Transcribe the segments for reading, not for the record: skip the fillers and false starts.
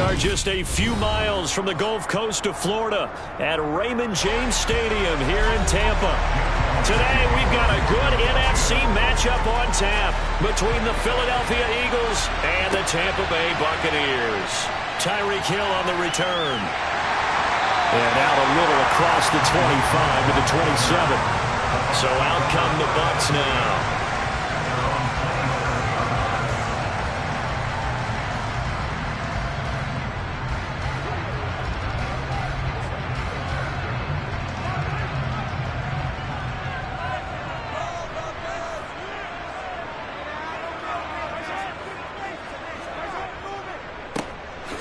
are just a few miles from the Gulf Coast of Florida at Raymond James Stadium here in Tampa. Today, we've got a good NFC matchup on tap between the Philadelphia Eagles and the Tampa Bay Buccaneers. Tyreek Hill on the return. And out a little across the 25 to the 27. So out come the Bucs now.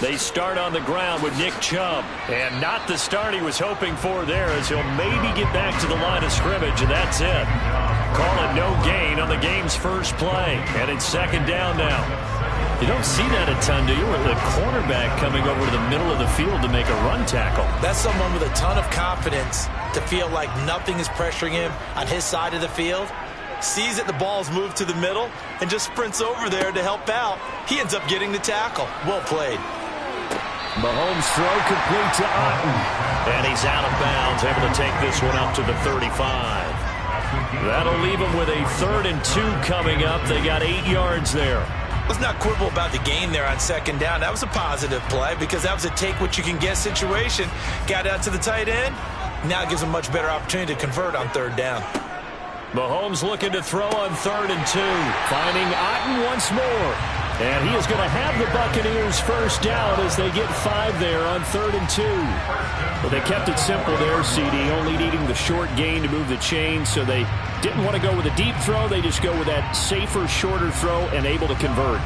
They start on the ground with Nick Chubb. And not the start he was hoping for there, as he'll maybe get back to the line of scrimmage, and that's it. Call it no gain on the game's first play. And it's second down now. You don't see that a ton, do you? With the cornerback coming over to the middle of the field to make a run tackle. That's someone with a ton of confidence to feel like nothing is pressuring him on his side of the field. Sees that the ball's moved to the middle and just sprints over there to help out. He ends up getting the tackle. Well played. Mahomes' throw complete to Otten. And he's out of bounds, able to take this one up to the 35. That'll leave him with a 3rd and 2 coming up. They got 8 yards there. Let's not quibble about the gain there on second down. That was a positive play because that was a take-what-you-can-get situation. Got out to the tight end. Now it gives him a much better opportunity to convert on 3rd down. Mahomes looking to throw on 3rd and 2. Finding Otten once more. And he is going to have the Buccaneers first down as they get 5 there on 3rd and 2. But they kept it simple there, CD, only needing the short gain to move the chain, so they didn't want to go with a deep throw. They just go with that safer, shorter throw and able to convert.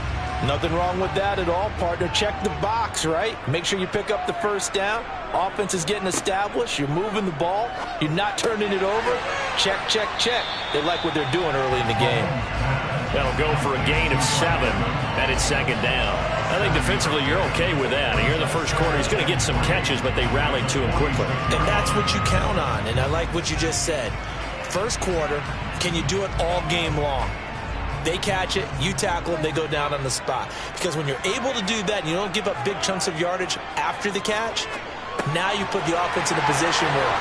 Nothing wrong with that at all, partner. Check the box, right? Make sure you pick up the first down. Offense is getting established. You're moving the ball. You're not turning it over. Check, check, check. They like what they're doing early in the game. That'll go for a gain of 7, and it's second down. I think defensively you're okay with that. Here in the first quarter, he's going to get some catches, but they rallied to him quickly. And that's what you count on, and I like what you just said. First quarter, can you do it all game long? They catch it, you tackle them, they go down on the spot. Because when you're able to do that and you don't give up big chunks of yardage after the catch, now you put the offense in a position where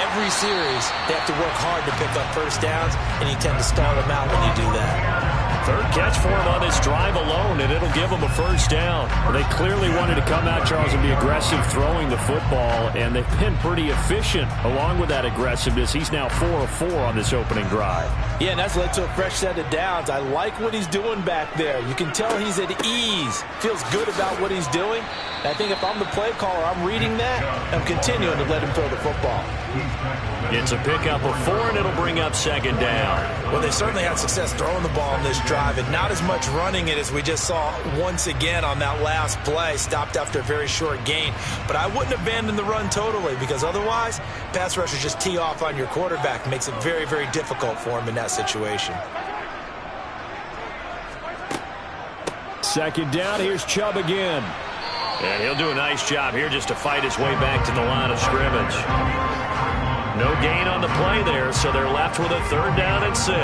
every series they have to work hard to pick up first downs, and you tend to stall them out when you do that. 3rd catch for him on this drive alone, and it'll give him a first down. Well, they clearly wanted to come out, Charles, and be aggressive throwing the football, and they've been pretty efficient along with that aggressiveness. He's now 4 of 4 on this opening drive. Yeah, and that's led to a fresh set of downs. I like what he's doing back there. You can tell he's at ease, feels good about what he's doing. And I think if I'm the play caller, I'm reading that, I'm continuing to let him throw the football. It's a pickup of 4, and it'll bring up second down. Well, they certainly had success throwing the ball on this drive, and not as much running it as we just saw once again on that last play. Stopped after a very short gain. But I wouldn't abandon the run totally, because otherwise, pass rushers just tee off on your quarterback. Makes it very, very difficult for him in that situation. Second down, here's Chubb again. And he'll do a nice job here just to fight his way back to the line of scrimmage. No gain on the play there, so they're left with a 3rd down and 6.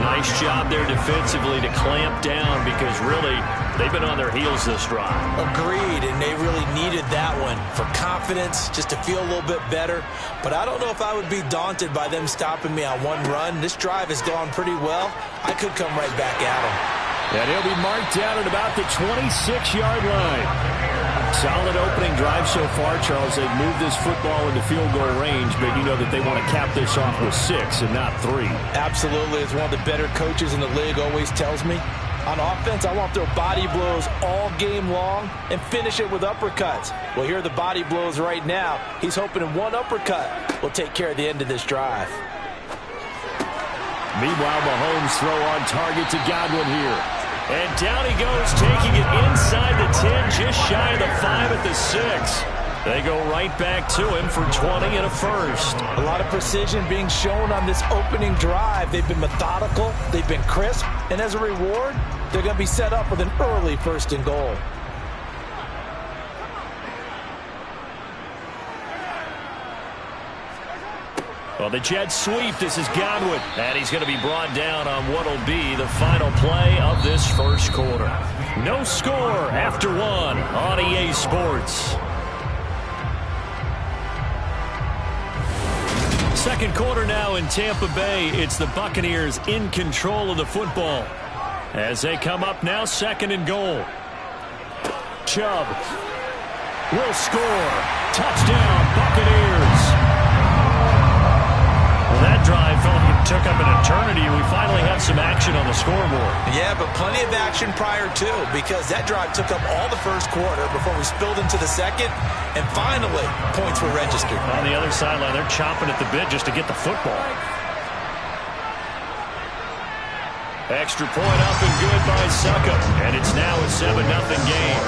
Nice job there defensively to clamp down, because really they've been on their heels this drive. Agreed, and they really needed that one for confidence, just to feel a little bit better. But I don't know if I would be daunted by them stopping me on one run. This drive has gone pretty well. I could come right back at them. And he'll be marked down at about the 26-yard line. Solid opening drive so far, Charles. They've moved this football into field goal range, but you know that they want to cap this off with 6 and not 3. Absolutely. As one of the better coaches in the league always tells me, on offense, I want to throw body blows all game long and finish it with uppercuts. Well, here are the body blows right now. He's hoping in one uppercut will take care of the end of this drive. Meanwhile, Mahomes throw on target to Godwin here. And down he goes, taking it inside the 10, just shy of the 5 at the 6. They go right back to him for 20 and a first. A lot of precision being shown on this opening drive. They've been methodical, they've been crisp, and as a reward, they're going to be set up with an early 1st and goal. Well, the Jets sweep. This is Godwin. And he's going to be brought down on what will be the final play of this first quarter. No score after one on EA Sports. Second quarter now in Tampa Bay. It's the Buccaneers in control of the football. As they come up now, 2nd and goal. Chubb will score. Touchdown, Buccaneers. Well, that drive felt like it took up an eternity, and we finally have some action on the scoreboard. Yeah, but plenty of action prior to, because that drive took up all the first quarter before we spilled into the second, and finally, points were registered. On the other sideline, they're chomping at the bit just to get the football. Extra point up and good by Succop, and it's now a 7-0 game.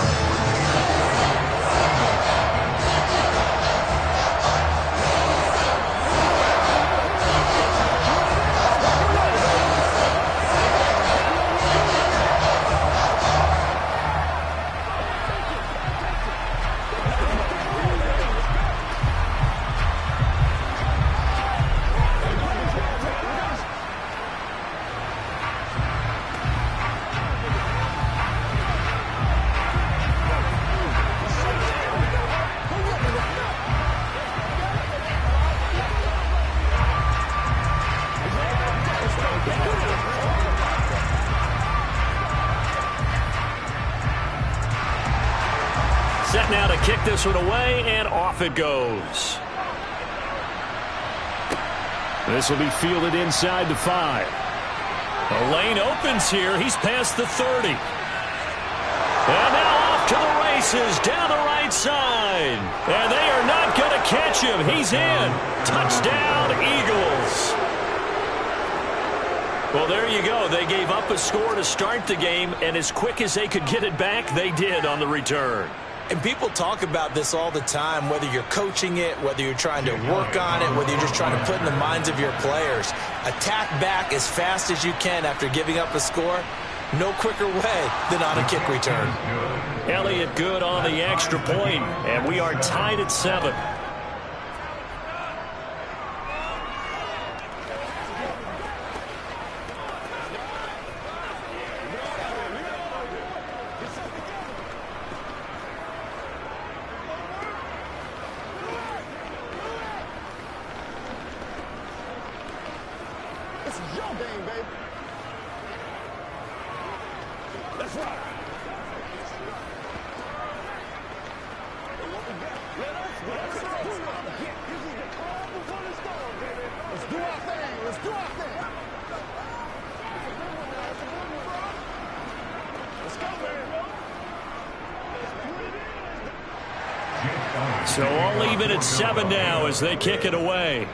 Set now to kick this one away, and off it goes. This will be fielded inside the 5. The lane opens here. He's past the 30. And now off to the races down the right side. And they are not going to catch him. He's in. Touchdown, Eagles. Well, there you go. They gave up a score to start the game, and as quick as they could get it back, they did on the return. And people talk about this all the time, whether you're coaching it, whether you're trying to work on it, whether you're just trying to put in the minds of your players. Attack back as fast as you can after giving up a score. No quicker way than on a kick return. Elliott good on the extra point, and we are tied at 7. So all even at 7 now as they kick it away.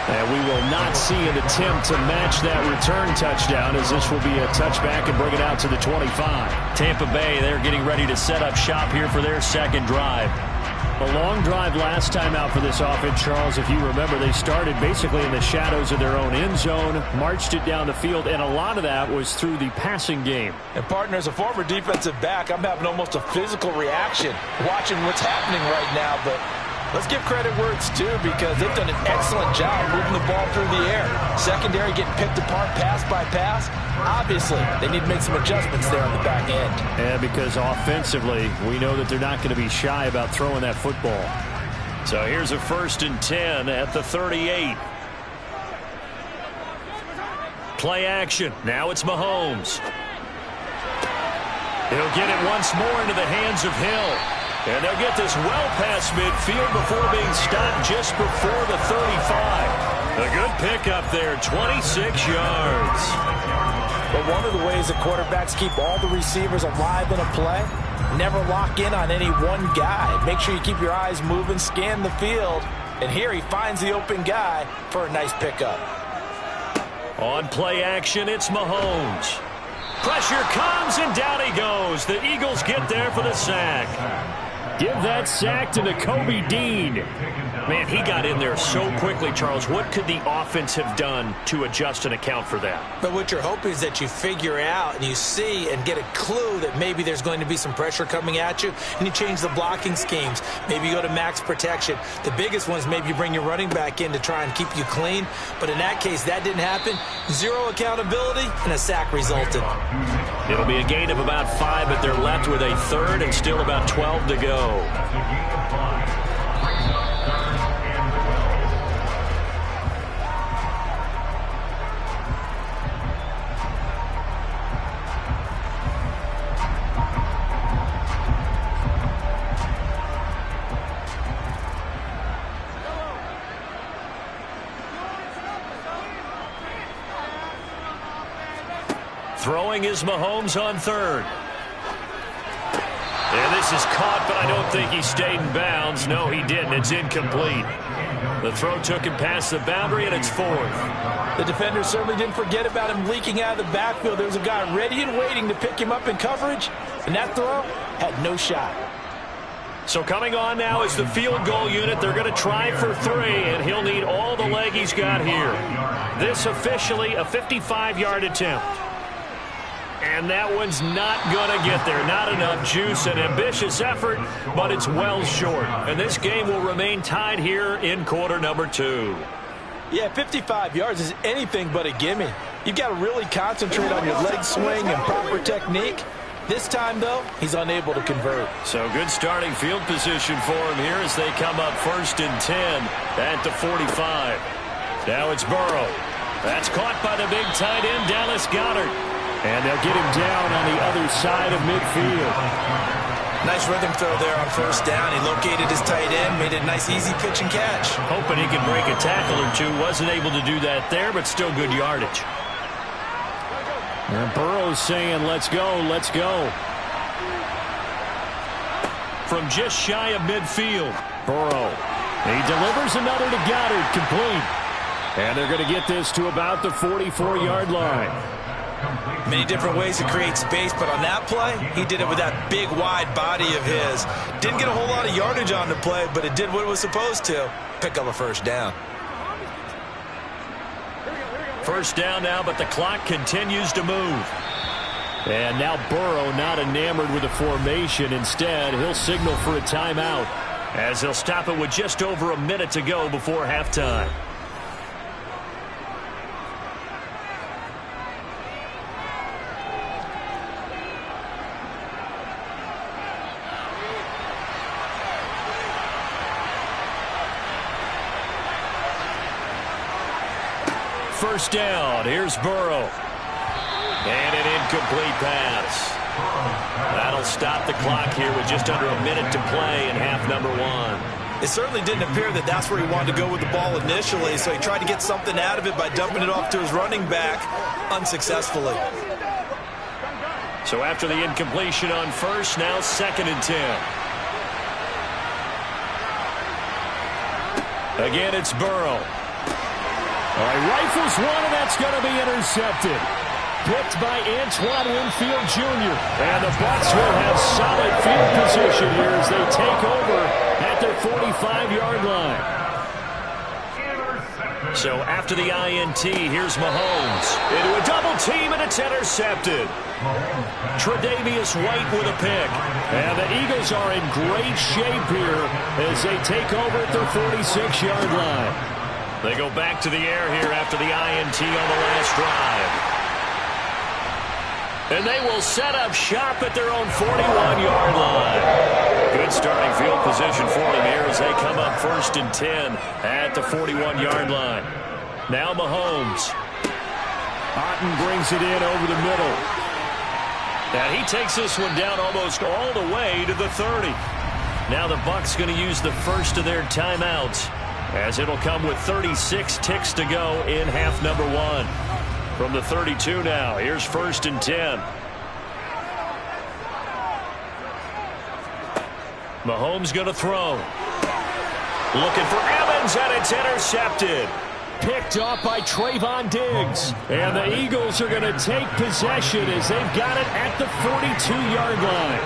And we will not see an attempt to match that return touchdown, as this will be a touchback and bring it out to the 25. Tampa Bay, they're getting ready to set up shop here for their second drive. A long drive last time out for this offense, Charles. If you remember, they started basically in the shadows of their own end zone, marched it down the field, and a lot of that was through the passing game. And, partner, as a former defensive back, I'm having almost a physical reaction watching what's happening right now. But let's give credit where it's due, because they've done an excellent job moving the ball through the air. Secondary getting picked apart pass by pass. Obviously, they need to make some adjustments there on the back end. Yeah, because offensively, we know that they're not going to be shy about throwing that football. So here's a 1st and 10 at the 38. Play action. Now it's Mahomes. He'll get it once more into the hands of Hill. And they'll get this well past midfield before being stopped just before the 35. A good pickup there, 26 yards. But one of the ways that quarterbacks keep all the receivers alive in a play, never lock in on any one guy. Make sure you keep your eyes moving, scan the field. And here he finds the open guy for a nice pickup. On play action, it's Mahomes. Pressure comes, and down he goes. The Eagles get there for the sack. Give that sack to Nakobe Dean. Man, he got in there so quickly, Charles. What could the offense have done to adjust and account for that? But what you're hoping is that you figure out and you see and get a clue that maybe there's going to be some pressure coming at you, and you change the blocking schemes. Maybe you go to max protection. The biggest one is maybe you bring your running back in to try and keep you clean. But in that case, that didn't happen. Zero accountability, and a sack resulted. It'll be a gain of about 5, but they're left with a third and still about 12 to go. Throwing is Mahomes on third. And this is caught, but I don't think he stayed in bounds. No, he didn't. It's incomplete. The throw took him past the boundary, and it's fourth. The defender certainly didn't forget about him leaking out of the backfield. There was a guy ready and waiting to pick him up in coverage, and that throw had no shot. So coming on now is the field goal unit. They're going to try for 3, and he'll need all the leg he's got here. This officially a 55-yard attempt. And that one's not going to get there. Not enough juice. An ambitious effort, but it's well short. And this game will remain tied here in quarter number 2. Yeah, 55 yards is anything but a gimme. You've got to really concentrate on your leg swing and proper technique. This time, though, he's unable to convert. So good starting field position for him here as they come up 1st and 10 at the 45. Now it's Burrow. That's caught by the big tight end, Dallas Goedert. And they'll get him down on the other side of midfield. Nice rhythm throw there on 1st down. He located his tight end, made it a nice easy pitch and catch. Hoping he could break a tackle or two. Wasn't able to do that there, but still good yardage. And Burrow's saying, let's go, let's go. From just shy of midfield, Burrow. He delivers another to Goedert, complete. And they're going to get this to about the 44-yard line. Many different ways to create space, but on that play, he did it with that big, wide body of his. Didn't get a whole lot of yardage on the play, but it did what it was supposed to. Pick up a 1st down. 1st down now, but the clock continues to move. And now Burrow not enamored with the formation. Instead, he'll signal for a timeout as he'll stop it with just over a minute to go before halftime. First down, here's Burrow. And an incomplete pass. That'll stop the clock here with just under a minute to play in half number 1. It certainly didn't appear that that's where he wanted to go with the ball initially, so he tried to get something out of it by dumping it off to his running back unsuccessfully. So after the incompletion on 1st, now 2nd and 10. Again, it's Burrow. All right, rifles one, and that's going to be intercepted. Picked by Antoine Winfield Jr. And the Bucs will have solid field position here as they take over at their 45-yard line. So after the INT, here's Mahomes into a double team, and it's intercepted. Tre'Davious White with a pick. And the Eagles are in great shape here as they take over at their 46-yard line. They go back to the air here after the INT on the last drive. And they will set up shop at their own 41-yard line. Good starting field position for them here as they come up 1st and 10 at the 41-yard line. Now Mahomes. Otten brings it in over the middle. And he takes this one down almost all the way to the 30. Now the Bucs going to use the first of their timeouts, as it'll come with 36 ticks to go in half number 1. From the 32 now, here's 1st and 10. Mahomes going to throw. Looking for Evans, and it's intercepted. Picked off by Trayvon Diggs. And the Eagles are going to take possession as they've got it at the 42-yard line.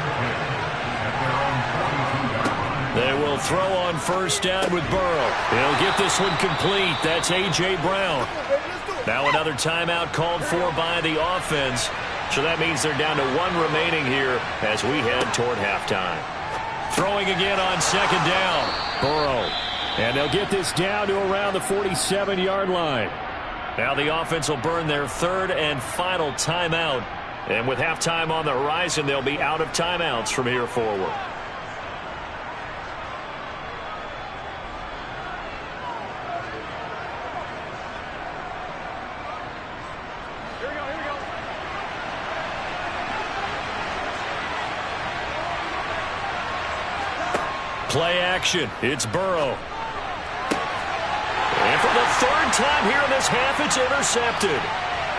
They will throw on first down with Burrow. He'll get this one complete. That's A.J. Brown. Now another timeout called for by the offense. So that means they're down to one remaining here as we head toward halftime. Throwing again on second down. Burrow. And they'll get this down to around the 47-yard line. Now the offense will burn their third and final timeout. And with halftime on the horizon, they'll be out of timeouts from here forward. Play action. It's Burrow. And for the third time here in this half, it's intercepted.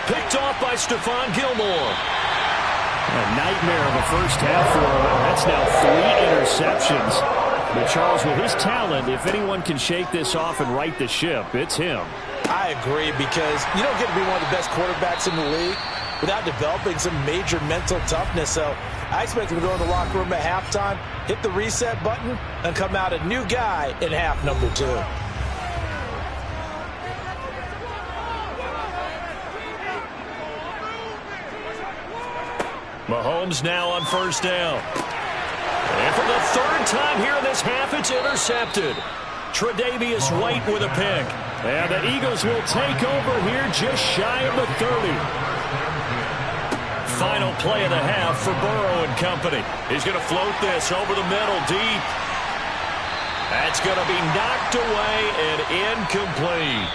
Picked off by Stephon Gilmore. A nightmare of a first half for him. That's now 3 interceptions. But Charles, with his talent, if anyone can shake this off and right the ship, it's him. I agree, because you don't get to be one of the best quarterbacks in the league without developing some major mental toughness. So I expect him to go in the locker room at halftime, hit the reset button, and come out a new guy in half number 2. Mahomes now on first down. And for the third time here in this half, it's intercepted. Tre'Davious White with a pick. And the Eagles will take over here just shy of the 30. Final play of the half for Burrow and company. He's going to float this over the middle deep. That's going to be knocked away and incomplete.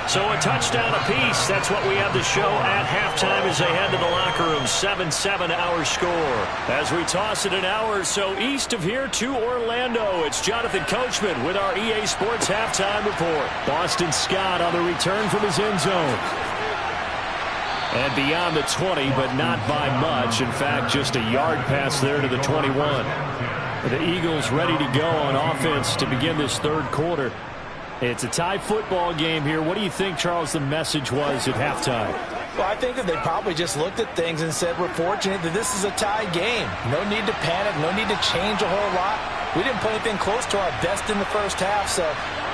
So a touchdown apiece. That's what we have to show at halftime as they head to the locker room. 7-7 our score. As we toss it an hour or so east of here to Orlando, it's Jonathan Coachman with our EA Sports Halftime Report. Boston Scott on the return from his end zone. And beyond the 20, but not by much. In fact, just a yard pass there to the 21. The Eagles ready to go on offense to begin this third quarter. It's a tie football game here. What do you think, Charles, the message was at halftime? Well, I think that they probably just looked at things and said, we're fortunate that this is a tie game. No need to panic, no need to change a whole lot. We didn't play anything close to our best in the first half, so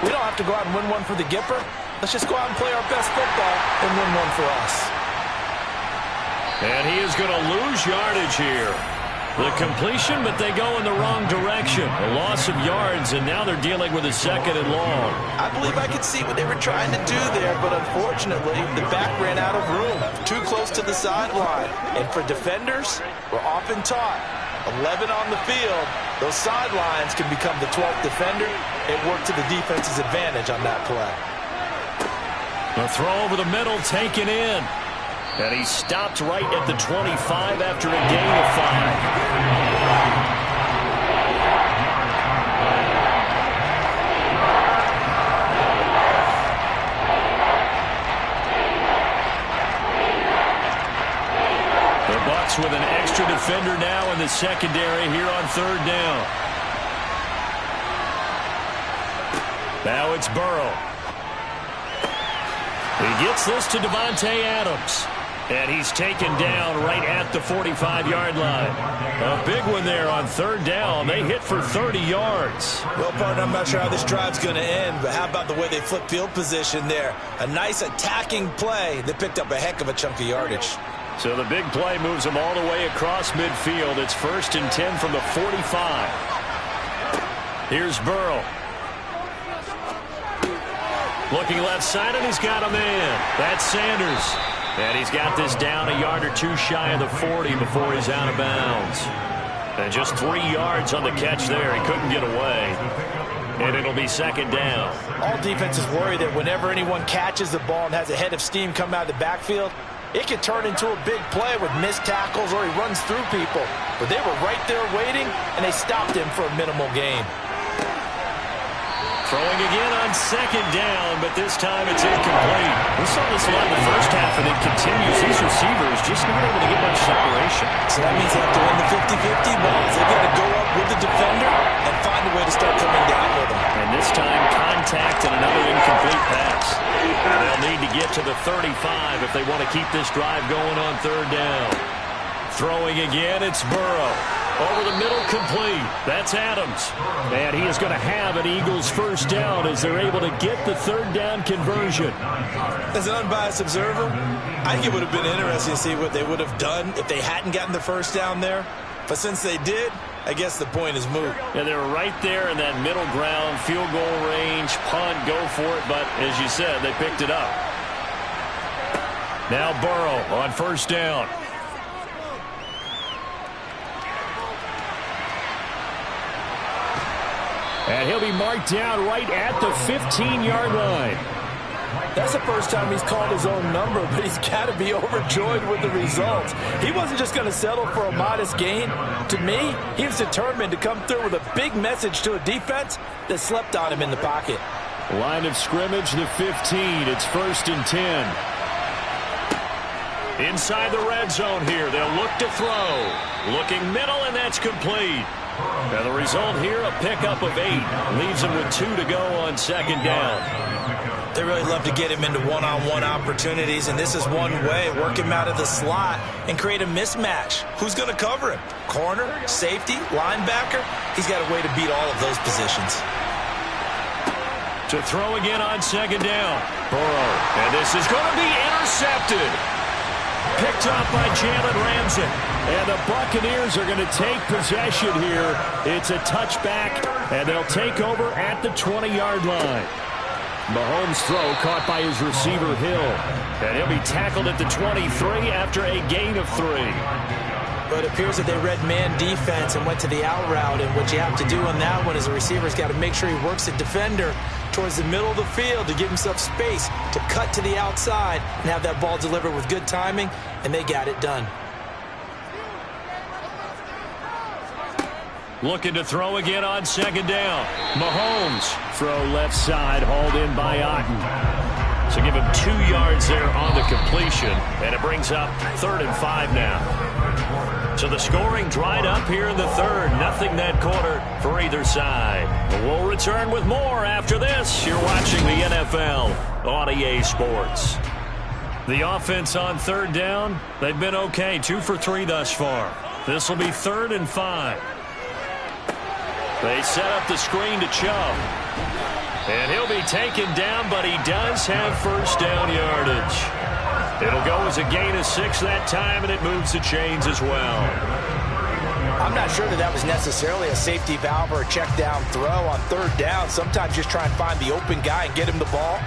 we don't have to go out and win one for the Gipper. Let's just go out and play our best football and win one for us. And he is going to lose yardage here. The completion, but they go in the wrong direction. A loss of yards, and now they're dealing with a second and long. I believe I could see what they were trying to do there, but unfortunately, the back ran out of room. Too close to the sideline. And for defenders, we're often taught, 11 on the field, those sidelines can become the 12th defender. It worked to the defense's advantage on that play. A throw over the middle taken in. And he stopped right at the 25 after a gain of 5. The Bucs with an extra defender now in the secondary here on third down. Now it's Burrow. He gets this to Davante Adams. And he's taken down right at the 45-yard line. A big one there on third down. They hit for 30 yards. Well, partner, I'm not sure how this drive's going to end, but how about the way they flip field position there? A nice attacking play that picked up a heck of a chunk of yardage. So the big play moves them all the way across midfield. It's 1st and 10 from the 45. Here's Burrow. Looking left side, and he's got a man. That's Sanders. And he's got this down a yard or two shy of the 40 before he's out of bounds. And just 3 yards on the catch there. He couldn't get away. And it'll be second down. All defenses worry that whenever anyone catches the ball and has a head of steam come out of the backfield, it can turn into a big play with missed tackles or he runs through people. But they were right there waiting, and they stopped him for a minimal gain. Throwing again on second down, but this time it's incomplete. We saw this a lot in the first half, and it continues. These receivers just not able to get much separation. So that means they have to win the 50-50 balls. They've got to go up with the defender and find a way to start coming down with them. And this time, contact and another incomplete pass. And they'll need to get to the 35 if they want to keep this drive going on third down. Throwing again, it's Burrow. Over the middle, complete. That's Adams. And he is going to have an Eagles first down as they're able to get the third down conversion. As an unbiased observer, I think it would have been interesting to see what they would have done if they hadn't gotten the first down there. But since they did, I guess the point is moot. Yeah, they were right there in that middle ground, field goal range, punt, go for it. But as you said, they picked it up. Now Burrow on first down. And he'll be marked down right at the 15-yard line. That's the first time he's called his own number, but he's got to be overjoyed with the results. He wasn't just going to settle for a modest gain. To me, he was determined to come through with a big message to a defense that slept on him in the pocket. Line of scrimmage, the 15. It's 1st and 10. Inside the red zone here. They'll look to throw. Looking middle, and that's complete. Now the result here, a pickup of 8. Leaves him with 2 to go on second down. They really love to get him into one-on-one opportunities, and this is one way. Work him out of the slot and create a mismatch. Who's going to cover him? Corner, safety, linebacker? He's got a way to beat all of those positions. To throw again on second down. Burrow. And this is going to be intercepted. Picked up by Jalen Ramsey. And the Buccaneers are going to take possession here. It's a touchback, and they'll take over at the 20-yard line. Mahomes' throw caught by his receiver, Hill. And he'll be tackled at the 23 after a gain of 3. But it appears that they read man defense and went to the out route. And what you have to do on that one is the receiver's got to make sure he works the defender towards the middle of the field to give himself space to cut to the outside and have that ball delivered with good timing, and they got it done. Looking to throw again on second down. Mahomes. Throw left side, hauled in by Otten. So give him 2 yards there on the completion, and it brings up 3rd and 5 now. So the scoring dried up here in the third. Nothing that quarter for either side. We'll return with more after this. You're watching the NFL on EA Sports. The offense on third down, they've been okay. 2 for 3 thus far. This will be 3rd and 5. They set up the screen to Chubb. And he'll be taken down, but he does have first down yardage. It'll go as a gain of 6 that time, and it moves the chains as well. I'm not sure that was necessarily a safety valve or a check down throw on third down. Sometimes just try and find the open guy and get him the ball.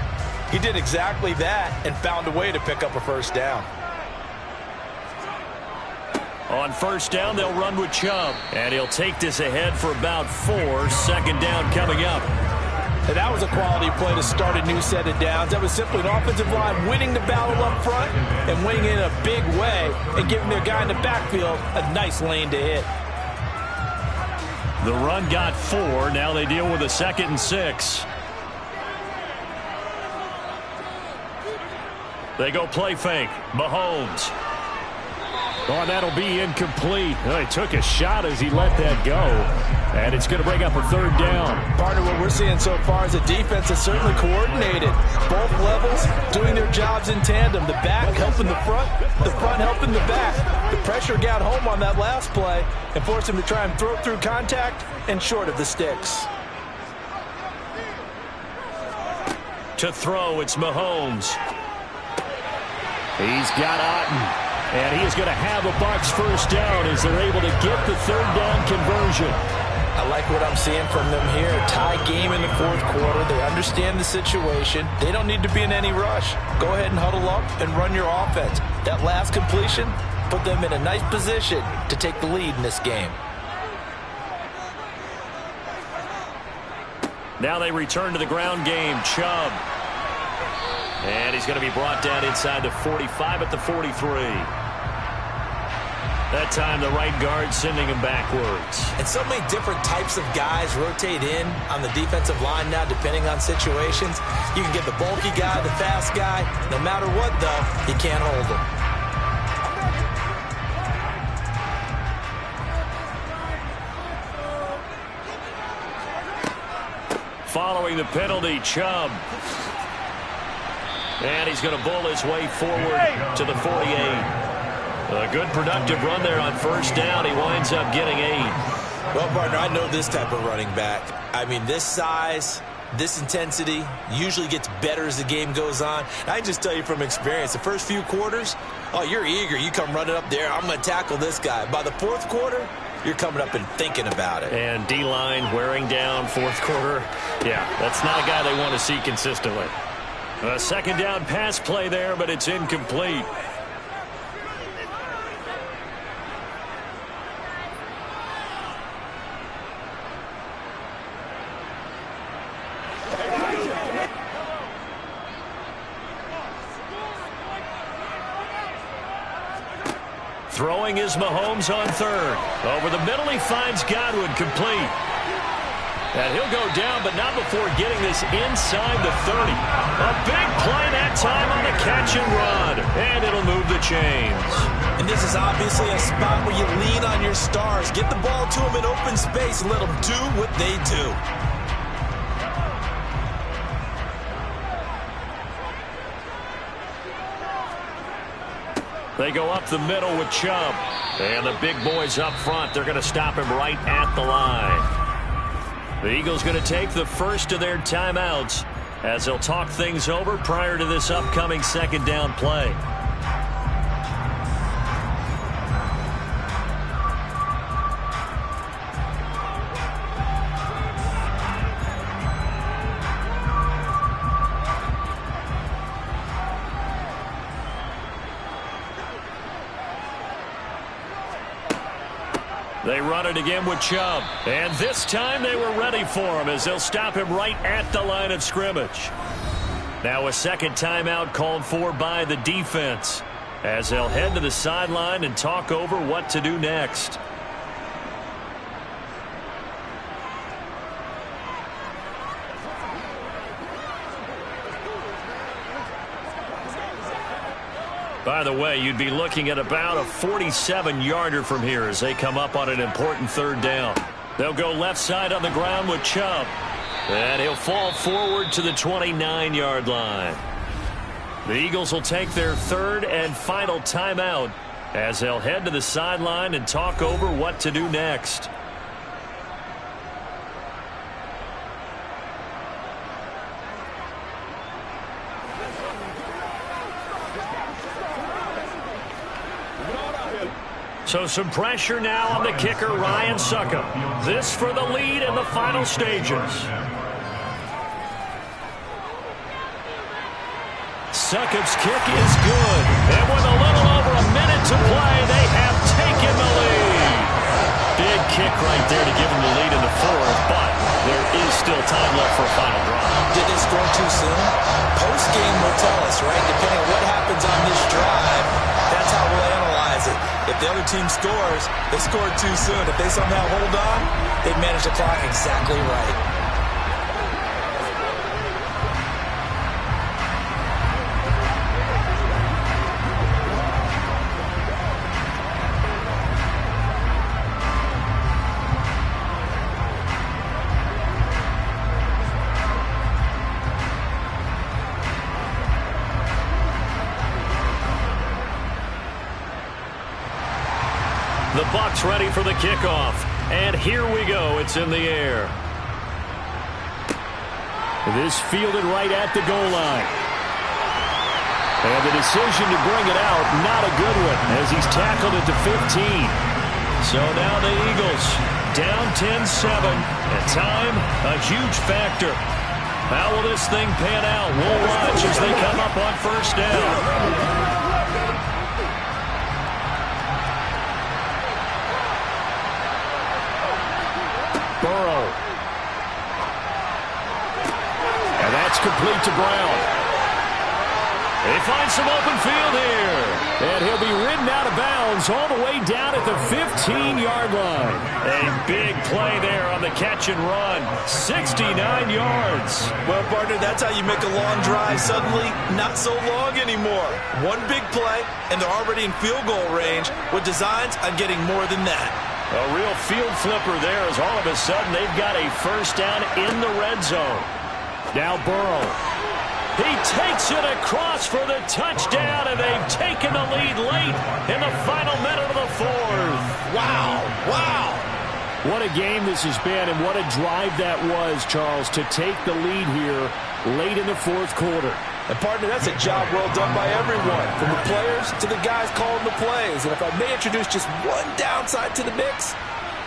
He did exactly that and found a way to pick up a first down. On first down, they'll run with Chubb. And he'll take this ahead for about 4. Second down coming up. And that was a quality play to start a new set of downs. That was simply an offensive line winning the battle up front and winning in a big way and giving their guy in the backfield a nice lane to hit. The run got 4. Now they deal with a 2nd and 6. They go play fake. Mahomes. Oh, that'll be incomplete. Oh, he took a shot as he let that go. And it's going to bring up a 3rd down. Partner, what we're seeing so far is a defense that's certainly coordinated. Both levels doing their jobs in tandem. The back helping the front helping the back. The pressure got home on that last play and forced him to try and throw through contact and short of the sticks. To throw, it's Mahomes. He's got Otten. And he is going to have a Bucs first down as they're able to get the 3rd down conversion. I like what I'm seeing from them here. Tie game in the 4th quarter. They understand the situation. They don't need to be in any rush. Go ahead and huddle up and run your offense. That last completion put them in a nice position to take the lead in this game. Now they return to the ground game. Chubb. And he's going to be brought down inside the 45 at the 43. That time the right guard sending him backwards. And so many different types of guys rotate in on the defensive line now depending on situations. You can get the bulky guy, the fast guy. No matter what, though, you can't hold him. Following the penalty, Chubb. And he's going to bull his way forward to the 48. A good productive run there on first down. He winds up getting 8. Well, partner, I know this type of running back. I mean, this size, this intensity usually gets better as the game goes on. I just tell you from experience, the first few quarters, oh, you're eager. You come running up there, I'm going to tackle this guy. By the fourth quarter, you're coming up and thinking about it. And D-line wearing down fourth quarter. Yeah, that's not a guy they want to see consistently. A second down pass play there, but it's incomplete. Throwing is Mahomes on third. Over the middle, he finds Godwin complete. And he'll go down, but not before getting this inside the 30. A big play that time on the catch and run. And it'll move the chains. And this is obviously a spot where you lean on your stars. Get the ball to them in open space and let them do what they do. They go up the middle with Chubb. And the big boys up front, they're going to stop him right at the line. The Eagles going to take the first of their timeouts as they'll talk things over prior to this upcoming second down play. They run it again with Chubb. And this time they were ready for him as they'll stop him right at the line of scrimmage. Now a second timeout called for by the defense as they'll head to the sideline and talk over what to do next. By the way, you'd be looking at about a 47-yarder from here as they come up on an important third down. They'll go left side on the ground with Chubb. And he'll fall forward to the 29-yard line. The Eagles will take their third and final timeout as they'll head to the sideline and talk over what to do next. So some pressure now on the kicker, Ryan Succop. This for the lead in the final stages. Succop's kick is good. And with a little over a minute to play, they have taken the lead. Big kick right there to give them the lead in the fourth, but there is still time left for a final drive. Did they score too soon? Post-game will tell us, right? Depending on what happens on this drive, that's how we'll analyze it. If the other team scores, they scored too soon. If they somehow hold on, they've managed the clock exactly right. The Bucs ready for the kickoff. And here we go. It's in the air. This fielded right at the goal line. And the decision to bring it out, not a good one, as he's tackled at the 15. So now the Eagles down 10-7. And time, a huge factor. How will this thing pan out? We'll watch as they come up on first down. Burrow. And that's complete to Brown. They find some open field here. And he'll be ridden out of bounds all the way down at the 15-yard line. A big play there on the catch and run. 69 yards. Well, partner, that's how you make a long drive suddenly not so long anymore. One big play, and they're already in field goal range with designs on getting more than that. A real field flipper there as all of a sudden they've got a first down in the red zone. Now Burrow. He takes it across for the touchdown, and they've taken the lead late in the final minute of the fourth. Wow. Wow. What a game this has been, and what a drive that was, Charles, to take the lead here late in the fourth quarter. And, partner, that's a job well done by everyone, from the players to the guys calling the plays. And if I may introduce just one downside to the mix,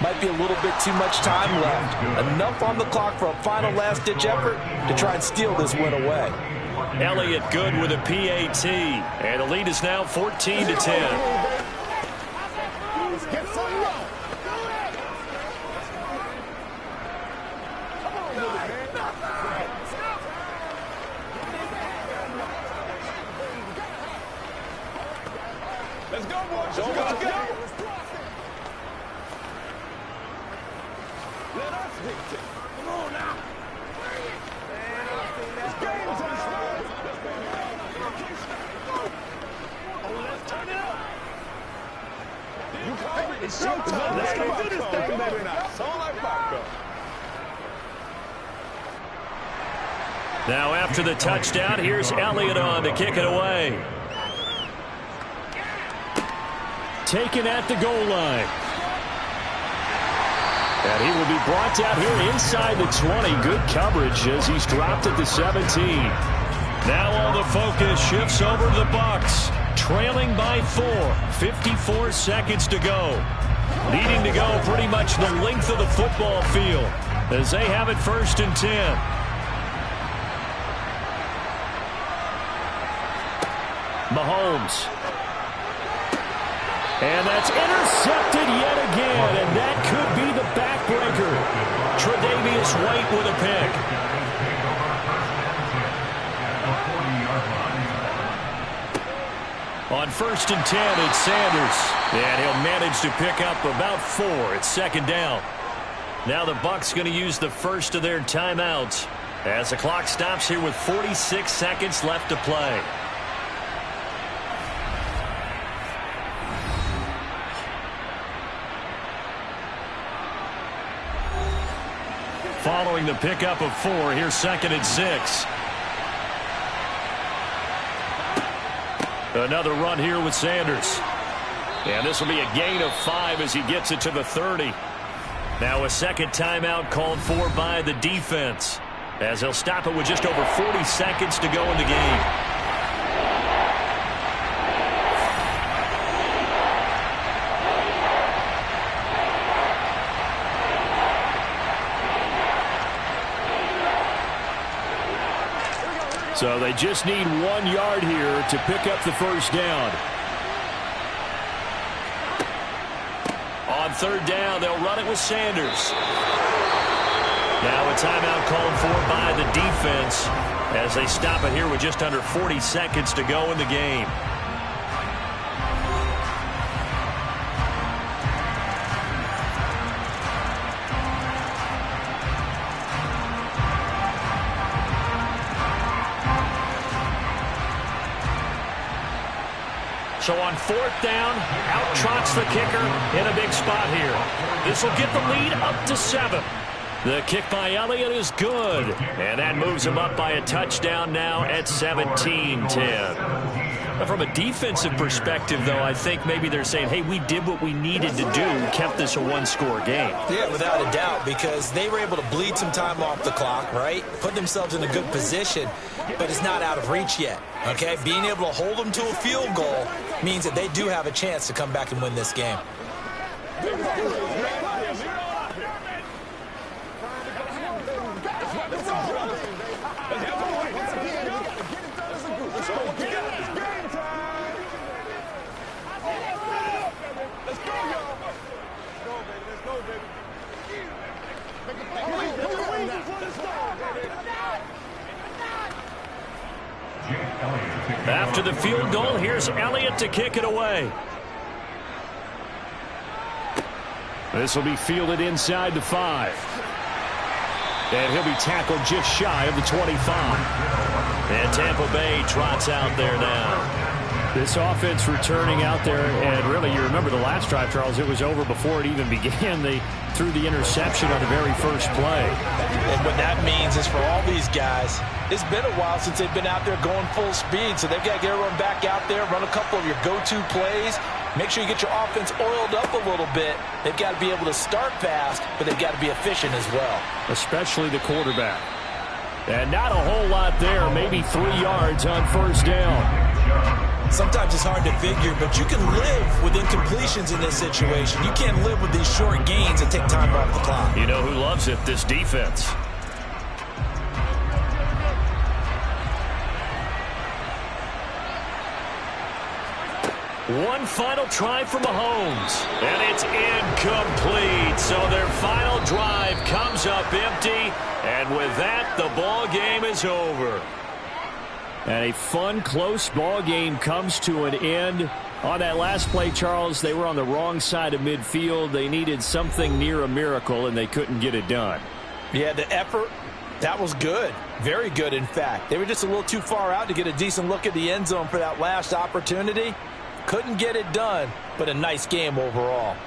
might be a little bit too much time left. Enough on the clock for a final last-ditch effort to try and steal this win away. Elliott good with a PAT, and the lead is now 14-10. Let's go, boys. Let's go. Let us dictate. Come on now. It's game time. Oh, let's turn it up. You call it. It's showtime. Let's go do this thing, baby. Now, sound like popcorn. Now after the touchdown, here's Elliott on to kick it away. Taken at the goal line. And he will be brought down here inside the 20. Good coverage as he's dropped at the 17. Now all the focus shifts over to the Bucs. Trailing by 4. 54 seconds to go. Needing to go pretty much the length of the football field as they have it 1st and 10. Mahomes. And that's intercepted yet again, and that could be the backbreaker. Tre'Davious White with a pick. On 1st and 10, it's Sanders. And he'll manage to pick up about 4. It's 2nd down. Now the Bucs going to use the first of their timeouts as the clock stops here with 46 seconds left to play. Following the pickup of 4, here's 2nd and 6. Another run here with Sanders. And this will be a gain of 5 as he gets it to the 30. Now a second timeout called for by the defense as they'll stop it with just over 40 seconds to go in the game. So they just need 1 yard here to pick up the first down. On 3rd down, they'll run it with Sanders. Now a timeout called for by the defense as they stop it here with just under 40 seconds to go in the game. So on 4th down, out trots the kicker in a big spot here. This will get the lead up to 7. The kick by Elliott is good. And that moves him up by a touchdown now at 17-10. From a defensive perspective, though, I think maybe they're saying, hey, we did what we needed to do, kept this a 1-score game. Yeah, without a doubt, because they were able to bleed some time off the clock, right? Put themselves in a good position, but it's not out of reach yet, okay? Being able to hold them to a field goal means that they do have a chance to come back and win this game. After the field goal, here's Elliott to kick it away. This will be fielded inside the 5. And he'll be tackled just shy of the 25. And Tampa Bay trots out there now. This offense returning out there, and really, you remember the last drive, Charles, it was over before it even began. They threw the interception on the very first play. And what that means is for all these guys, it's been a while since they've been out there going full speed, so they've got to get everyone back out there, run a couple of your go-to plays, make sure you get your offense oiled up a little bit. They've got to be able to start fast, but they've got to be efficient as well. Especially the quarterback. And not a whole lot there, maybe 3 yards on first down. Sometimes it's hard to figure, but you can live with incompletions in this situation. You can't live with these short gains and take time off the clock. You know who loves it? This defense. One final try for Mahomes, and it's incomplete. So their final drive comes up empty, and with that, the ball game is over. And a fun, close ball game comes to an end. On that last play, Charles, they were on the wrong side of midfield. They needed something near a miracle, and they couldn't get it done. Yeah, the effort, that was good. Very good, in fact. They were just a little too far out to get a decent look at the end zone for that last opportunity. Couldn't get it done, but a nice game overall.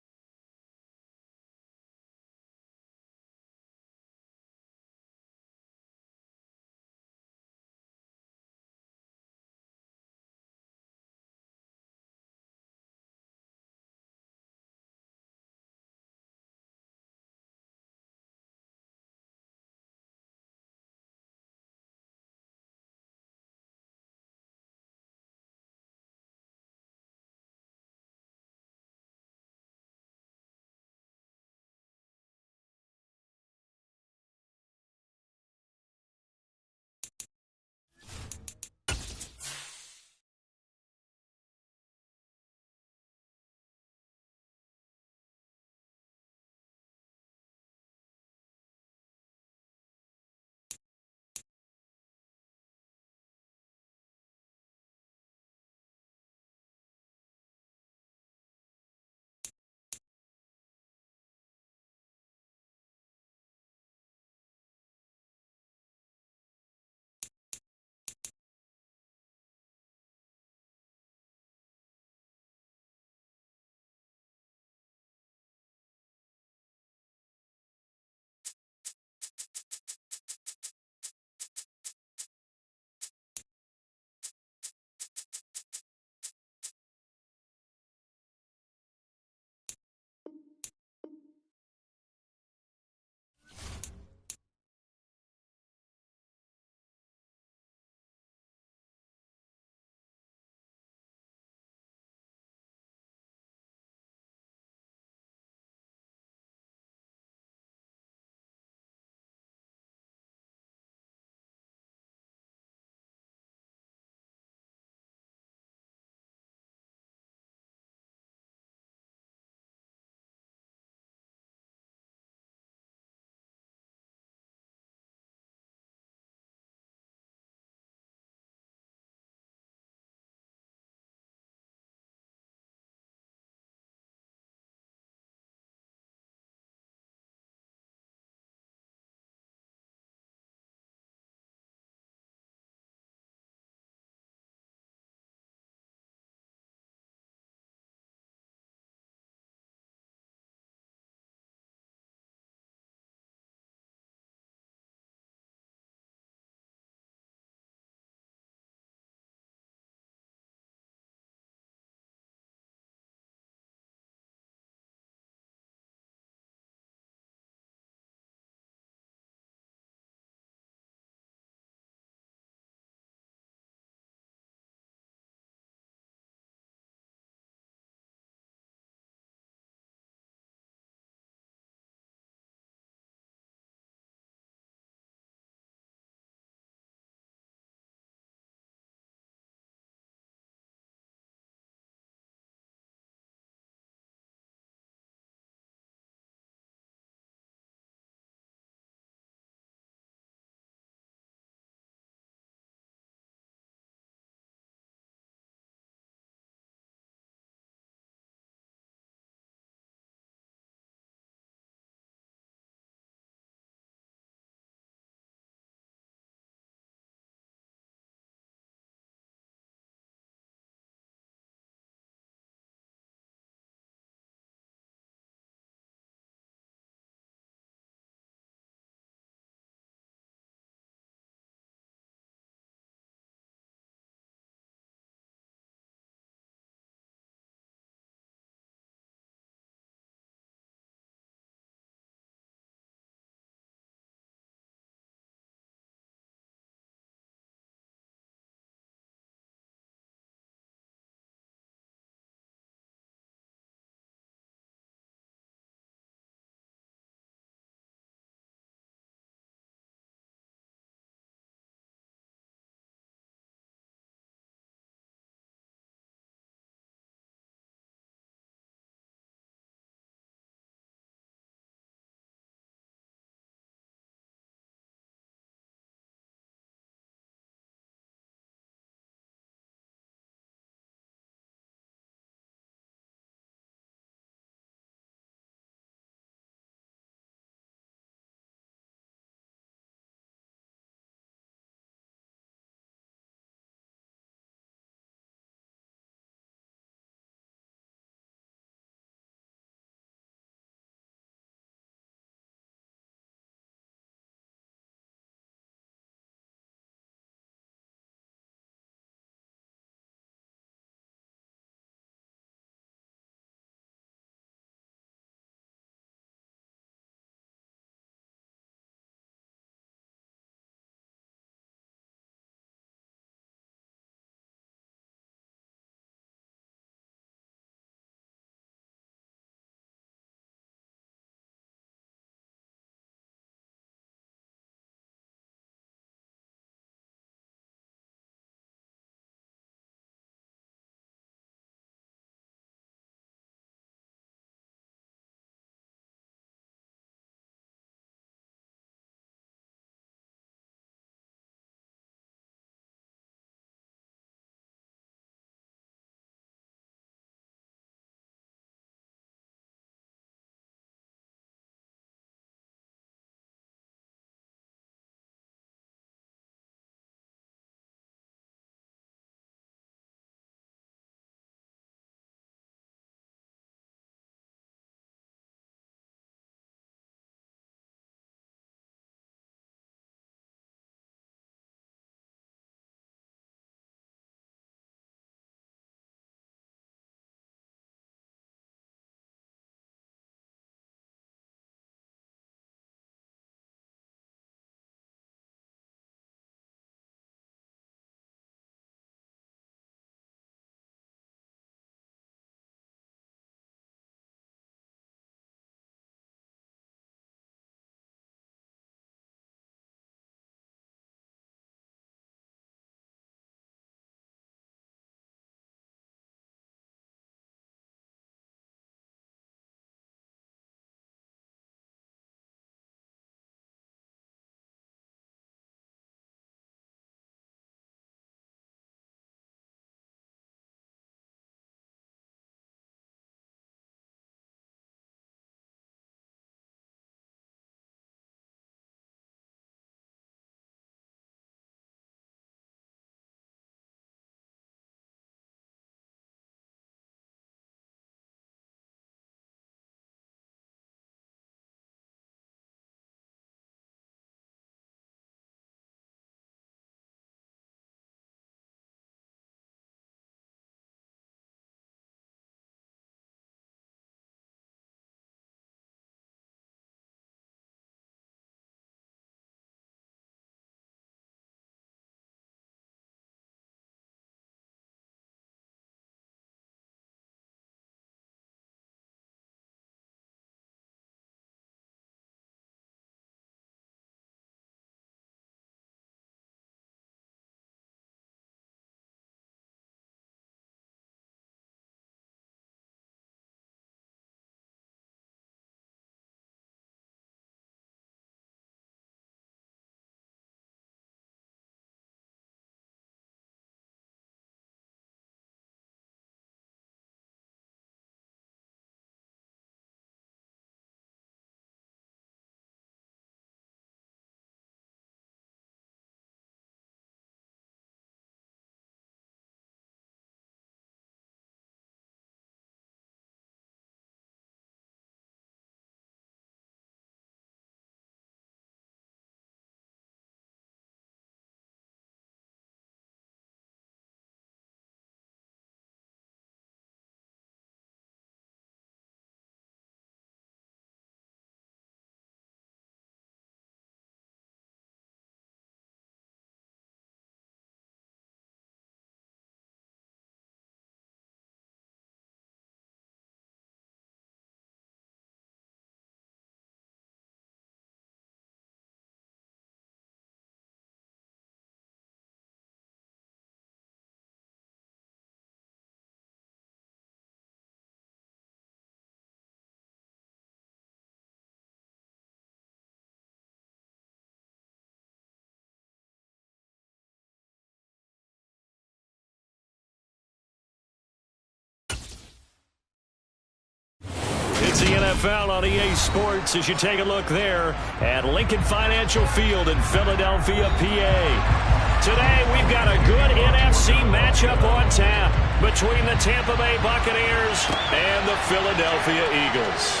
It's the NFL on EA Sports as you take a look there at Lincoln Financial Field in Philadelphia, PA. Today, we've got a good NFC matchup on tap between the Tampa Bay Buccaneers and the Philadelphia Eagles.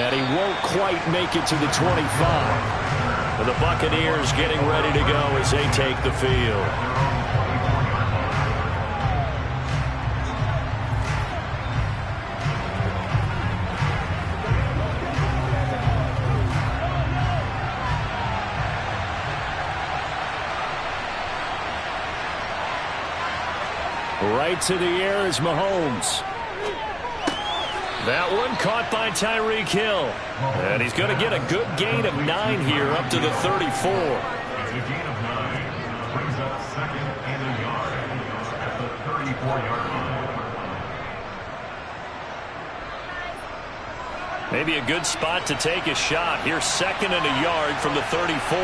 And he won't quite make it to the 25. The Buccaneers getting ready to go as they take the field. Right to the air is Mahomes. That one caught by Tyreek Hill. And he's going to get a good gain of 9 here up to the 34. It's a gain of 9. Brings up second and a yard at the 34-yard line. Maybe a good spot to take a shot. Here's second and a yard from the 34.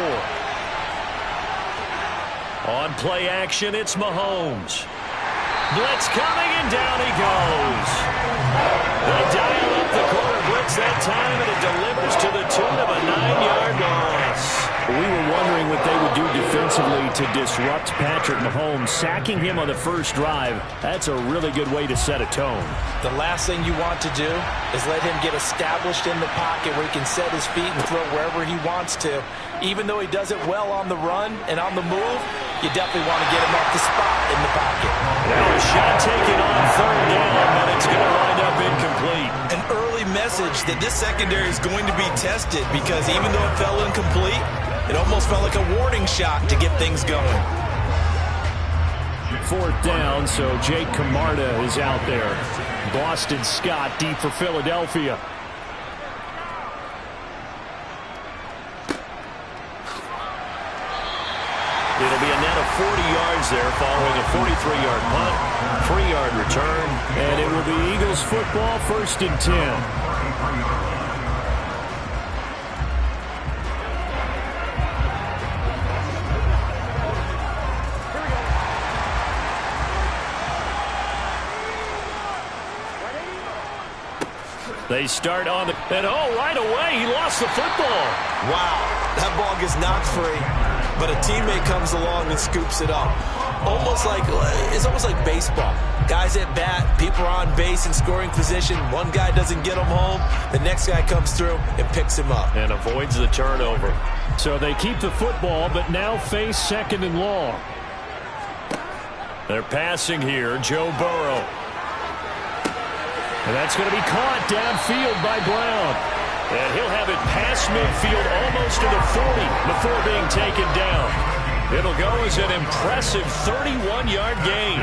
On play action, it's Mahomes. Blitz coming, and down he goes. They dial up the corner blitz that time, and it delivers to the tune of a 9-yard loss. We were wondering what they would do defensively to disrupt Patrick Mahomes. Sacking him on the first drive, that's a really good way to set a tone. The last thing you want to do is let him get established in the pocket where he can set his feet and throw wherever he wants to. Even though he does it well on the run and on the move, you definitely want to get him off the spot in the pocket. Now a shot taken on third down, but it's going to wind up incomplete. An early message that this secondary is going to be tested because even though it fell incomplete, it almost felt like a warning shot to get things going. Fourth down, so Jake Camarda is out there. Boston Scott deep for Philadelphia. It'll be a net of 40 yards there following a 43-yard punt, 3-yard return. And it will be Eagles football, 1st and 10. They start on the... And right away, he lost the football. Wow, that ball gets knocked free, but a teammate comes along and scoops it up. It's almost like baseball. Guys at bat, people are on base in scoring position. One guy doesn't get him home. The next guy comes through and picks him up. And avoids the turnover. So they keep the football, but now face 2nd and long. They're passing here, Joe Burrow. And that's going to be caught downfield by Brown. And he'll have it past midfield almost to the 40 before being taken down. It'll go as an impressive 31-yard gain.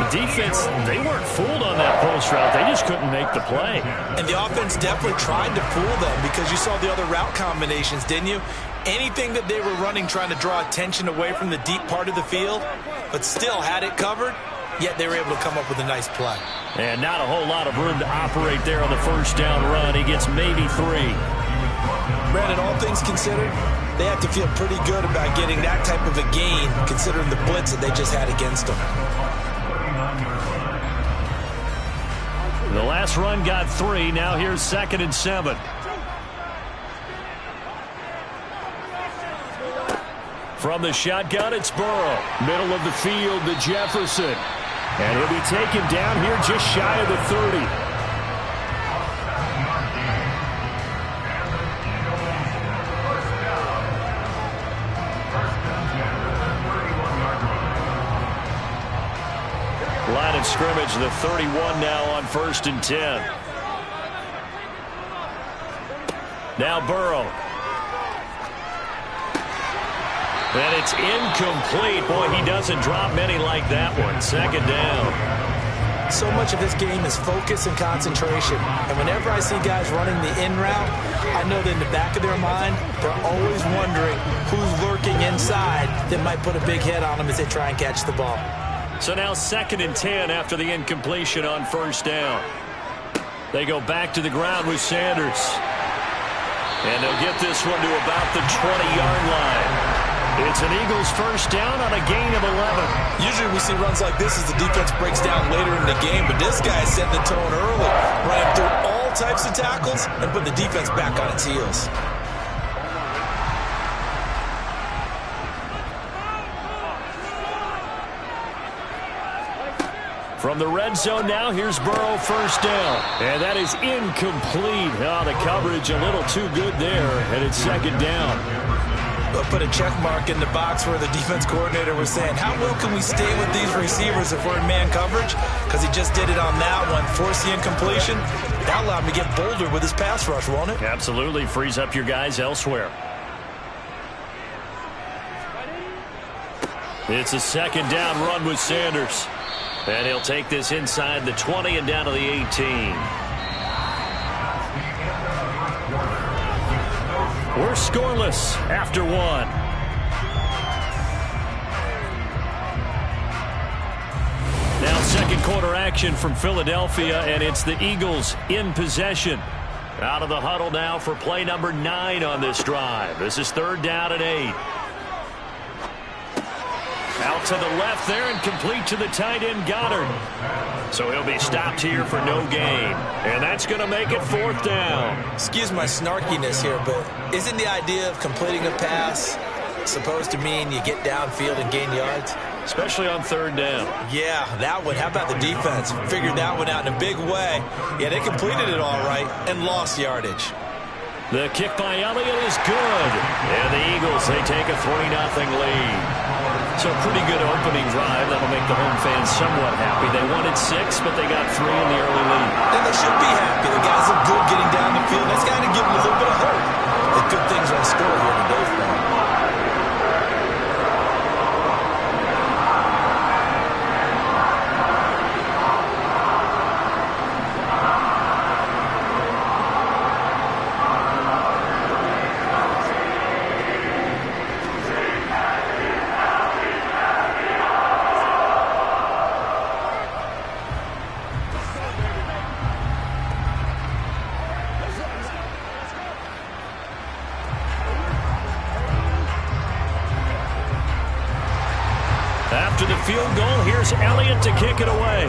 The defense, they weren't fooled on that post route. They just couldn't make the play. And the offense definitely tried to fool them because you saw the other route combinations, didn't you? Anything that they were running trying to draw attention away from the deep part of the field, but still had it covered, yet they were able to come up with a nice play. And not a whole lot of room to operate there on the first down run. He gets maybe 3. Brandon, all things considered, they have to feel pretty good about getting that type of a gain considering the blitz that they just had against them. The last run got 3. Now here's 2nd and 7. From the shotgun, it's Burrow. Middle of the field to Jefferson. And he'll be taken down here just shy of the 30. Line of scrimmage, the 31 now on 1st and 10. Now Burrow. And it's incomplete. Boy, he doesn't drop many like that one. 2nd down. So much of this game is focus and concentration. And whenever I see guys running the in route, I know that in the back of their mind, they're always wondering who's lurking inside that might put a big hit on them as they try and catch the ball. So now 2nd and 10 after the incompletion on 1st down. They go back to the ground with Sanders. And they'll get this one to about the 20-yard line. It's an Eagles first down on a gain of 11. Usually we see runs like this as the defense breaks down later in the game, but this guy set the tone early, running through all types of tackles and put the defense back on its heels. From the red zone now, here's Burrow first down. And that is incomplete. Oh, the coverage a little too good there, and it's second down. But put a check mark in the box where the defense coordinator was saying, how well can we stay with these receivers if we're in man coverage? Because he just did it on that one, forced the incompletion. That allowed him to get bolder with his pass rush, won't it? Absolutely, frees up your guys elsewhere. It's a second down run with Sanders. And he'll take this inside the 20 and down to the 18. We're scoreless after one. Now second quarter action from Philadelphia, and it's the Eagles in possession. Out of the huddle now for play number 9 on this drive. This is third down and 8. Out to the left there and complete to the tight end Goddard. So he'll be stopped here for no gain. And that's going to make it fourth down. Excuse my snarkiness here, but isn't the idea of completing a pass supposed to mean you get downfield and gain yards? Especially on third down. Yeah, that one. How about the defense? Figured that one out in a big way. Yeah, they completed it all right and lost yardage. The kick by Elliott is good. And the Eagles, they take a 3-0 lead. So a pretty good opening drive. That'll make the home fans somewhat happy. They wanted 6, but they got 3 in the early lead. And they should be happy. The guys look good getting down the field. That's got to give them a little bit of hope that good things are in store here today for them. After the field goal, here's Elliott to kick it away.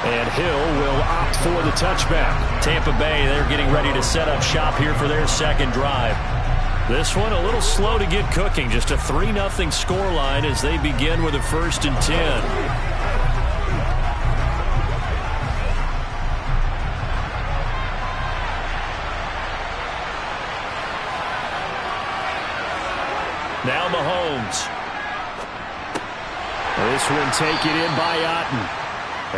And Hill will opt for the touchback. Tampa Bay, they're getting ready to set up shop here for their second drive. This one a little slow to get cooking. Just a 3-0 scoreline as they begin with a 1st and 10. Now Mahomes. This one taken in by Otten.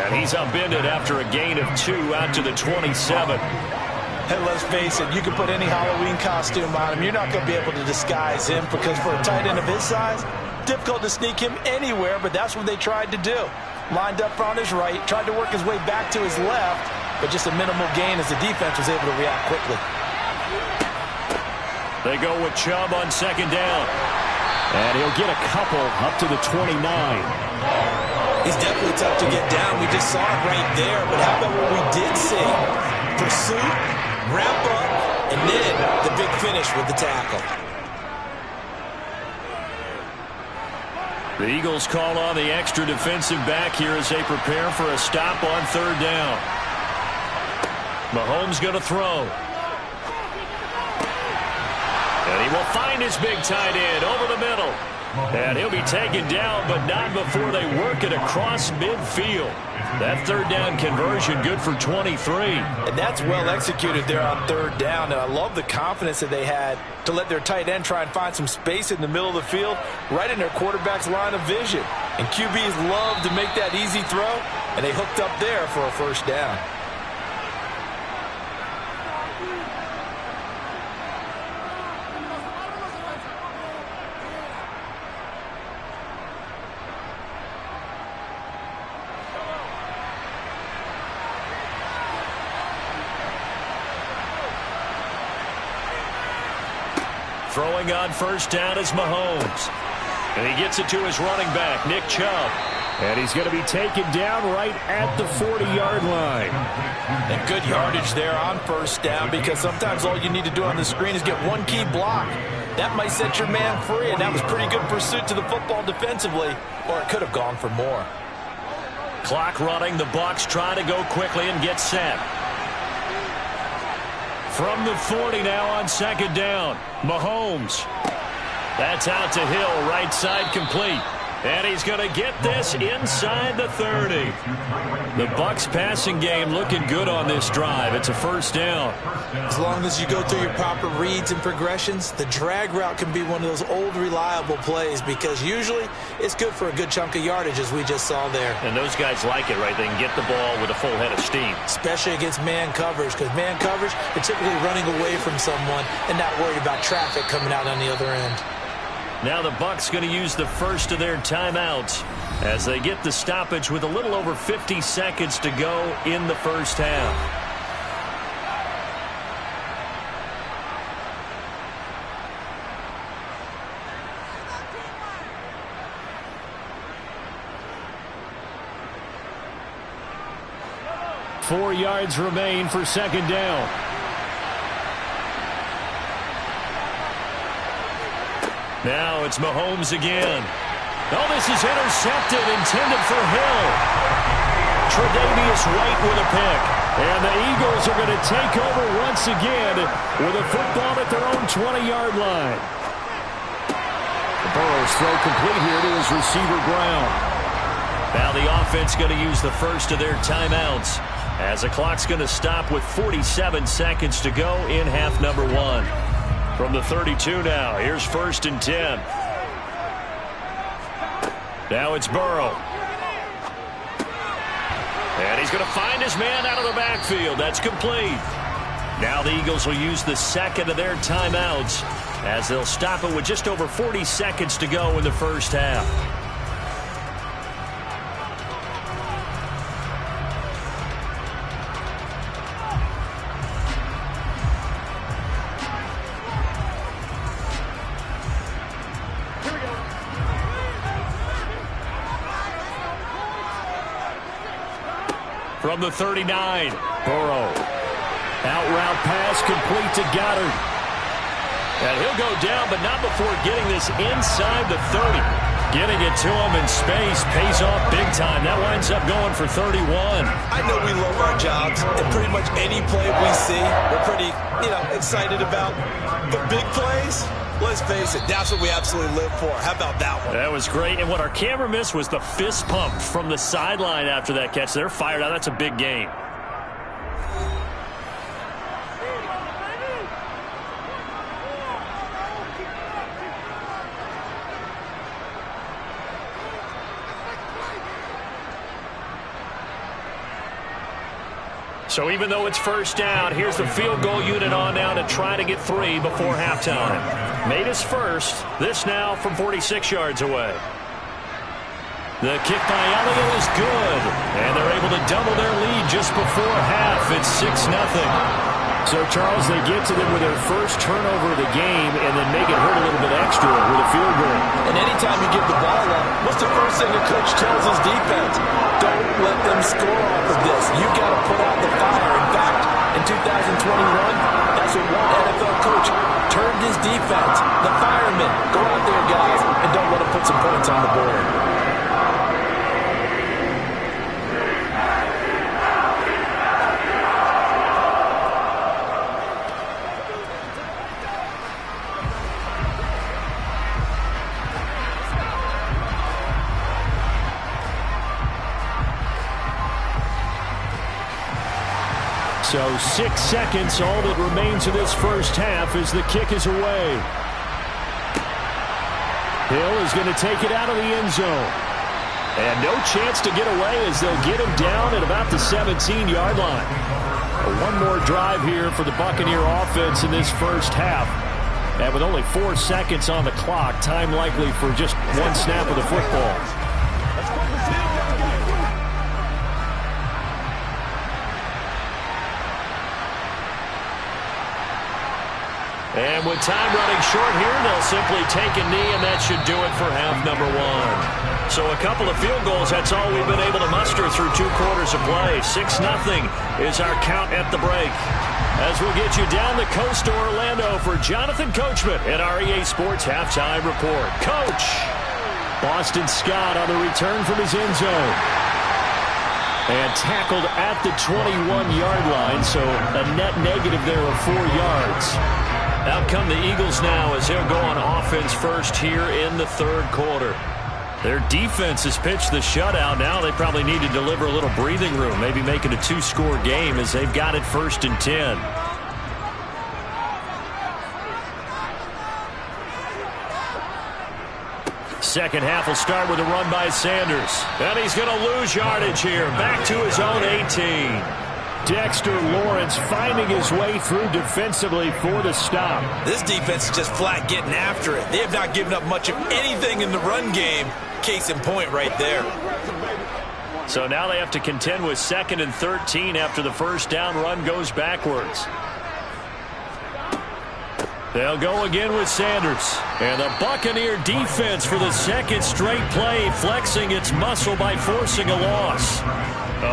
And he's upended after a gain of 2 out to the 27. Hey, let's face it, you can put any Halloween costume on him. You're not going to be able to disguise him because for a tight end of his size, difficult to sneak him anywhere, but that's what they tried to do. Lined up on his right, tried to work his way back to his left, but just a minimal gain as the defense was able to react quickly. They go with Chubb on second down. And he'll get a couple up to the 29. He's definitely tough to get down. We just saw it right there. But how about what we did see? Pursuit, wrap up, and then the big finish with the tackle. The Eagles call on the extra defensive back here as they prepare for a stop on third down. Mahomes going to throw. And he will find his big tight end over the middle. And he'll be taken down, but not before they work it across midfield. That third down conversion good for 23. And that's well executed there on third down. And I love the confidence that they had to let their tight end try and find some space in the middle of the field, right in their quarterback's line of vision. And QBs love to make that easy throw, and they hooked up there for a first down. Throwing on first down is Mahomes. And he gets it to his running back, Nick Chubb. And he's going to be taken down right at the 40-yard line. And good yardage there on first down, because sometimes all you need to do on the screen is get one key block. That might set your man free, and that was pretty good pursuit to the football defensively, or it could have gone for more. Clock running. The Bucs try to go quickly and get set. From the 40 now on second down. Mahomes. That's out to Hill, right side complete. And he's going to get this inside the 30. The Bucs passing game looking good on this drive. It's a first down. As long as you go through your proper reads and progressions, the drag route can be one of those old reliable plays, because usually it's good for a good chunk of yardage, as we just saw there. And those guys like it, right? They can get the ball with a full head of steam. Especially against man coverage, because man coverage, they're typically running away from someone and not worried about traffic coming out on the other end. Now the Bucs going to use the first of their timeouts as they get the stoppage with a little over 50 seconds to go in the first half. Four yards remain for second down. Now it's Mahomes again. Oh, this is intercepted, intended for Hill. Tre'Davious White with a pick. And the Eagles are going to take over once again with a football at their own 20-yard line. Burrow's throw complete here to his receiver Brown. Now the offense going to use the first of their timeouts as the clock's going to stop with 47 seconds to go in half number one. From the 32 now, here's first and 10. Now it's Burrow. And he's going to find his man out of the backfield. That's complete. Now the Eagles will use the second of their timeouts as they'll stop it with just over 40 seconds to go in the first half. From the 39, Burrow. Out route pass complete to Goddard. And he'll go down, but not before getting this inside the 30. Getting it to him in space pays off big time. That winds up going for 31. I know we love our jobs, and pretty much any play we see, we're pretty, excited about. But big plays, let's face it, that's what we absolutely live for. How about that one? That was great. And what our camera missed was the fist pump from the sideline after that catch. They're fired out. That's a big game. So even though it's first down, here's the field goal unit on now to try to get 3 before halftime. Made his first. This now from 46 yards away. The kick by Elliott is good. And they're able to double their lead just before half. It's 6-0. So, Charles, they get to them with their first turnover of the game and then make it hurt a little bit extra with a field goal. And anytime you give the ball up, what's the first thing a coach tells his defense? Don't let them score off of this. You got to put out the fire. In fact, in 2021, that's what one NFL coach turned his defense. The firemen, go out there, guys, and don't let them put some points on the board. So 6 seconds, all that remains of this first half as the kick is away. Hill is going to take it out of the end zone. And no chance to get away as they'll get him down at about the 17-yard line. One more drive here for the Buccaneer offense in this first half. And with only 4 seconds on the clock, time likely for just one snap of the football. And with time running short here, they'll simply take a knee, and that should do it for half number one. So a couple of field goals, that's all we've been able to muster through 2 quarters of play. 6-0 is our count at the break. As we'll get you down the coast to Orlando for Jonathan Coachman at our EA Sports Halftime Report. Coach! Boston Scott on the return from his end zone. And tackled at the 21-yard line, so a net negative there of 4 yards. Out come the Eagles now as they'll go on offense first here in the 3rd quarter. Their defense has pitched the shutout. Now they probably need to deliver a little breathing room, maybe make it a 2-score game as they've got it 1st and 10. Second half will start with a run by Sanders. And he's going to lose yardage here. Back to his own 18. Dexter Lawrence finding his way through defensively for the stop. This defense is just flat getting after it. They have not given up much of anything in the run game. Case in point right there. So now they have to contend with 2nd and 13 after the first down run goes backwards. They'll go again with Sanders. And the Buccaneer defense for the 2nd straight play, flexing its muscle by forcing a loss.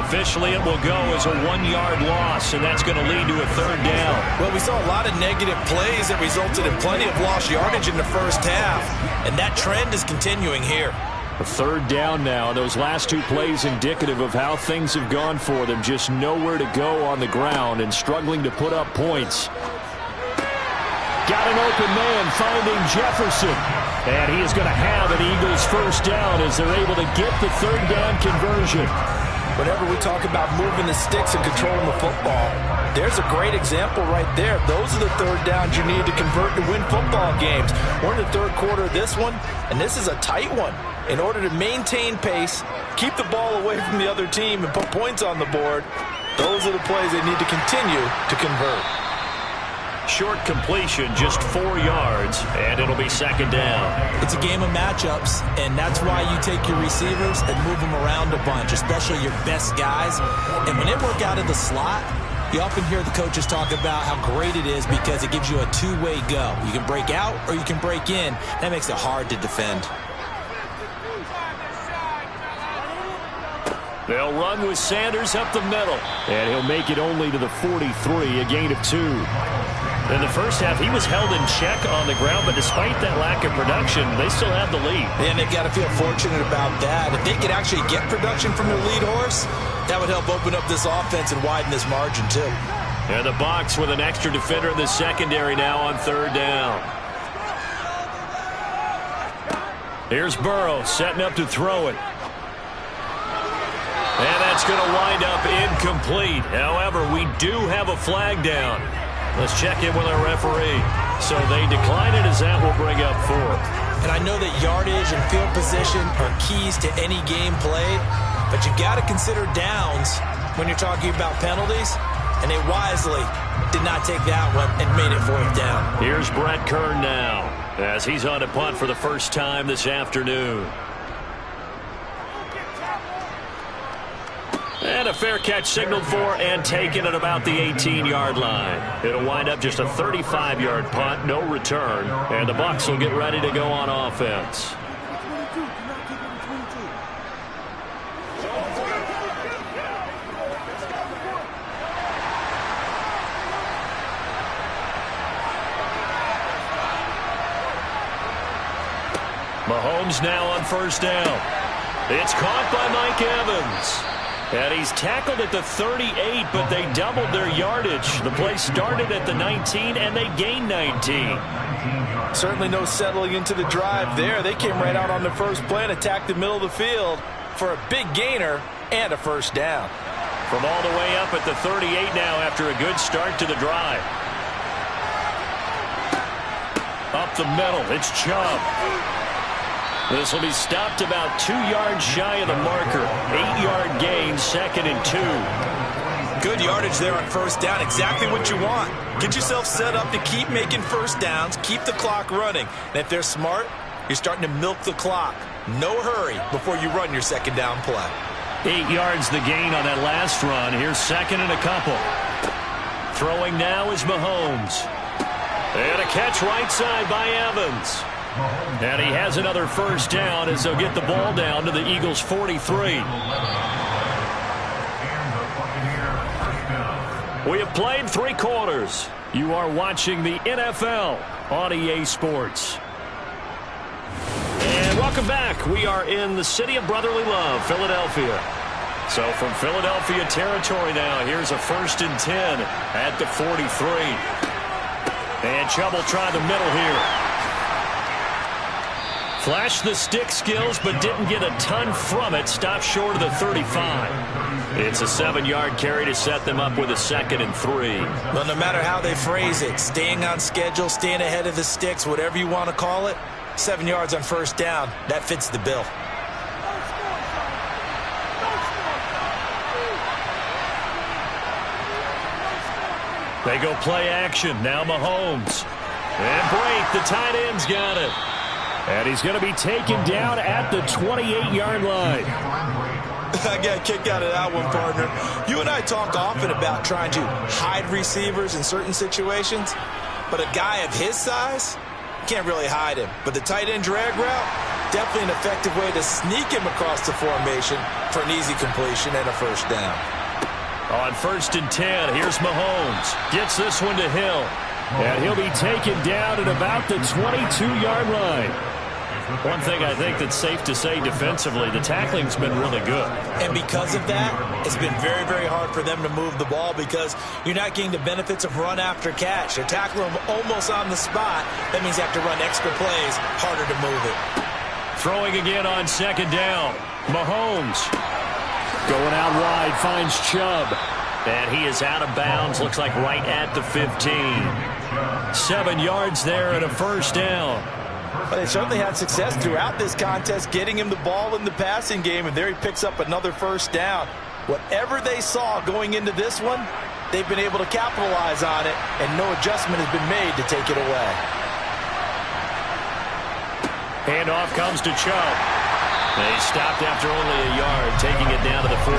Officially, it will go as a 1-yard loss, and that's going to lead to a 3rd down. Well, we saw a lot of negative plays that resulted in plenty of lost yardage in the first half, and that trend is continuing here. A 3rd down now. Those last 2 plays indicative of how things have gone for them. Just nowhere to go on the ground and struggling to put up points. Got an open man finding Jefferson. And he is going to have an Eagles 1st down as they're able to get the 3rd down conversion. Whenever we talk about moving the sticks and controlling the football, there's a great example right there. Those are the 3rd downs you need to convert to win football games. We're in the 3rd quarter of this one, and this is a tight one. In order to maintain pace, keep the ball away from the other team, and put points on the board, those are the plays they need to continue to convert. Short completion, just 4 yards, and it'll be 2nd down. It's a game of matchups, and that's why you take your receivers and move them around a bunch, especially your best guys. And when they work out of the slot, you often hear the coaches talk about how great it is because it gives you a 2-way go. You can break out or you can break in. That makes it hard to defend. They'll run with Sanders up the middle. And he'll make it only to the 43, a gain of 2. In the first half, he was held in check on the ground, but despite that lack of production, they still have the lead. And they've got to feel fortunate about that. If they could actually get production from their lead horse, that would help open up this offense and widen this margin too. And the box with an extra defender in the secondary now on 3rd down. Here's Burrow setting up to throw it. And that's going to wind up incomplete. However, we do have a flag down. Let's check in with our referee. So they decline it as that will bring up 4th. And I know that yardage and field position are keys to any game played, but you've got to consider downs when you're talking about penalties, and they wisely did not take that one and made it 4th down. Here's Brett Kern now as he's on a punt for the first time this afternoon. And a fair catch signaled for and taken at about the 18-yard line. It'll wind up just a 35-yard punt, no return, and the Bucs will get ready to go on offense. Mahomes now on 1st down. It's caught by Mike Evans. And he's tackled at the 38, but they doubled their yardage. The play started at the 19, and they gained 19. Certainly no settling into the drive there. They came right out on the first play and attacked the middle of the field for a big gainer and a 1st down. From all the way up at the 38 now after a good start to the drive. Up the middle, it's Chubb. This will be stopped about 2 yards shy of the marker. 8-yard gain, 2nd and 2. Good yardage there on 1st down. Exactly what you want. Get yourself set up to keep making 1st downs. Keep the clock running. And if they're smart, you're starting to milk the clock. No hurry before you run your 2nd down play. 8 yards the gain on that last run. Here's 2nd and a couple. Throwing now is Mahomes. And a catch right side by Evans. And he has another first down as they'll get the ball down to the Eagles' 43. We have played 3 quarters. You are watching the NFL on EA Sports. And welcome back. We are in the city of brotherly love, Philadelphia. So from Philadelphia territory now, here's a 1st and 10 at the 43. And Chubb will try the middle here. Flashed the stick skills, but didn't get a ton from it. Stopped short of the 35. It's a 7-yard carry to set them up with a 2nd and 3. Well, no matter how they phrase it, staying on schedule, staying ahead of the sticks, whatever you want to call it, 7 yards on first down, that fits the bill. They go play action. Now Mahomes. And break. The tight end's got it. And he's going to be taken down at the 28-yard line. I got a kick out of that one, partner. You and I talk often about trying to hide receivers in certain situations, but a guy of his size, can't really hide him. But the tight end drag route, definitely an effective way to sneak him across the formation for an easy completion and a first down. On 1st and 10, here's Mahomes. Gets this one to Hill. And he'll be taken down at about the 22-yard line. One thing I think that's safe to say defensively, the tackling's been really good. And because of that, it's been very, very hard for them to move the ball because you're not getting the benefits of run after catch. They're tackling them almost on the spot. That means they have to run extra plays, harder to move it. Throwing again on 2nd down. Mahomes going out wide, finds Chubb. And he is out of bounds, looks like right at the 15. 7 yards there and a first down. But they certainly had success throughout this contest, getting him the ball in the passing game, and there he picks up another first down. Whatever they saw going into this one, they've been able to capitalize on it, and no adjustment has been made to take it away. Handoff comes to Chubb. They stopped after only a yard, taking it down to the 14.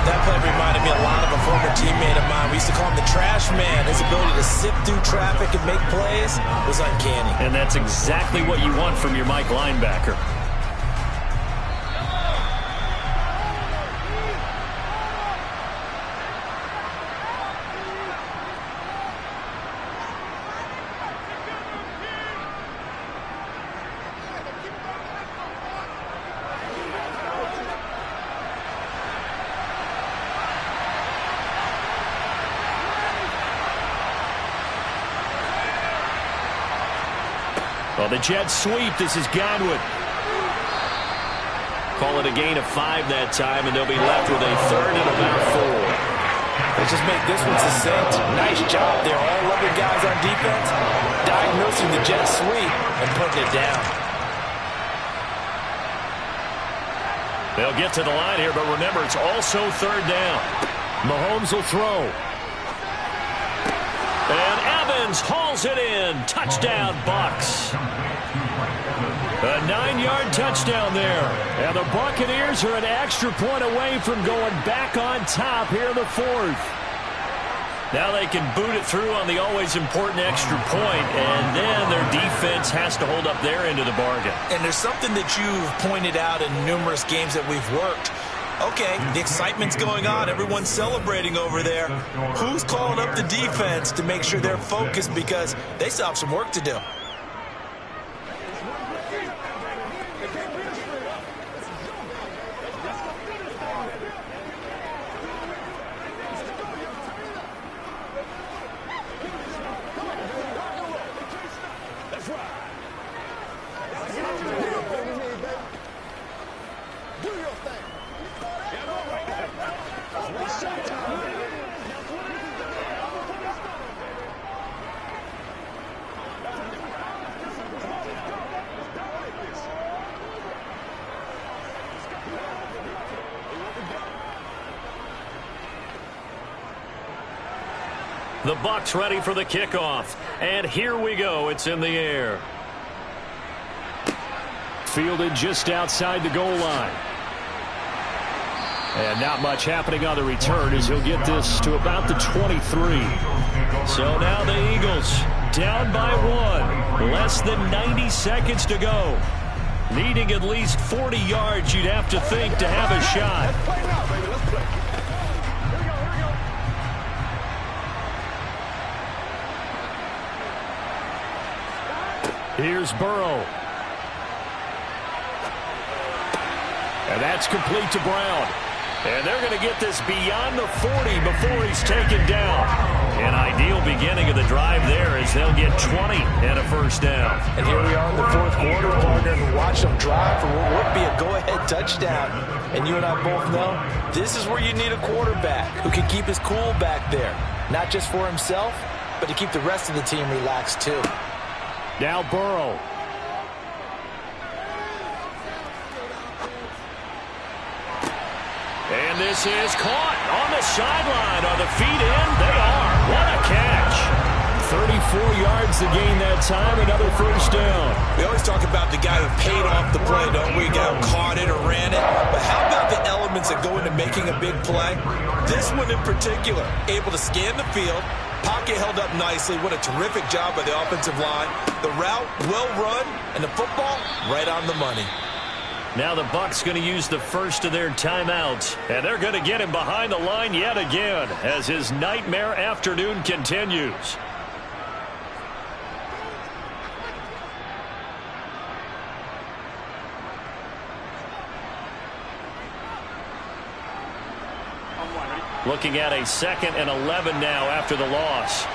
That play reminded me a lot of a former teammate of mine. We used to call him the trash man. His ability to sift through traffic and make plays was uncanny. And that's exactly what you want from your Mike linebacker. Well, the jet sweep. This is Godwin. Call it a gain of 5 that time, and they'll be left with a 3rd and about 4. They just made this one succinct. Nice job there. All 11 guys on defense diagnosing the jet sweep and putting it down. They'll get to the line here, but remember, it's also 3rd down. Mahomes will throw. And Evans hauls it in. Touchdown, Bucs. A 9-yard touchdown there. And the Buccaneers are an extra point away from going back on top here in the 4th. Now they can boot it through on the always important extra point, and then their defense has to hold up their end of the bargain. And there's something that you've pointed out in numerous games that we've worked. Okay, the excitement's going on. Everyone's celebrating over there. Who's calling up the defense to make sure they're focused because they still have some work to do? The Bucs ready for the kickoff. And here we go. It's in the air. Fielded just outside the goal line. And not much happening on the return as he'll get this to about the 23. So now the Eagles down by 1. Less than 90 seconds to go. Needing at least 40 yards, you'd have to think, to have a shot. Let's play now, baby. Let's play. Here's Burrow. And that's complete to Brown. And they're going to get this beyond the 40 before he's taken down. An ideal beginning of the drive there as they'll get 20 and a first down. And here we are in the fourth quarter, partner, and watch them drive for what would be a go-ahead touchdown. And you and I both know this is where you need a quarterback who can keep his cool back there. Not just for himself, but to keep the rest of the team relaxed too. Now Burrow. And this is caught on the sideline. Are the feet in? They are. What a catch. 34 yards to gain that time. Another first down. We always talk about the guy who paid off the play, don't we? Guy who caught it or ran it. But how about the elements that go into making a big play? This one in particular, able to scan the field. Pocket held up nicely. What a terrific job by the offensive line. The route, well run, and the football, right on the money. Now the Bucs going to use the first of their timeouts. And they're going to get him behind the line yet again as his nightmare afternoon continues. Looking at a 2nd and 11 now after the loss.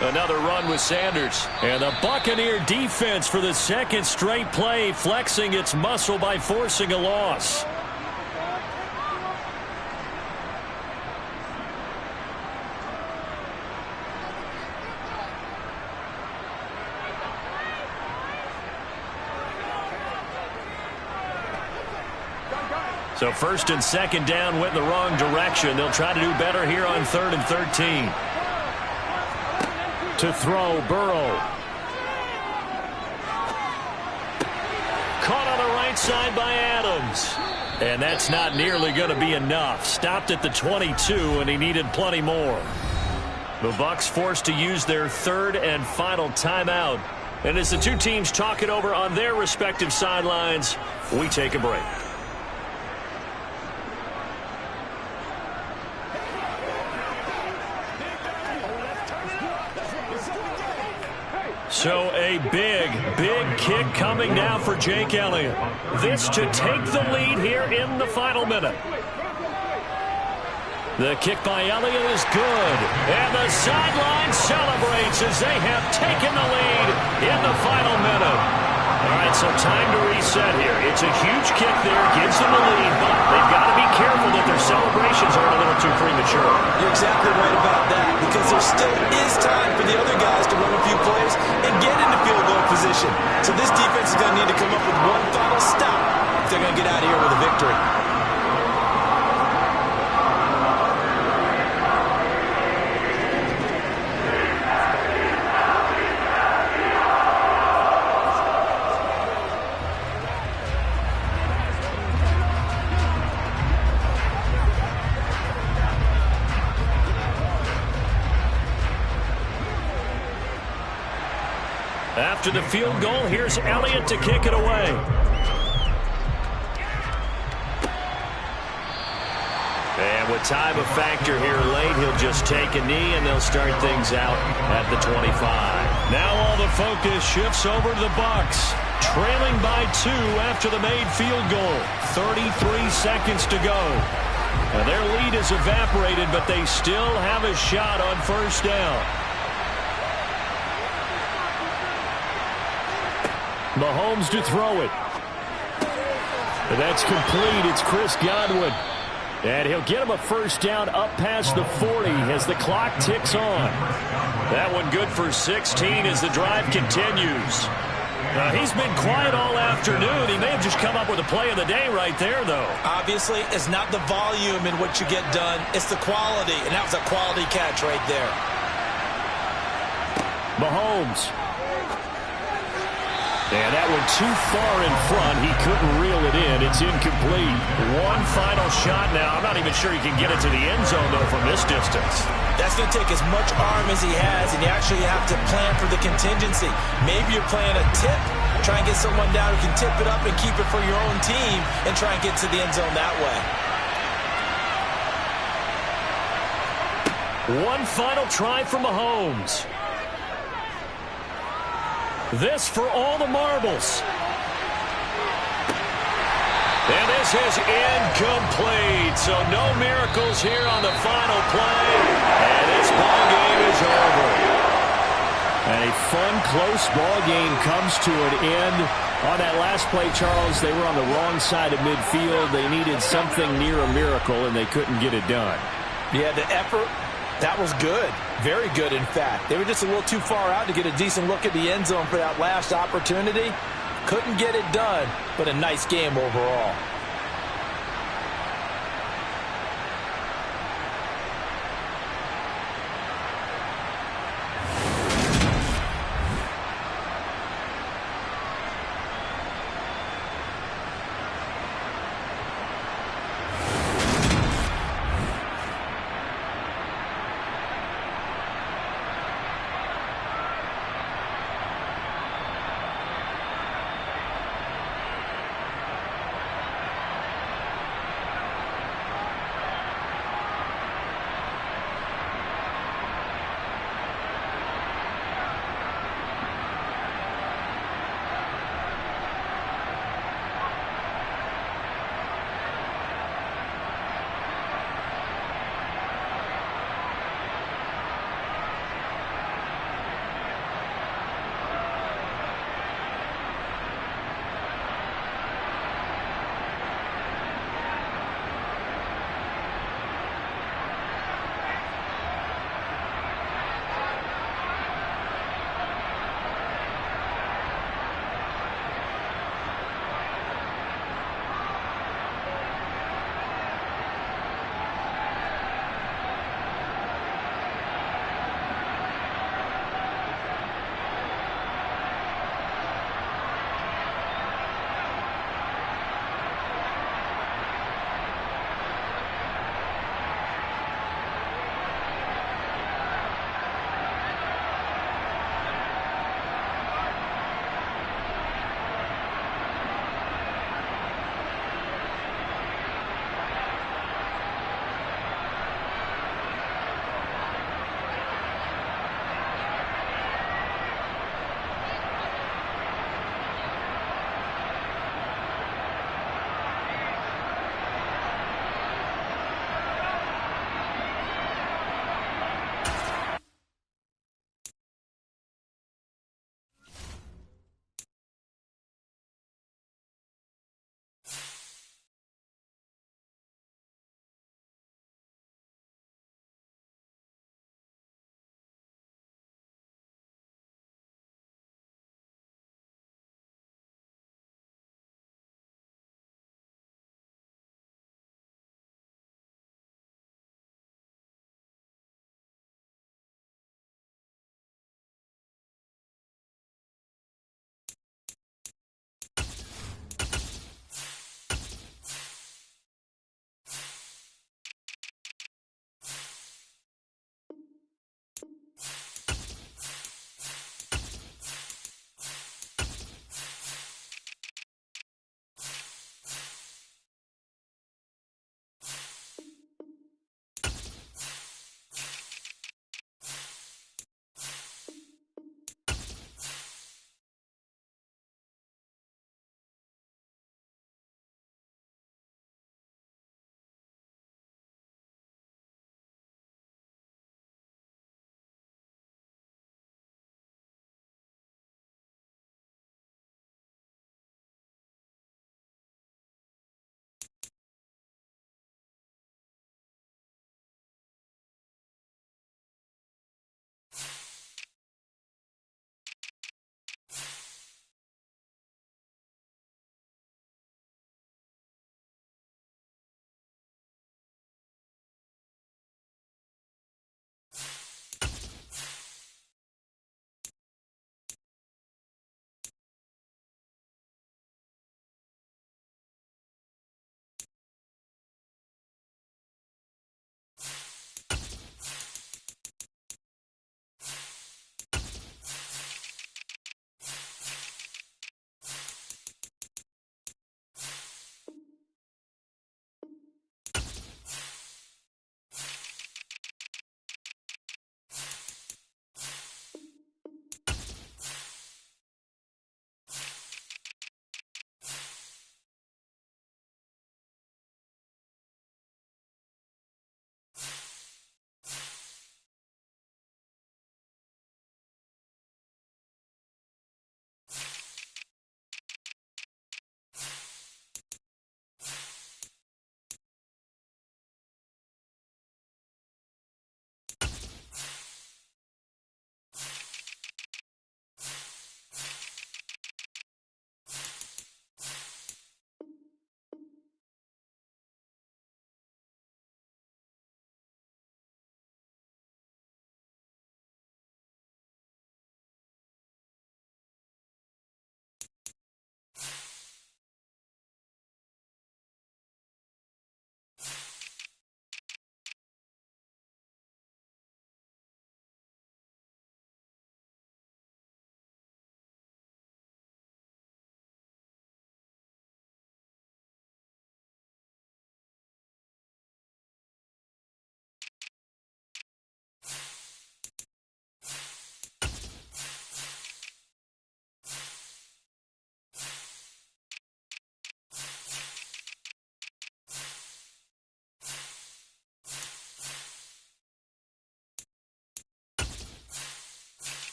Another run with Sanders. And the Buccaneer defense for the second straight play, flexing its muscle by forcing a loss. So 1st and 2nd down went in the wrong direction. They'll try to do better here on 3rd and 13. To throw, Burrow. Caught on the right side by Adams. And that's not nearly going to be enough. Stopped at the 22, and he needed plenty more. The Bucs forced to use their 3rd and final timeout. And as the two teams talk it over on their respective sidelines, we take a break. So a big kick coming now for Jake Elliott. This to take the lead here in the final minute. The kick by Elliott is good. And the sideline celebrates as they have taken the lead in the final minute. All right, so time to reset here. It's a huge kick there, gives them the lead, but they've got to be careful that their celebrations aren't a little too premature. You're exactly right about that, because there still is time for the other guys to run a few plays and get into field goal position. So this defense is going to need to come up with one final stop if they're going to get out of here with a victory. After the field goal, here's Elliott to kick it away. And with time a factor here late, he'll just take a knee and they'll start things out at the 25. Now all the focus shifts over to the Bucs. Trailing by 2 after the made field goal. 33 seconds to go. Now their lead is evaporated, but they still have a shot on first down. Mahomes to throw it. And that's complete. It's Chris Godwin. And he'll get him a first down up past the 40 as the clock ticks on. That one good for 16 as the drive continues. He's been quiet all afternoon. He may have just come up with a play of the day right there, though. Obviously, it's not the volume in what you get done. It's the quality, and that was a quality catch right there. Mahomes. And that went too far in front. He couldn't reel it in. It's incomplete. One final shot now. I'm not even sure he can get it to the end zone, though, from this distance. That's going to take as much arm as he has, and you actually have to plan for the contingency. Maybe you're playing a tip. Try and get someone down who can tip it up and keep it for your own team and try and get to the end zone that way. One final try for Mahomes. This for all the marbles. And this is incomplete. So no miracles here on the final play. And this ball game is over. And a fun, close ball game comes to an end. On that last play, Charles, they were on the wrong side of midfield. They needed something near a miracle, and they couldn't get it done. Yeah, the effort, that was good. Very good, in fact. They were just a little too far out to get a decent look at the end zone for that last opportunity. Couldn't get it done, but a nice game overall.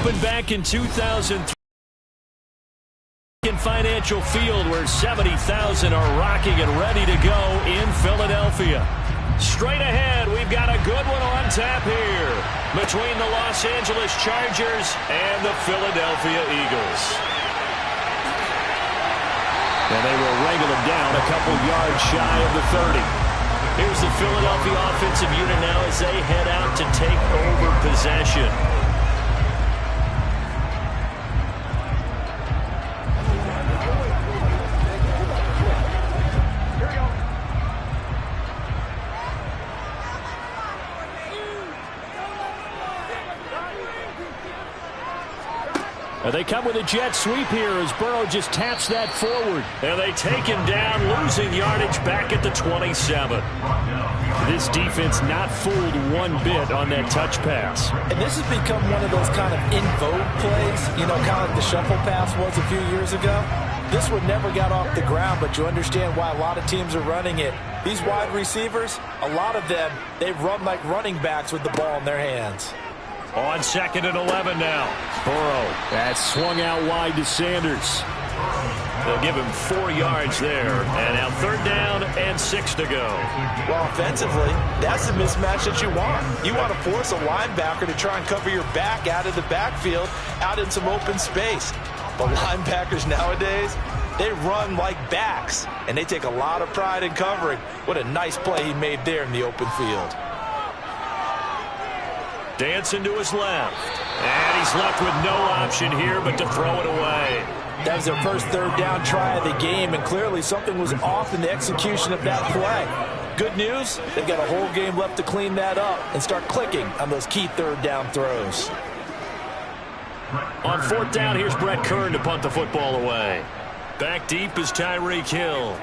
opened back in 2003 in Financial Field, where 70,000 are rocking and ready to go in Philadelphia. Straight ahead, we've got a good one on tap here between the Los Angeles Chargers and the Philadelphia Eagles. And they will wrangle them down a couple yards shy of the 30. Here's the Philadelphia offensive unit now as they head out to take over possession. They come with a jet sweep here as Burrow just taps that forward. And they take him down, losing yardage back at the 27. This defense not fooled one bit on that touch pass. And this has become one of those kind of in vogue plays, you know, kind of like the shuffle pass was a few years ago. This one never got off the ground, but you understand why a lot of teams are running it. These wide receivers, a lot of them, they run like running backs with the ball in their hands. On 2nd and 11 now. Burrow. That swung out wide to Sanders. They'll give him 4 yards there. And now 3rd down and 6 to go. Well, offensively, that's the mismatch that you want. You want to force a linebacker to try and cover your back out of the backfield, out in some open space. But linebackers nowadays, they run like backs, and they take a lot of pride in covering. What a nice play he made there in the open field. Dancing to his left. And he's left with no option here but to throw it away. That was their first 3rd down try of the game, and clearly something was off in the execution of that play. Good news, they've got a whole game left to clean that up and start clicking on those key 3rd down throws. On 4th down, here's Brett Kern to punt the football away. Back deep is Tyreek Hill.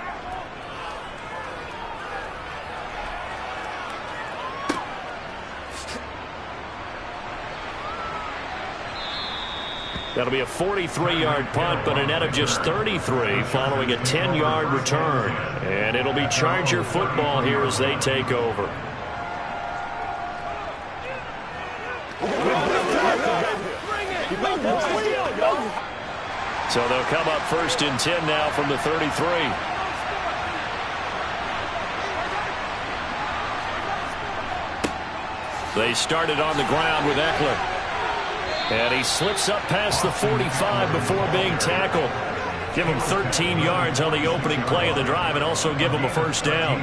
That'll be a 43-yard punt, but a net of just 33 following a 10-yard return. And it'll be Charger football here as they take over. So they'll come up 1st and 10 now from the 33. They started on the ground with Eckler. And he slips up past the 45 before being tackled. Give him 13 yards on the opening play of the drive and also give him a 1st down.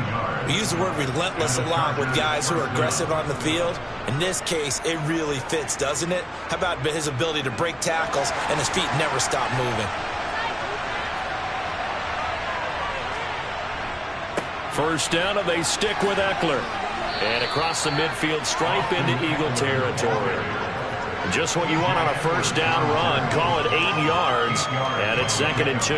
We use the word relentless a lot with guys who are aggressive on the field. In this case, it really fits, doesn't it? How about his ability to break tackles and his feet never stop moving? 1st down, and they stick with Eckler. And across the midfield stripe into Eagle territory. Just what you want on a 1st down run. Call it 8 yards, and it's 2nd and 2.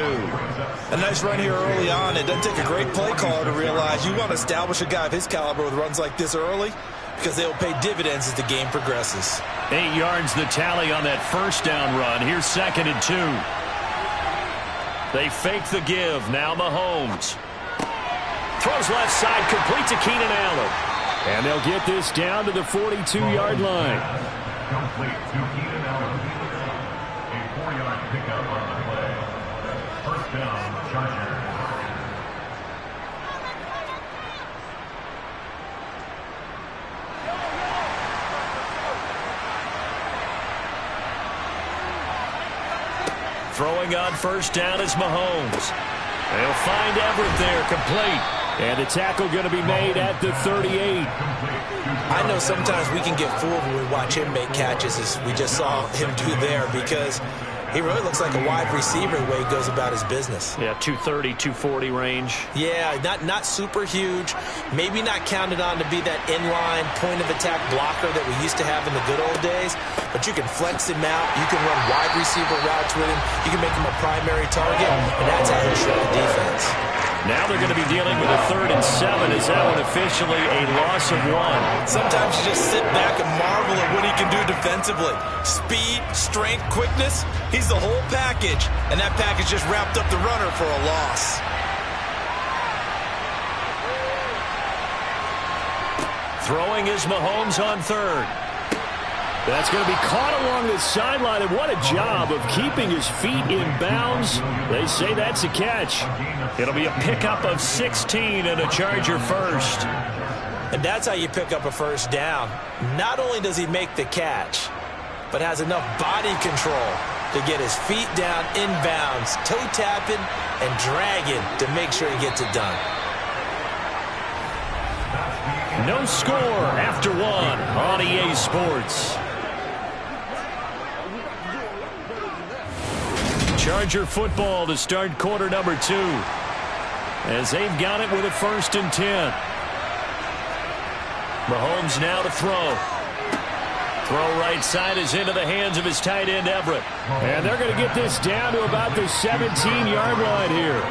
A nice run here early on. It doesn't take a great play caller to realize you want to establish a guy of his caliber with runs like this early because they'll pay dividends as the game progresses. 8 yards the tally on that 1st down run. Here's 2nd and 2. They fake the give. Now Mahomes. Throws left side, complete to Keenan Allen. And they'll get this down to the 42-yard line. Complete to Keenan Allen. A 4-yard pickup on the play. 1st down, Chargers. Throwing on 1st down is Mahomes. They'll find Everett there, complete. And the tackle going to be made at the 38. I know sometimes we can get fooled when we watch him make catches, as we just saw him do there, because he really looks like a wide receiver the way he goes about his business. Yeah, 230, 240 range. Yeah, not super huge. Maybe not counted on to be that inline point-of-attack blocker that we used to have in the good old days, but you can flex him out. You can run wide receiver routes with him. You can make him a primary target, and that's how he'll show the defense. Now they're going to be dealing with a 3rd and 7. Is that one officially a loss of 1? Sometimes you just sit back and marvel at what he can do defensively. Speed, strength, quickness, he's the whole package. And that package just wrapped up the runner for a loss. Throwing is Mahomes on 3rd. That's going to be caught along the sideline, and what a job of keeping his feet in bounds. They say that's a catch. It'll be a pickup of 16 and a Charger first. And that's how you pick up a first down. Not only does he make the catch, but has enough body control to get his feet down in bounds, toe tapping and dragging to make sure he gets it done. No score after one on EA Sports. Charger football to start quarter number 2. As they've got it with a 1st and 10. Mahomes now to throw. Throw right side is into the hands of his tight end, Everett. And they're going to get this down to about the 17-yard line here.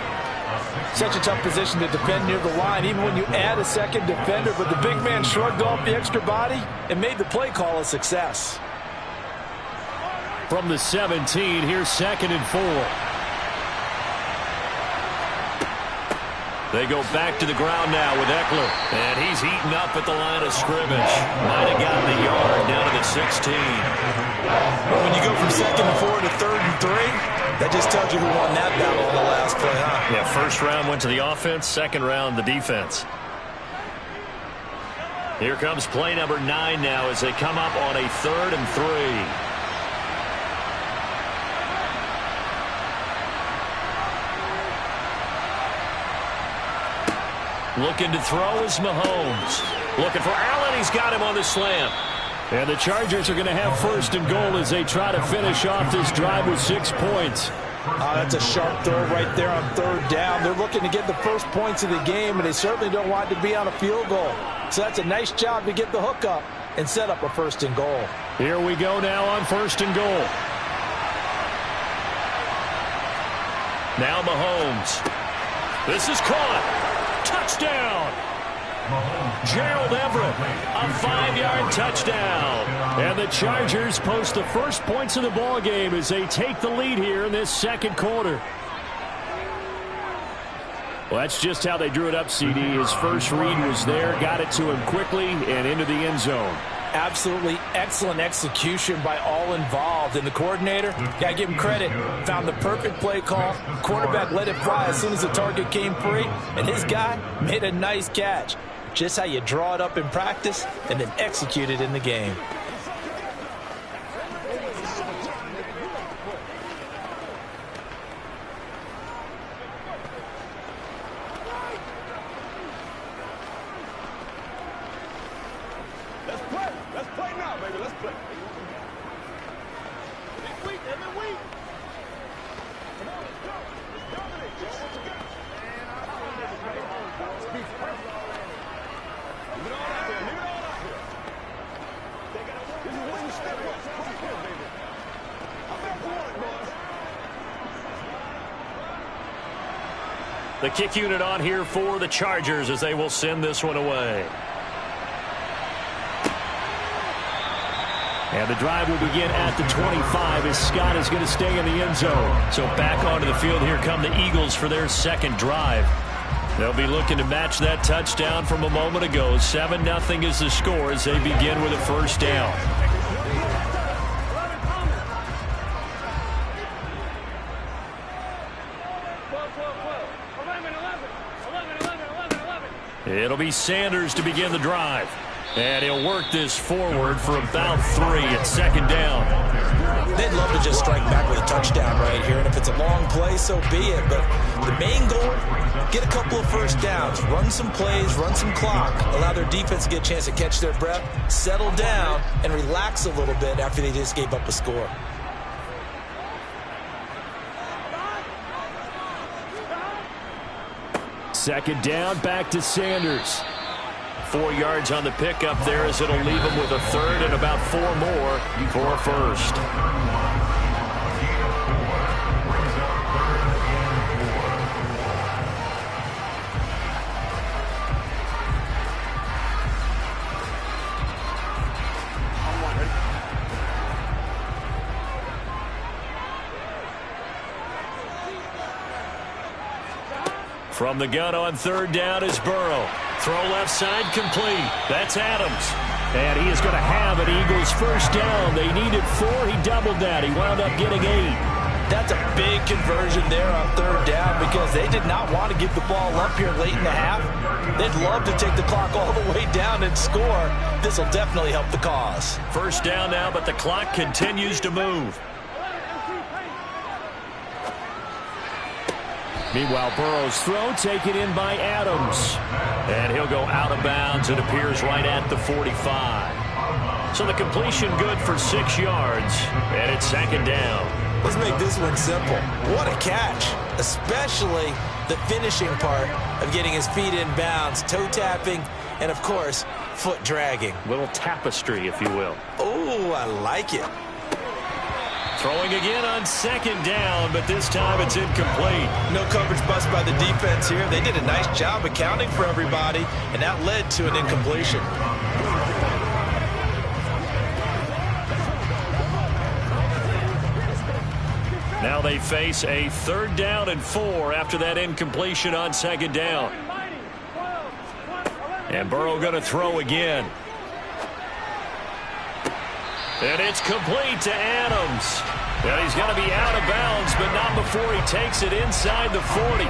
Such a tough position to defend near the line, even when you add a second defender. But the big man shrugged off the extra body and made the play call a success. From the 17, here's 2nd and 4. They go back to the ground now with Eckler. And he's eaten up at the line of scrimmage. Might have gotten a yard down to the 16. But when you go from 2nd and 4 to 3rd and 3, that just tells you who won that battle on the last play, huh? Yeah, first round went to the offense, second round the defense. Here comes play number 9 now as they come up on a 3rd and 3. Looking to throw is Mahomes. Looking for Allen. He's got him on the slant. And the Chargers are going to have 1st and goal as they try to finish off this drive with 6 points. That's a sharp throw right there on 3rd down. They're looking to get the first points of the game, and they certainly don't want it to be on a field goal. So that's a nice job to get the hook up and set up a 1st and goal. Here we go now on 1st and goal. Now Mahomes. This is caught. Touchdown. Gerald Everett, a 5-yard touchdown. And the Chargers post the first points of the ball game as they take the lead here in this 2nd quarter. Well, that's just how they drew it up, CD. His first read was there, got it to him quickly and into the end zone. Absolutely excellent execution by all involved. And the coordinator, got to give him credit, found the perfect play call. Quarterback let it fly as soon as the target came free. And his guy made a nice catch. Just how you draw it up in practice and then execute it in the game. Let's play now, baby. Let's play. Every week. Come on, let's go. Let's dominate. Show what you got. Leave it all out there. Leave it all out here. This is when you step up. Right here, baby. I'm back for it, boys. The kick unit on here for the Chargers as they will send this one away. And the drive will begin at the 25 as Scott is going to stay in the end zone. So back onto the field, here come the Eagles for their 2nd drive. They'll be looking to match that touchdown from a moment ago. 7-0 is the score as they begin with a 1st down. It'll be Sanders to begin the drive. And he'll work this forward for about 3 at 2nd down. They'd love to just strike back with a touchdown right here. And if it's a long play, so be it. But the main goal, get a couple of 1st downs. Run some plays, run some clock. Allow their defense to get a chance to catch their breath, settle down, and relax a little bit after they just gave up a score. Second down, back to Sanders. 4 yards on the pickup there as it'll leave him with a 3rd and about 4 more for a 1st. From the gun on 3rd down is Burrow. Throw left side complete. That's Adams. And he is going to have an Eagles first down. They needed 4. He doubled that. He wound up getting 8. That's a big conversion there on third down because they did not want to give the ball up here late in the half. They'd love to take the clock all the way down and score. This will definitely help the cause. First down now, but the clock continues to move. Meanwhile, Burrow's throw taken in by Adams. And he'll go out of bounds. It appears right at the 45. So the completion good for 6 yards. And it's second down. Let's make this one simple. What a catch, especially the finishing part of getting his feet in bounds, toe tapping, and, of course, foot dragging. Little tapestry, if you will. Oh, I like it. Throwing again on second down, but this time it's incomplete. No coverage bust by the defense here. They did a nice job accounting for everybody, and that led to an incompletion. Now they face a 3rd down and 4 after that incompletion on second down. And Burrow going to throw again. And it's complete to Adams. And he's going to be out of bounds, but not before he takes it inside the 40.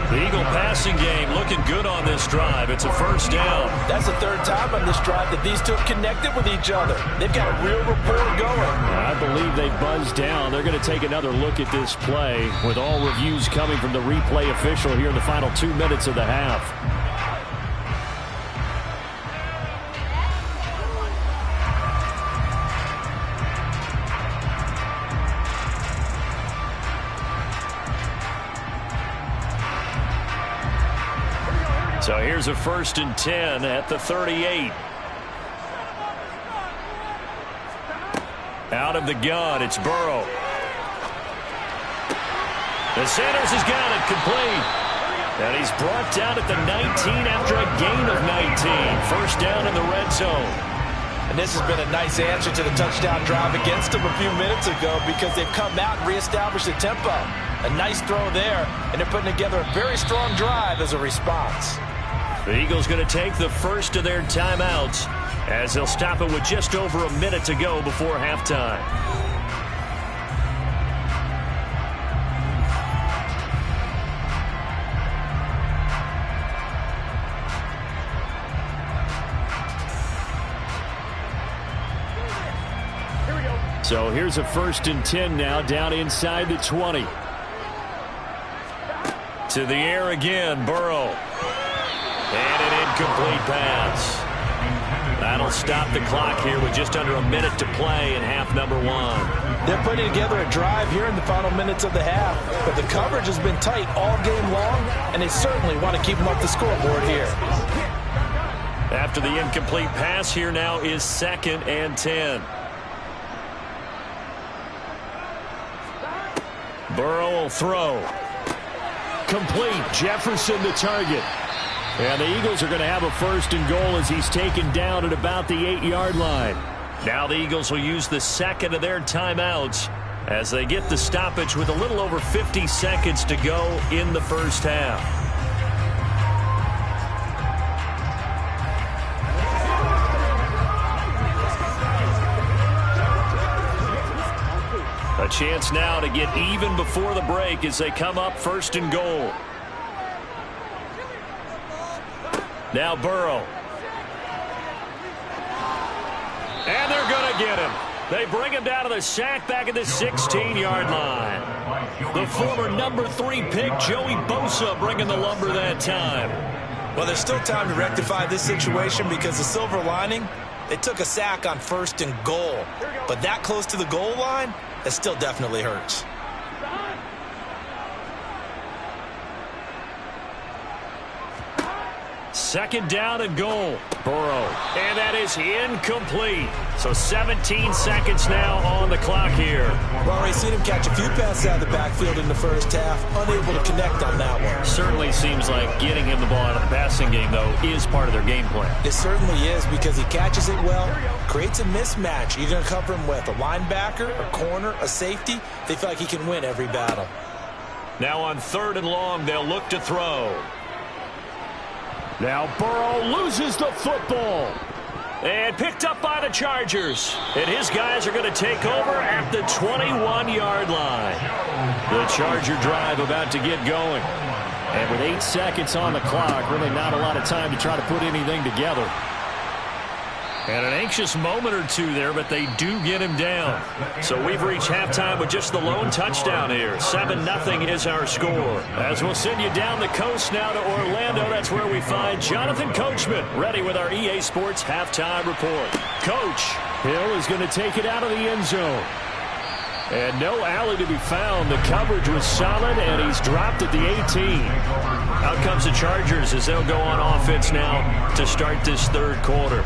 The Eagle passing game looking good on this drive. It's a first down. That's the 3rd time on this drive that these two have connected with each other. They've got a real rapport going. I believe they buzzed down. They're going to take another look at this play with all reviews coming from the replay official here in the final 2 minutes of the half. So here's a 1st and 10 at the 38. Out of the gun, it's Burrow. The Sanders has got it complete. And he's brought down at the 19 after a gain of 19. First down in the red zone. And this has been a nice answer to the touchdown drive against them a few minutes ago because they've come out and reestablished the tempo. A nice throw there, and they're putting together a very strong drive as a response. The Eagles going to take the first of their timeouts as they'll stop it with just over a minute to go before halftime. So here's a 1st and 10 now down inside the 20. To the air again, Burrow. And an incomplete pass. That'll stop the clock here with just under a minute to play in half number 1. They're putting together a drive here in the final minutes of the half, but the coverage has been tight all game long, and they certainly want to keep them off the scoreboard here. After the incomplete pass, here now is 2nd and 10. Burrow will throw. Complete. Jefferson the target. And the Eagles are going to have a 1st and goal as he's taken down at about the 8-yard line. Now the Eagles will use the 2nd of their timeouts as they get the stoppage with a little over 50 seconds to go in the first half. A chance now to get even before the break as they come up 1st and goal. Now Burrow. And they're going to get him. They bring him down to the sack back at the 16-yard line. The former number 3 pick, Joey Bosa, bringing the lumber that time. Well, there's still time to rectify this situation because the silver lining, they took a sack on 1st and goal. But that close to the goal line, that still definitely hurts. Second down and goal. Burrow. And that is incomplete. So 17 seconds now on the clock here. We've already seen him catch a few passes out of the backfield in the first half. Unable to connect on that one. Certainly seems like getting him the ball out of the passing game, though, is part of their game plan. It certainly is because he catches it well, creates a mismatch. You're going to cover him with a linebacker, a corner, a safety. They feel like he can win every battle. Now on 3rd and long, they'll look to throw. Now Burrow loses the football. And picked up by the Chargers. And his guys are going to take over at the 21-yard line. The Charger drive about to get going. And with 8 seconds on the clock, really not a lot of time to try to put anything together. And an anxious moment or two there, but they do get him down. So we've reached halftime with just the lone touchdown here. 7-0 is our score. As we'll send you down the coast now to Orlando, that's where we find Jonathan Coachman, ready with our EA Sports halftime report. Coach. Hill is going to take it out of the end zone. And no alley to be found. The coverage was solid, and he's dropped at the 18. Out comes the Chargers as they'll go on offense now to start this third quarter.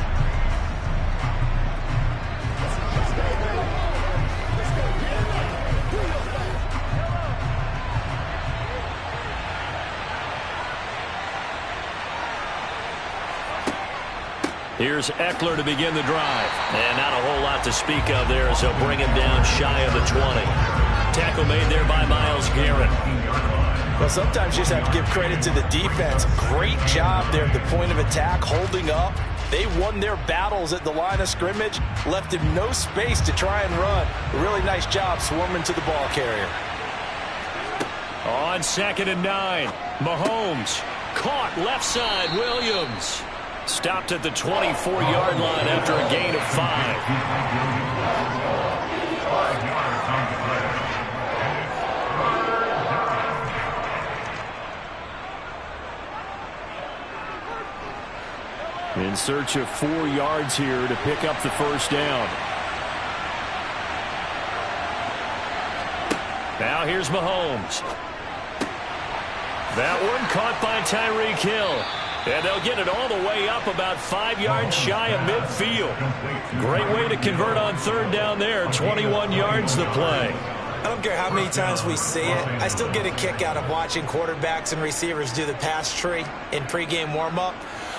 Here's Eckler to begin the drive. And not a whole lot to speak of there as they'll bring him down shy of the 20. Tackle made there by Myles Garrett. Well, sometimes you just have to give credit to the defense. Great job there at the point of attack, holding up. They won their battles at the line of scrimmage, left him no space to try and run. A really nice job swarming to the ball carrier. On 2nd and 9, Mahomes caught left side, Williams. Stopped at the 24-yard line after a gain of 5. 5 yards. In search of 4 yards here to pick up the first down. Now here's Mahomes. That one caught by Tyreek Hill. And they'll get it all the way up about 5 yards shy of midfield. Great way to convert on third down there. 21 yards to play. I don't care how many times we see it. I still get a kick out of watching quarterbacks and receivers do the pass tree in pregame warm-up.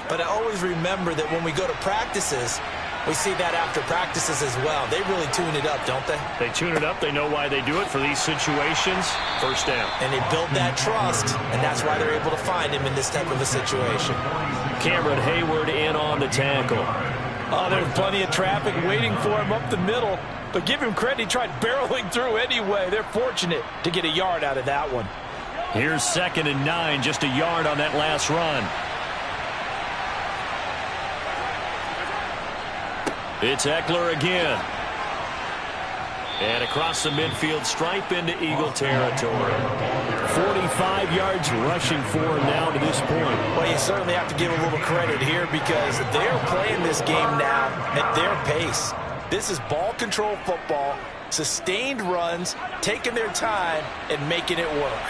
But I always remember that when we go to practices, we see that after practices as well. They really tune it up, don't they? They tune it up. They know why they do it for these situations. First down. And they build that trust, and that's why they're able to find him in this type of a situation. Cameron Hayward in on the tackle. Oh, there's plenty of traffic waiting for him up the middle. But give him credit, he tried barreling through anyway. They're fortunate to get a yard out of that one. Here's 2nd and 9, just a yard on that last run. It's Eckler again. And across the midfield stripe into Eagle territory. 45 yards rushing for him now to this point. Well, you certainly have to give a little credit here because they're playing this game now at their pace. This is ball control football, sustained runs, taking their time and making it work.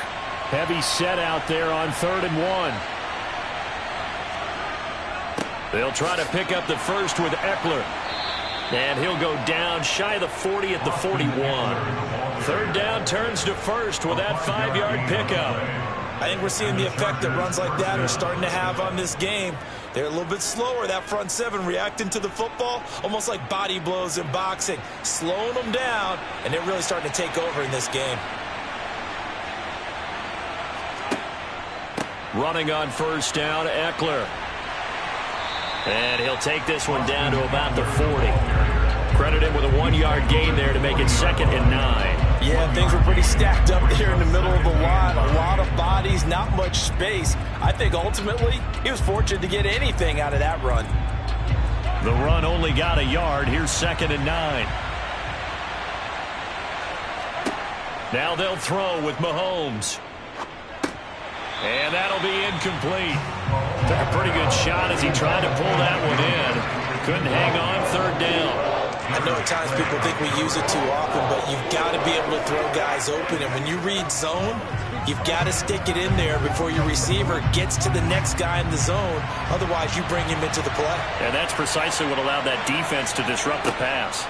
Heavy set out there on 3rd and 1. They'll try to pick up the first with Eckler. And he'll go down shy of the 40 at the 41. 3rd down turns to first with that 5-yard pickup. I think we're seeing the effect that runs like that are starting to have on this game. They're a little bit slower, that front seven, reacting to the football, almost like body blows in boxing, slowing them down, and they're really starting to take over in this game. Running on first down, Eckler. And he'll take this one down to about the 40. Credit him with a 1-yard gain there to make it 2nd and 9. Yeah, things were pretty stacked up there in the middle of the line. A lot of bodies, not much space. I think ultimately he was fortunate to get anything out of that run. The run only got a yard. Here's 2nd and 9. Now they'll throw with Mahomes. And that'll be incomplete. Took a pretty good shot as he tried to pull that one in. Couldn't hang on 3rd down. I know at times people think we use it too often, but you've got to be able to throw guys open. And when you read zone, you've got to stick it in there before your receiver gets to the next guy in the zone. Otherwise, you bring him into the play. And that's precisely what allowed that defense to disrupt the pass.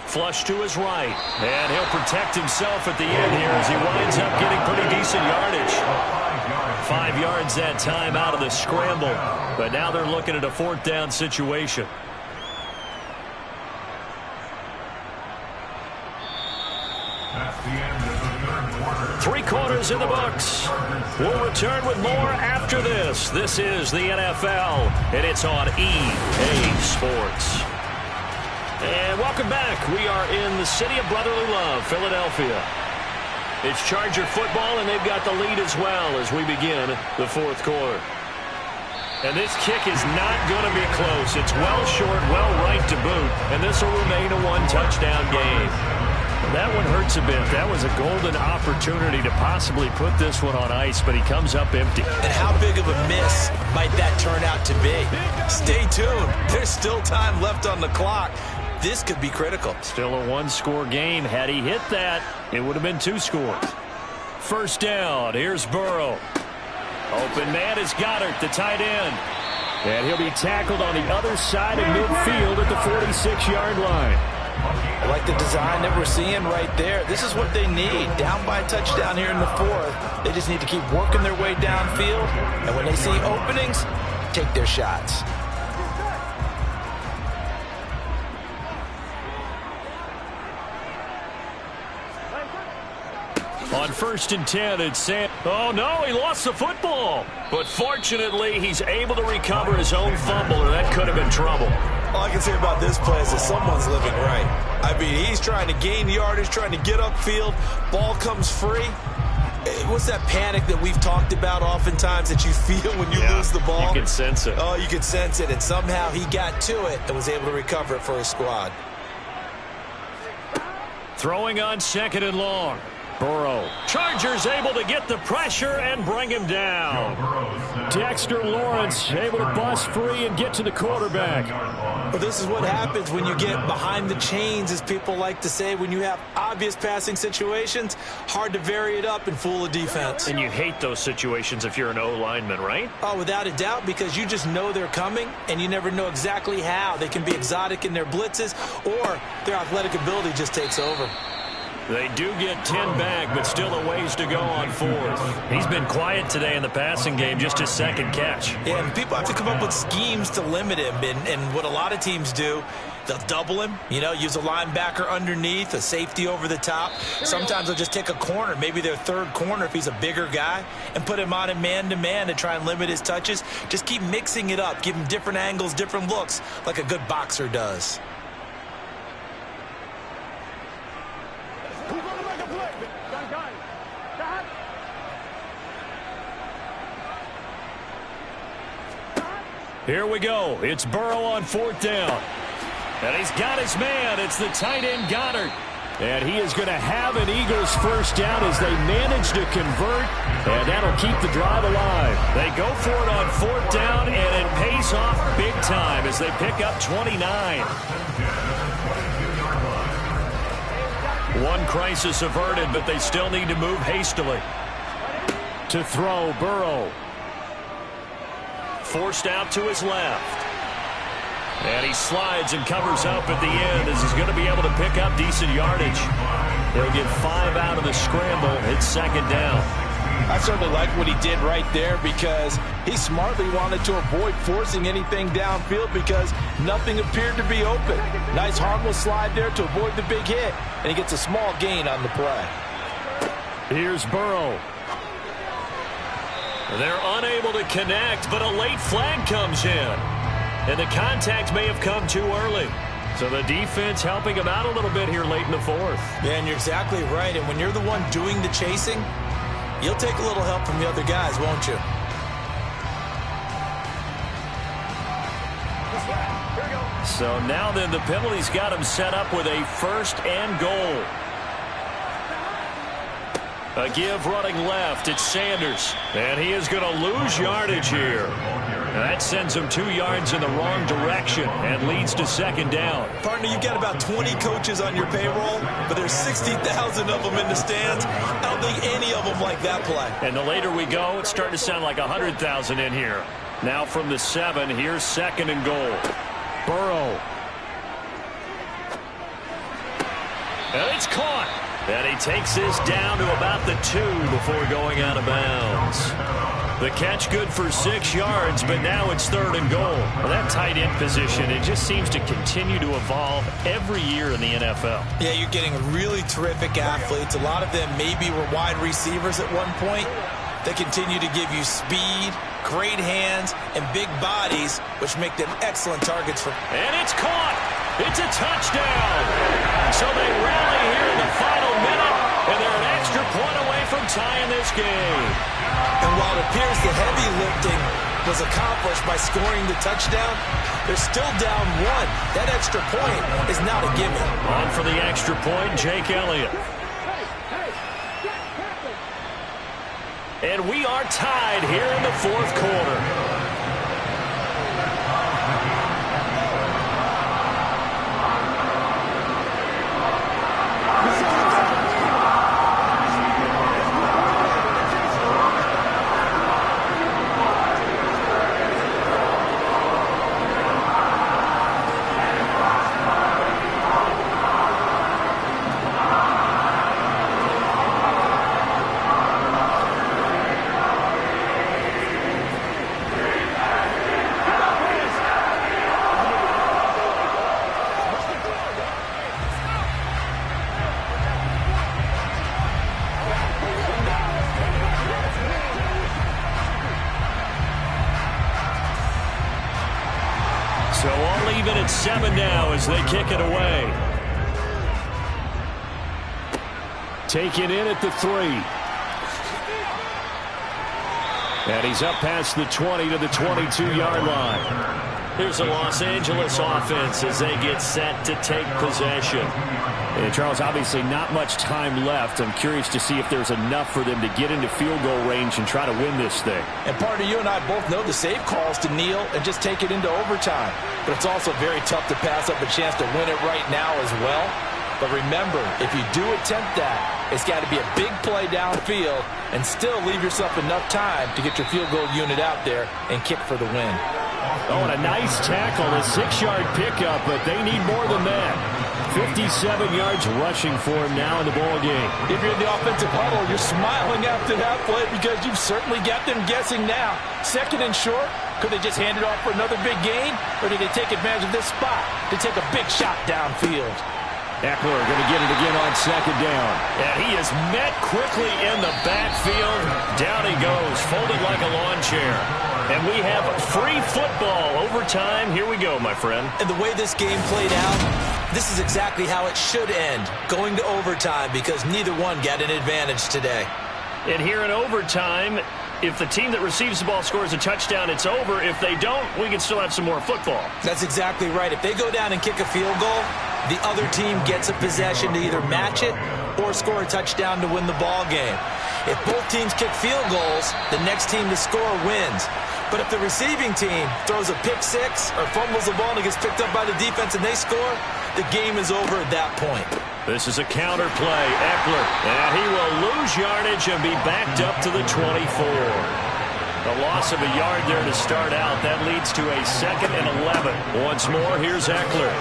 Flush to his right. And he'll protect himself at the end here as he winds up getting pretty decent yardage. 5 yards that time out of the scramble. But now they're looking at a 4th down situation. That's the end of the third quarter. 3 quarters in the books. We'll return with more after this. This is the NFL, and it's on EA Sports. And welcome back. We are in the city of brotherly love, Philadelphia. It's Charger football, and they've got the lead as well as we begin the fourth quarter. And this kick is not going to be close. It's well short, well right to boot, and this will remain a one-touchdown game. That one hurts a bit. That was a golden opportunity to possibly put this one on ice, but he comes up empty. And how big of a miss might that turn out to be? Stay tuned. There's still time left on the clock. This could be critical. Still a one-score game. Had he hit that, it would have been 2 scores. First down. Here's Burrow. Open man is Goddard, the tight end. And he'll be tackled on the other side of midfield at the 46-yard line. I like the design that we're seeing right there. This is what they need. Down by a touchdown here in the fourth. They just need to keep working their way downfield. And when they see openings, take their shots. On 1st and 10, it's Sam. Oh, no, he lost the football. But fortunately, he's able to recover his own fumble, or that could have been trouble. All I can say about this play is that someone's living right. I mean, he's trying to gain yardage, trying to get upfield. Ball comes free. What's that panic that we've talked about oftentimes that you feel when you lose the ball? You can sense it. Oh, you can sense it. And somehow he got to it and was able to recover it for his squad. Throwing on 2nd and long. Burrow. Chargers able to get the pressure and bring him down. Dexter Lawrence able to bust free and get to the quarterback. But this is what happens when you get behind the chains, as people like to say. When you have obvious passing situations, hard to vary it up and fool a defense. And you hate those situations if you're an O-lineman, right? Oh, without a doubt, because you just know they're coming, and you never know exactly how. They can be exotic in their blitzes, or their athletic ability just takes over. They do get 10 back, but still a ways to go on 4th. He's been quiet today in the passing game, just his 2nd catch. Yeah, and people have to come up with schemes to limit him, and what a lot of teams do, they'll double him, use a linebacker underneath, a safety over the top. Sometimes they'll just take a corner, maybe their 3rd corner if he's a bigger guy, and put him on a man-to-man to try and limit his touches. Just keep mixing it up, give him different angles, different looks, like a good boxer does. Here we go. It's Burrow on 4th down. And he's got his man. It's the tight end Goddard. And he is going to have an Eagles first down as they manage to convert. And that'll keep the drive alive. They go for it on 4th down, and it pays off big time as they pick up 29. One crisis averted, but they still need to move hastily. To throw, Burrow. Forced out to his left. And he slides and covers up at the end as he's going to be able to pick up decent yardage. He'll get 5 out of the scramble. It's 2nd down. I certainly like what he did right there because he smartly wanted to avoid forcing anything downfield because nothing appeared to be open. Nice harmless slide there to avoid the big hit, and he gets a small gain on the play. Here's Burrow. They're unable to connect, but a late flag comes in. And the contact may have come too early. So the defense helping him out a little bit here late in the 4th. Yeah, and you're exactly right. And when you're the one doing the chasing, you'll take a little help from the other guys, won't you? So now then the penalty's got him set up with a 1st and goal. A give running left. It's Sanders. And he is going to lose yardage here. And that sends him 2 yards in the wrong direction and leads to 2nd down. Partner, you've got about 20 coaches on your payroll, but there's 60,000 of them in the stands. I don't think any of them like that play. And the later we go, it's starting to sound like 100,000 in here. Now from the 7, here's 2nd and goal. Burrow. And it's caught. And he takes this down to about the 2 before going out of bounds. The catch good for 6 yards, but now it's 3rd and goal. Well, that tight end position, it just seems to continue to evolve every year in the NFL. Yeah, you're getting really terrific athletes. A lot of them maybe were wide receivers at one point. They continue to give you speed, great hands, and big bodies, which make them excellent targets for... And it's caught. It's a touchdown. So they rally here in the final minute, and they're an extra point away from tying this game. And while it appears the heavy lifting was accomplished by scoring the touchdown, they're still down 1. That extra point is not a gimme. On for the extra point, Jake Elliott. And we are tied here in the 4th quarter. So all even at 7 now as they kick it away. Taken in at the 3. And he's up past the 20 to the 22-yard line. Here's the Los Angeles offense as they get set to take possession. And Charles, obviously not much time left. I'm curious to see if there's enough for them to get into field goal range and try to win this thing. And partner, you and I both know the safe calls to kneel and just take it into overtime. But it's also very tough to pass up a chance to win it right now as well. But remember, if you do attempt that, it's got to be a big play downfield and still leave yourself enough time to get your field goal unit out there and kick for the win. Oh, and a nice tackle, a 6-yard pickup, but they need more than that. 57 yards rushing for him now in the ball game. If you're in the offensive huddle, you're smiling after that play because you've certainly got them guessing now. 2nd and short, could they just hand it off for another big gain, or did they take advantage of this spot to take a big shot downfield? Eckler going to get it again on 2nd down. And he is met quickly in the backfield. Down he goes, folded like a lawn chair. And we have free football. Overtime. Here we go, my friend. And the way this game played out, this is exactly how it should end, going to overtime, because neither one got an advantage today. And here in overtime, if the team that receives the ball scores a touchdown, it's over. If they don't, we can still have some more football. That's exactly right. If they go down and kick a field goal, the other team gets a possession to either match it or score a touchdown to win the ball game. If both teams kick field goals, the next team to score wins. But if the receiving team throws a pick 6 or fumbles the ball and it gets picked up by the defense and they score, the game is over at that point. This is a counter play. Eckler, and he will lose yardage and be backed up to the 24. The loss of a yard there to start out. That leads to a 2nd and 11. Once more, here's Eckler.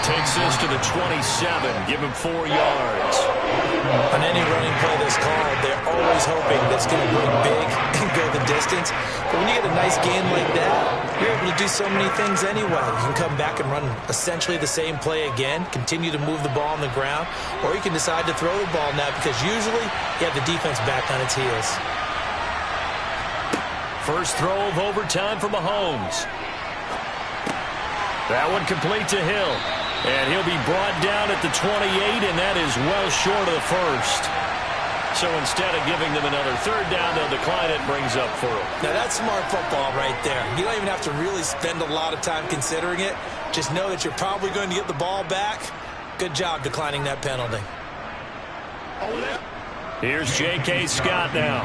Takes this to the 27. Give him 4 yards. On any running play that's called, they're always hoping that's going to break big and go the distance. But when you get a nice gain like that, you're able to do so many things anyway. You can come back and run essentially the same play again, continue to move the ball on the ground, or you can decide to throw the ball now because usually you have the defense back on its heels. First throw of overtime for Mahomes. That one complete to Hill. And he'll be brought down at the 28, and that is well short of the first. So instead of giving them another 3rd down, they'll decline it and brings up 4. Now that's smart football right there. You don't even have to really spend a lot of time considering it. Just know that you're probably going to get the ball back. Good job declining that penalty. Here's J.K. Scott now,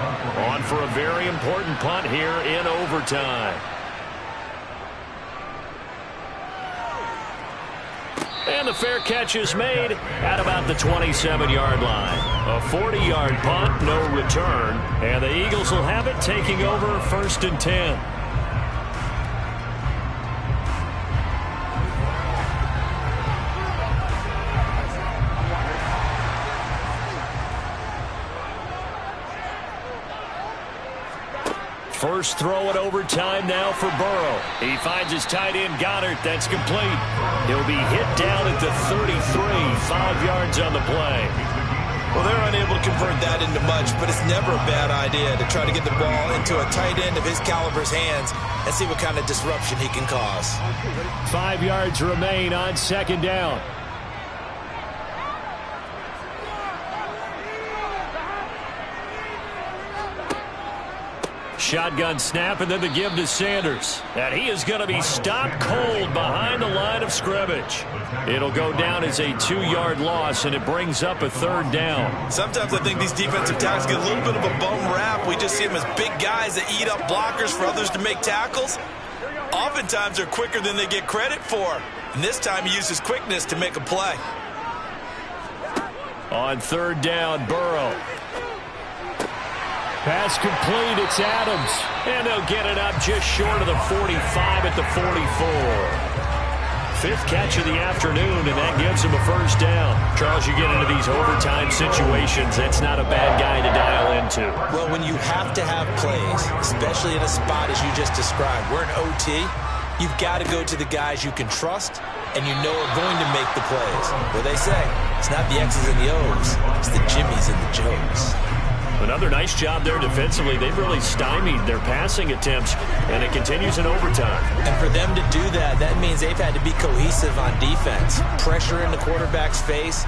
on for a very important punt here in overtime. And the fair catch is made at about the 27-yard line. A 40-yard punt, no return. And the Eagles will have it, taking over 1st and 10. First throw in overtime now for Burrow. He finds his tight end, Goddard. That's complete. He'll be hit down at the 33, 5 yards on the play. Well, they're unable to convert that into much, but it's never a bad idea to try to get the ball into a tight end of his caliber's hands and see what kind of disruption he can cause. 5 yards remain on second down. Shotgun snap, and then the give to Sanders. And he is going to be stopped cold behind the line of scrimmage. It'll go down as a 2-yard loss, and it brings up a third down. Sometimes I think these defensive tackles get a little bit of a bum rap. We just see them as big guys that eat up blockers for others to make tackles. Oftentimes they're quicker than they get credit for. And this time he used his quickness to make a play. On third down, Burrow. Pass complete, it's Adams. And they'll get it up just short of the 45 at the 44. Fifth catch of the afternoon, and that gives him a first down. Charles, you get into these overtime situations, that's not a bad guy to dial into. Well, when you have to have plays, especially in a spot as you just described, we're in OT, you've got to go to the guys you can trust and you know are going to make the plays. Well, they say, it's not the X's and the O's, it's the Jimmys and the Joes. Another nice job there defensively. They've really stymied their passing attempts, and it continues in overtime. And for them to do that, that means they've had to be cohesive on defense. Pressure in the quarterback's face,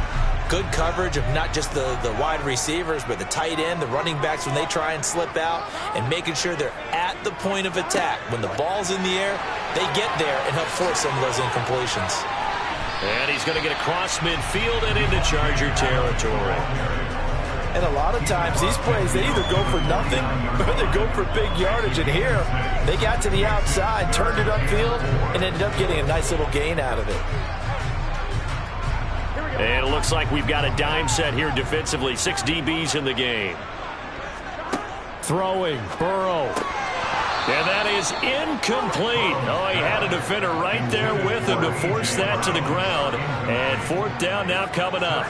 good coverage of not just the wide receivers, but the tight end, the running backs when they try and slip out, and making sure they're at the point of attack. When the ball's in the air, they get there and help force some of those incompletions. And he's going to get across midfield and into Charger territory. And a lot of times, these plays, they either go for nothing or they go for big yardage. And here, they got to the outside, turned it upfield, and ended up getting a nice little gain out of it. And it looks like we've got a dime set here defensively. 6 DBs in the game. Throwing, Burrow. And that is incomplete. Oh, he had a defender right there with him to force that to the ground. And fourth down now coming up.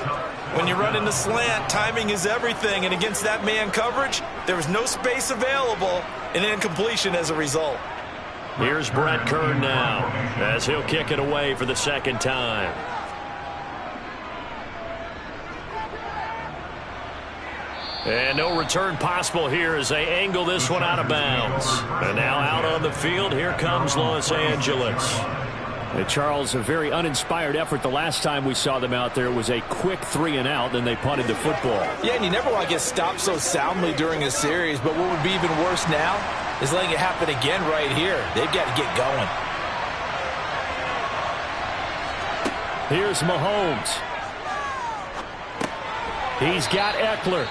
When you run in the slant, timing is everything. And against that man coverage, there was no space available, and incompletion as a result. Here's Brett Kern now as he'll kick it away for the second time. And no return possible here as they angle this one out of bounds. And now out on the field, here comes Los Angeles. Charles, a very uninspired effort. The last time we saw them out there was a quick 3-and-out, then they punted the football. Yeah, and you never want to get stopped so soundly during a series, but what would be even worse now is letting it happen again right here. They've got to get going. Here's Mahomes. He's got Eckler.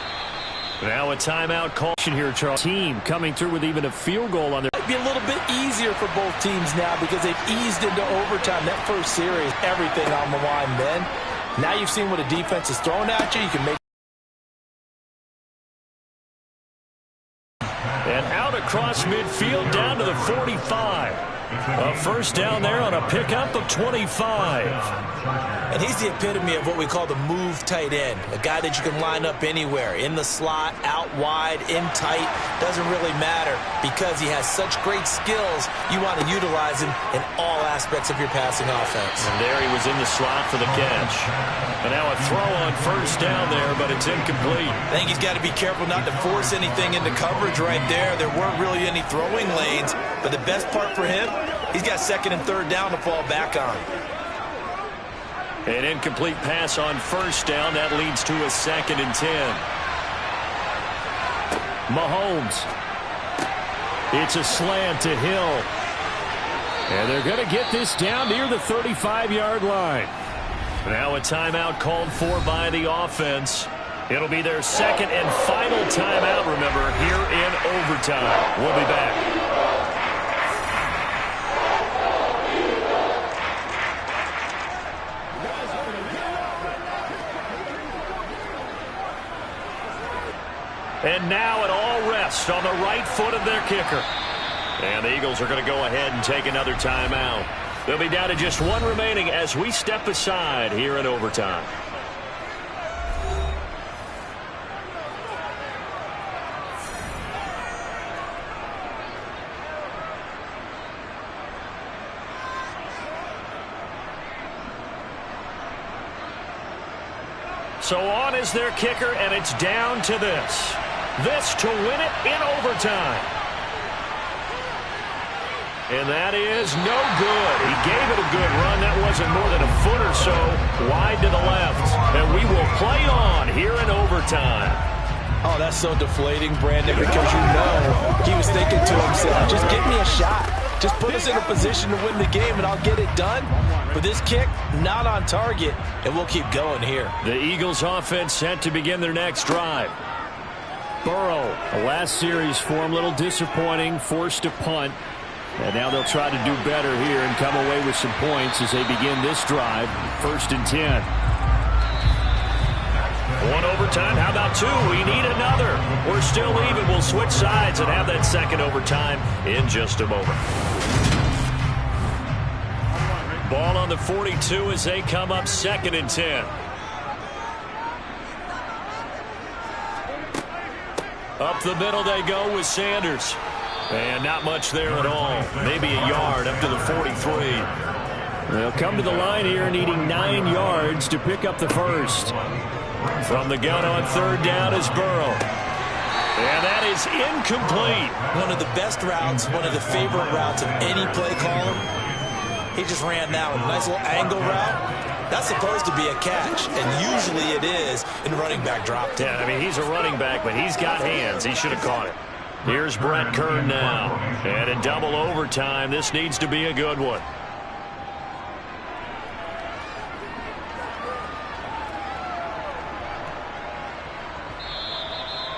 Now a timeout call here, Charles. Team coming through with even a field goal on their... Might be a little bit easier for both teams now because they've eased into overtime. That first series, everything on the line then. Now you've seen what a defense is throwing at you. You can make... And out across midfield down to the 45. A first down there on a pickup of 25. And he's the epitome of what we call the move tight end, a guy that you can line up anywhere, in the slot, out wide, in tight, doesn't really matter because he has such great skills. You want to utilize him in all aspects of your passing offense. And there he was in the slot for the catch. And now a throw on first down there, but it's incomplete. I think he's got to be careful not to force anything into coverage right there. There weren't really any throwing lanes, but the best part for him, he's got second and third down to fall back on. An incomplete pass on first down. That leads to a 2nd and 10. Mahomes. It's a slant to Hill. And they're going to get this down near the 35-yard line. Now a timeout called for by the offense. It'll be their second and final timeout, remember, here in overtime. We'll be back. And now it all rests on the right foot of their kicker. And the Eagles are going to go ahead and take another timeout. They'll be down to just one remaining as we step aside here in overtime. So on is their kicker, and it's down to this. This to win it in overtime. And that is no good. He gave it a good run. That wasn't more than a foot or so wide to the left. And we will play on here in overtime. Oh, that's so deflating, Brandon, because you know he was thinking to himself, just give me a shot. Just put us in a position to win the game, and I'll get it done. But this kick, not on target, and we'll keep going here. The Eagles offense set to begin their next drive. Burrow, the last series for him, a little disappointing, forced to punt. And now they'll try to do better here and come away with some points as they begin this drive. 1st and 10. One overtime. How about two? We need another. We're still even. We'll switch sides and have that second overtime in just a moment. Ball on the 42 as they come up 2nd and 10. Up the middle they go with Sanders. And not much there at all. Maybe a yard up to the 43. They'll come to the line here needing 9 yards to pick up the first. From the gun on 3rd down is Burrow. And that is incomplete. One of the best routes, one of the favorite routes of any play caller. He just ran that one. Nice little angle route. That's supposed to be a catch, and usually it is in running back drop. Yeah, I mean, he's a running back, but he's got hands. He should have caught it. Here's Brett Kern now. And in double overtime, this needs to be a good one.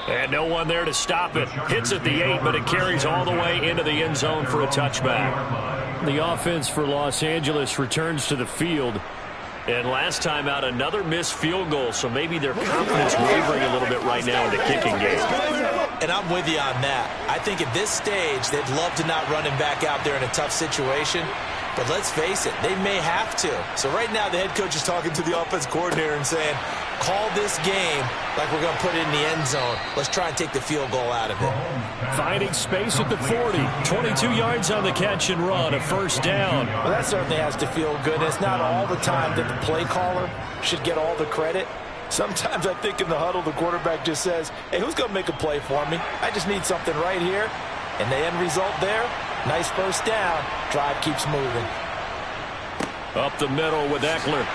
And no one there to stop it. Hits at the 8, but it carries all the way into the end zone for a touchback. The offense for Los Angeles returns to the field. And last time out, another missed field goal, so maybe their confidence wavering a little bit right now in the kicking game. And I'm with you on that. I think at this stage, they'd love to not run him back out there in a tough situation. But let's face it, they may have to. So right now, the head coach is talking to the offense coordinator and saying, call this game like we're going to put it in the end zone. Let's try and take the field goal out of it. Finding space at the 40. 22 yards on the catch and run, a 1st down. Well, that certainly has to feel good. It's not all the time that the play caller should get all the credit. Sometimes I think in the huddle, the quarterback just says, hey, who's going to make a play for me? I just need something right here. And the end result there, nice 1st down. Drive keeps moving. Up the middle with Eckler.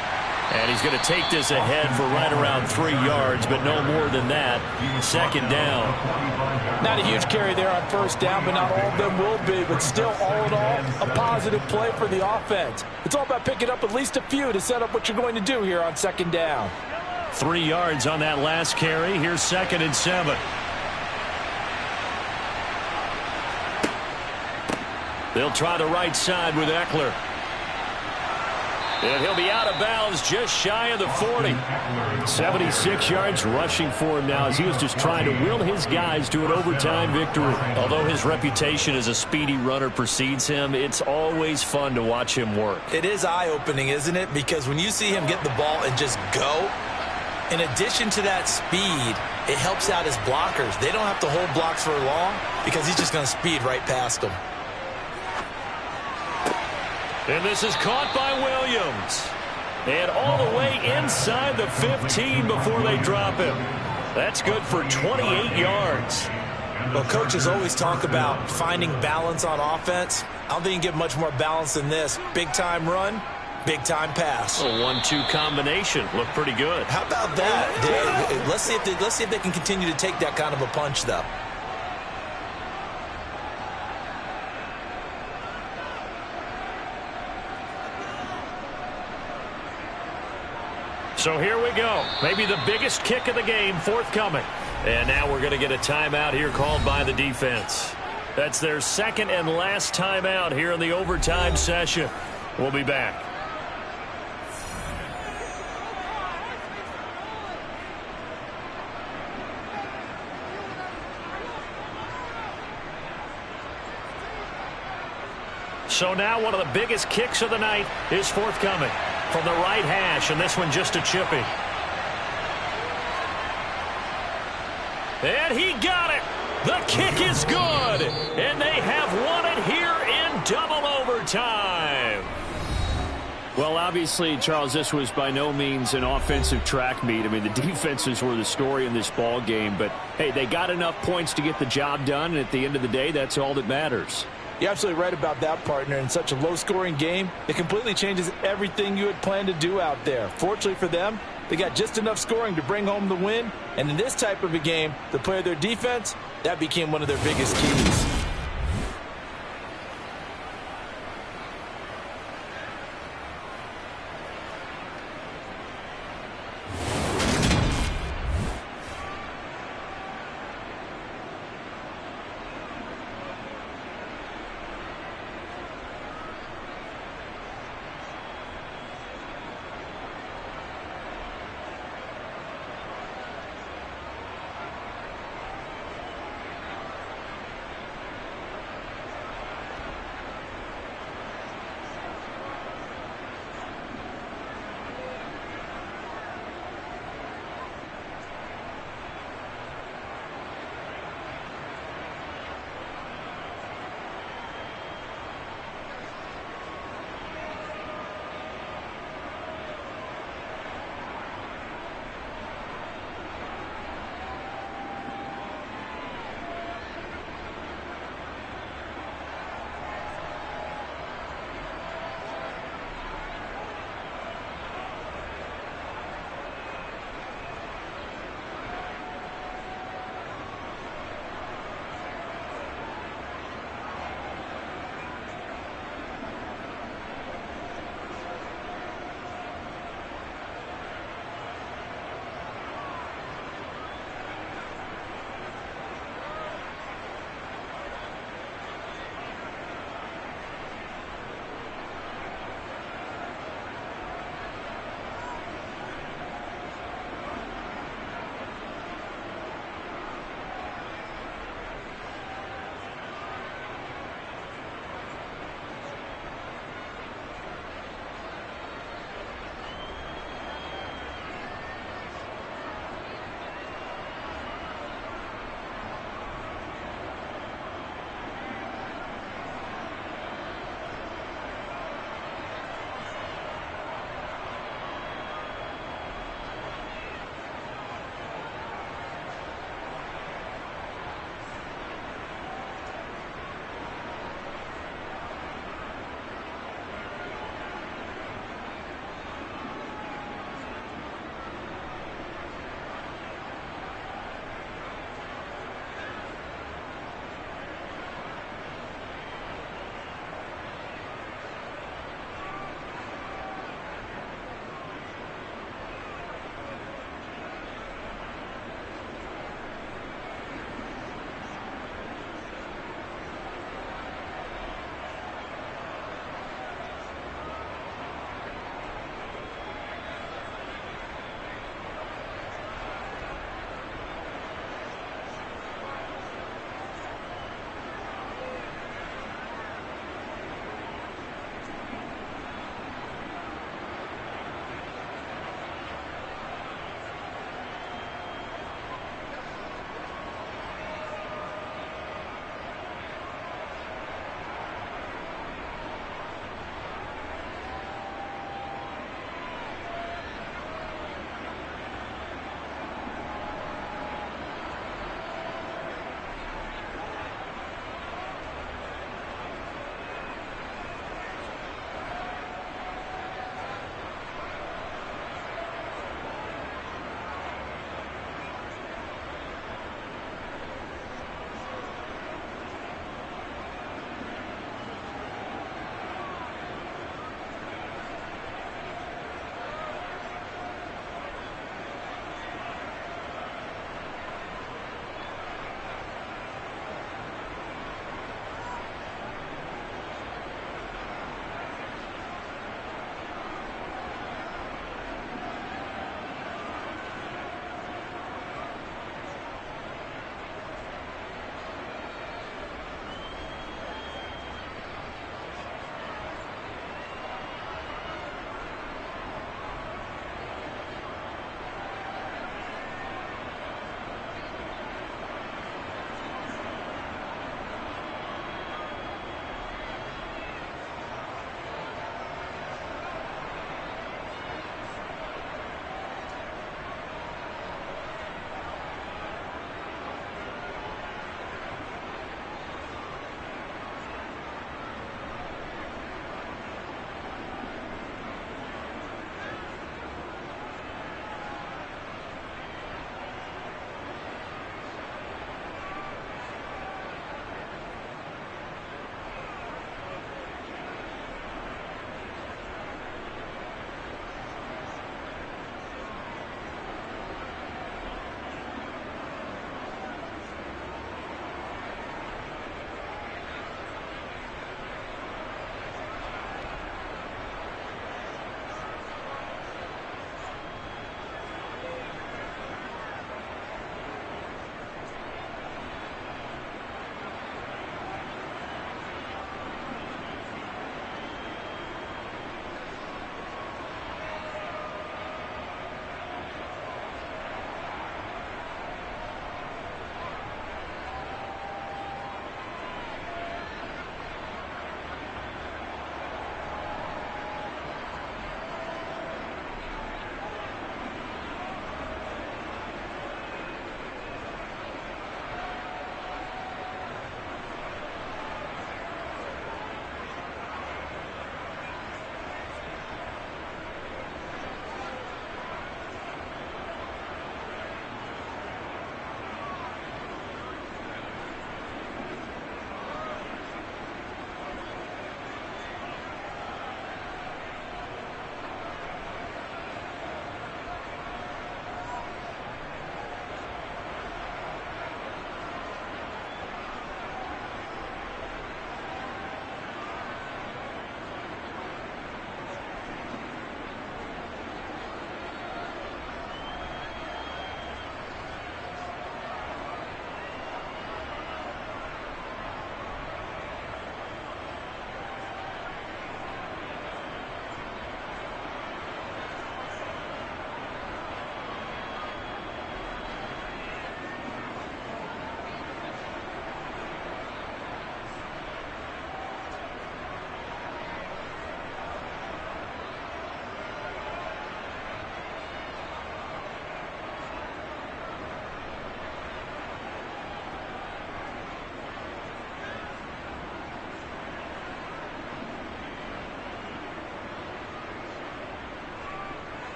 And he's going to take this ahead for right around 3 yards, but no more than that. 2nd down. Not a huge carry there on 1st down, but not all of them will be. But still, all in all, a positive play for the offense. It's all about picking up at least a few to set up what you're going to do here on 2nd down. 3 yards on that last carry. Here's 2nd and 7. They'll try the right side with Eckler. And he'll be out of bounds just shy of the 40. 76 yards rushing for him now as he was just trying to will his guys to an overtime victory. Although his reputation as a speedy runner precedes him, it's always fun to watch him work. It is eye-opening, isn't it? Because when you see him get the ball and just go, in addition to that speed, it helps out his blockers. They don't have to hold blocks for long because he's just going to speed right past them. And this is caught by Williams. And all the way inside the 15 before they drop him. That's good for 28 yards. Well, coaches always talk about finding balance on offense. I don't think you can get much more balance than this. Big-time run, big-time pass. A 1-2 combination. Looked pretty good. How about that? Let's see if they can continue to take that kind of a punch, though. So here we go. Maybe the biggest kick of the game forthcoming. And now we're going to get a timeout here called by the defense. That's their 2nd and last timeout here in the overtime session. We'll be back. So now one of the biggest kicks of the night is forthcoming from the right hash, and this one just a chippy. And he got it. The kick is good, and they have won it here in double overtime. Well, obviously, Charles, this was by no means an offensive track meet. I mean, the defenses were the story in this ball game. But, hey, they got enough points to get the job done, and at the end of the day, that's all that matters. You're absolutely right about that, partner. In such a low-scoring game, it completely changes everything you had planned to do out there. Fortunately for them, they got just enough scoring to bring home the win. And in this type of a game, to play their defense, that became one of their biggest keys.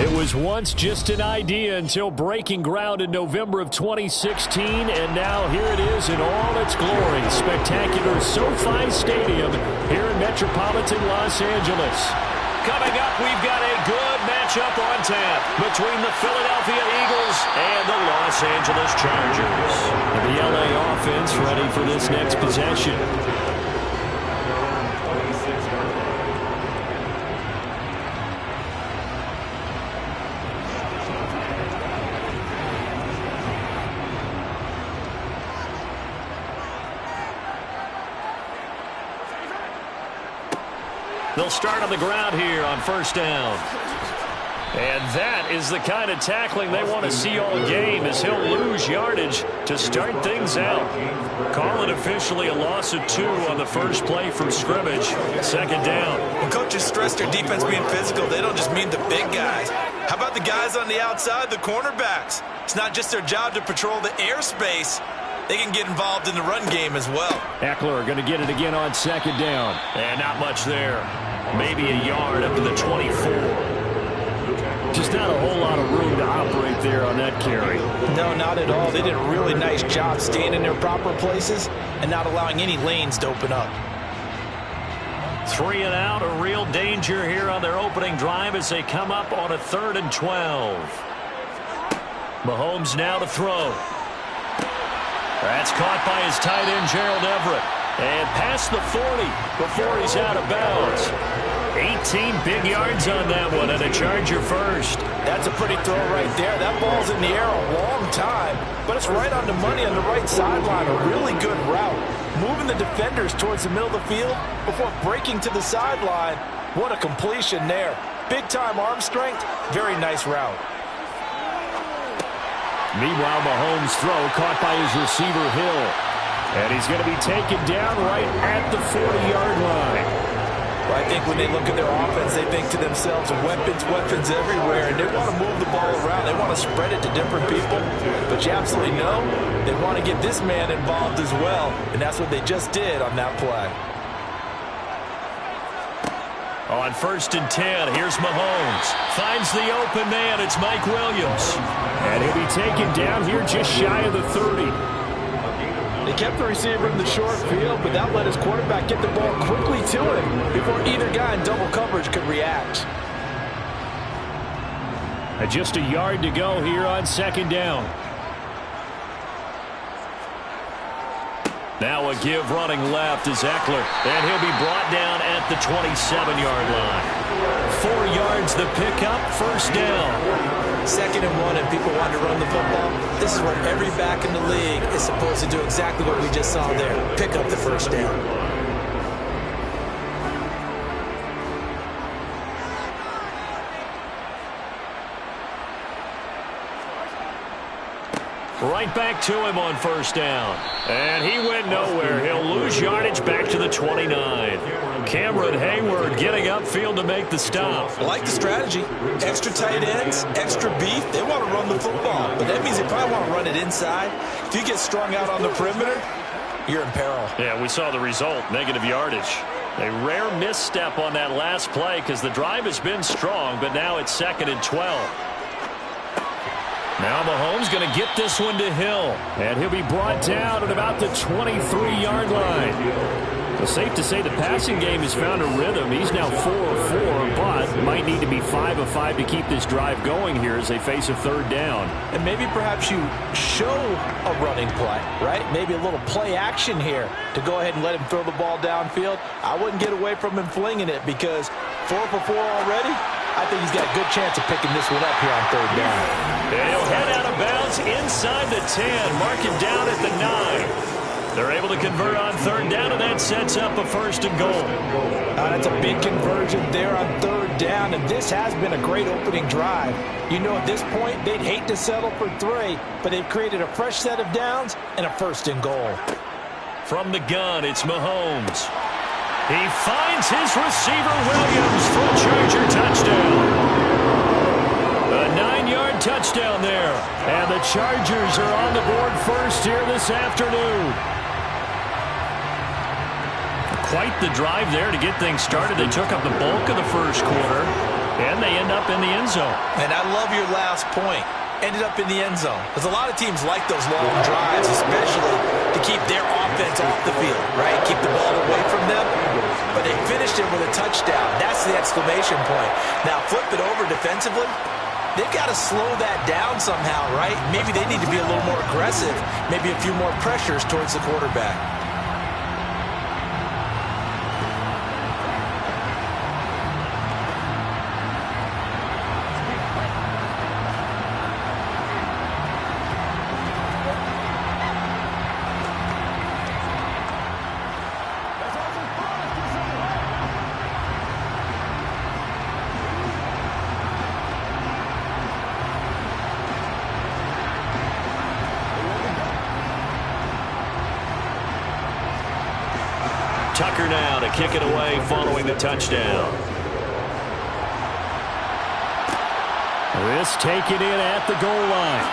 It was once just an idea until breaking ground in November of 2016, and now here it is in all its glory. Spectacular SoFi Stadium here in metropolitan Los Angeles. Coming up, we've got a good matchup on tap between the Philadelphia Eagles and the Los Angeles Chargers. And the LA offense ready for this next possession. They'll start on the ground here on first down. And that is the kind of tackling they want to see all game, as he'll lose yardage to start things out. Call it officially a loss of 2 on the first play from scrimmage. Second down. When coaches stress their defense being physical, they don't just mean the big guys. How about the guys on the outside, the cornerbacks? It's not just their job to patrol the airspace. They can get involved in the run game as well. Eckler going to get it again on second down. And not much there. Maybe a yard up to the 24. Just not a whole lot of room to operate there on that carry. No, not at all. They did a really nice job staying in their proper places and not allowing any lanes to open up. 3 and out, a real danger here on their opening drive as they come up on a 3rd and 12. Mahomes now to throw. That's caught by his tight end, Gerald Everett. And past the 40 before he's out of bounds. 18 big yards on that one, and a Charger first. That's a pretty throw right there. That ball's in the air a long time, but it's right on the money on the right sideline. A really good route. Moving the defenders towards the middle of the field before breaking to the sideline. What a completion there. Big-time arm strength. Very nice route. Meanwhile, Mahomes' throw caught by his receiver, Hill. And he's going to be taken down right at the 40-yard line. Well, I think when they look at their offense, they think to themselves, weapons everywhere, and they want to move the ball around. They want to spread it to different people. But you absolutely know they want to get this man involved as well, and that's what they just did on that play. On 1st and 10, here's Mahomes. Finds the open man. It's Mike Williams. And he'll be taken down here just shy of the 30. They kept the receiver in the short field, but that let his quarterback get the ball quickly to him before either guy in double coverage could react. And just a yard to go here on second down. Now a give running left is Eckler, and he'll be brought down at the 27-yard line. 4 yards the pickup, first down. 2nd and 1, and people want to run the football. This is where every back in the league is supposed to do exactly what we just saw there. Pick up the first down. Right back to him on first down. And he went nowhere. He'll lose yardage back to the 29. Cameron Hayward getting upfield to make the stop. I like the strategy. Extra tight ends, extra beef. They want to run the football, but that means they probably want to run it inside. If you get strung out on the perimeter, you're in peril. Yeah, we saw the result, negative yardage. A rare misstep on that last play because the drive has been strong, but now it's 2nd and 12. Now Mahomes going to get this one to Hill. And he'll be brought down at about the 23-yard line. It's safe to say the passing game has found a rhythm. He's now 4 of 4, but might need to be 5 of 5 to keep this drive going here as they face a 3rd down. And maybe perhaps you show a running play, right? Maybe a little play action here to go ahead and let him throw the ball downfield. I wouldn't get away from him flinging it because 4 for 4 already. I think he's got a good chance of picking this one up here on 3rd down. And he'll head out of bounds inside the 10. Mark him down at the 9. They're able to convert on 3rd down, and that sets up a 1st and goal. That's a big conversion there on 3rd down, and this has been a great opening drive. You know, at this point, they'd hate to settle for 3, but they've created a fresh set of downs and a 1st and goal. From the gun, it's Mahomes. He finds his receiver, Williams, for a Charger touchdown. A 9-yard touchdown there. And the Chargers are on the board first here this afternoon. Quite the drive there to get things started. They took up the bulk of the first quarter. And they end up in the end zone. And I love your last point. Ended up in the end zone. Because a lot of teams like those long drives, especially to keep their offense off the field, right? Keep the ball away from them. But they finished it with a touchdown. That's the exclamation point. Now flip it over defensively. They've got to slow that down somehow, right? Maybe they need to be a little more aggressive. Maybe a few more pressures towards the quarterback. Tucker now to kick it away following the touchdown. This taken in at the goal line.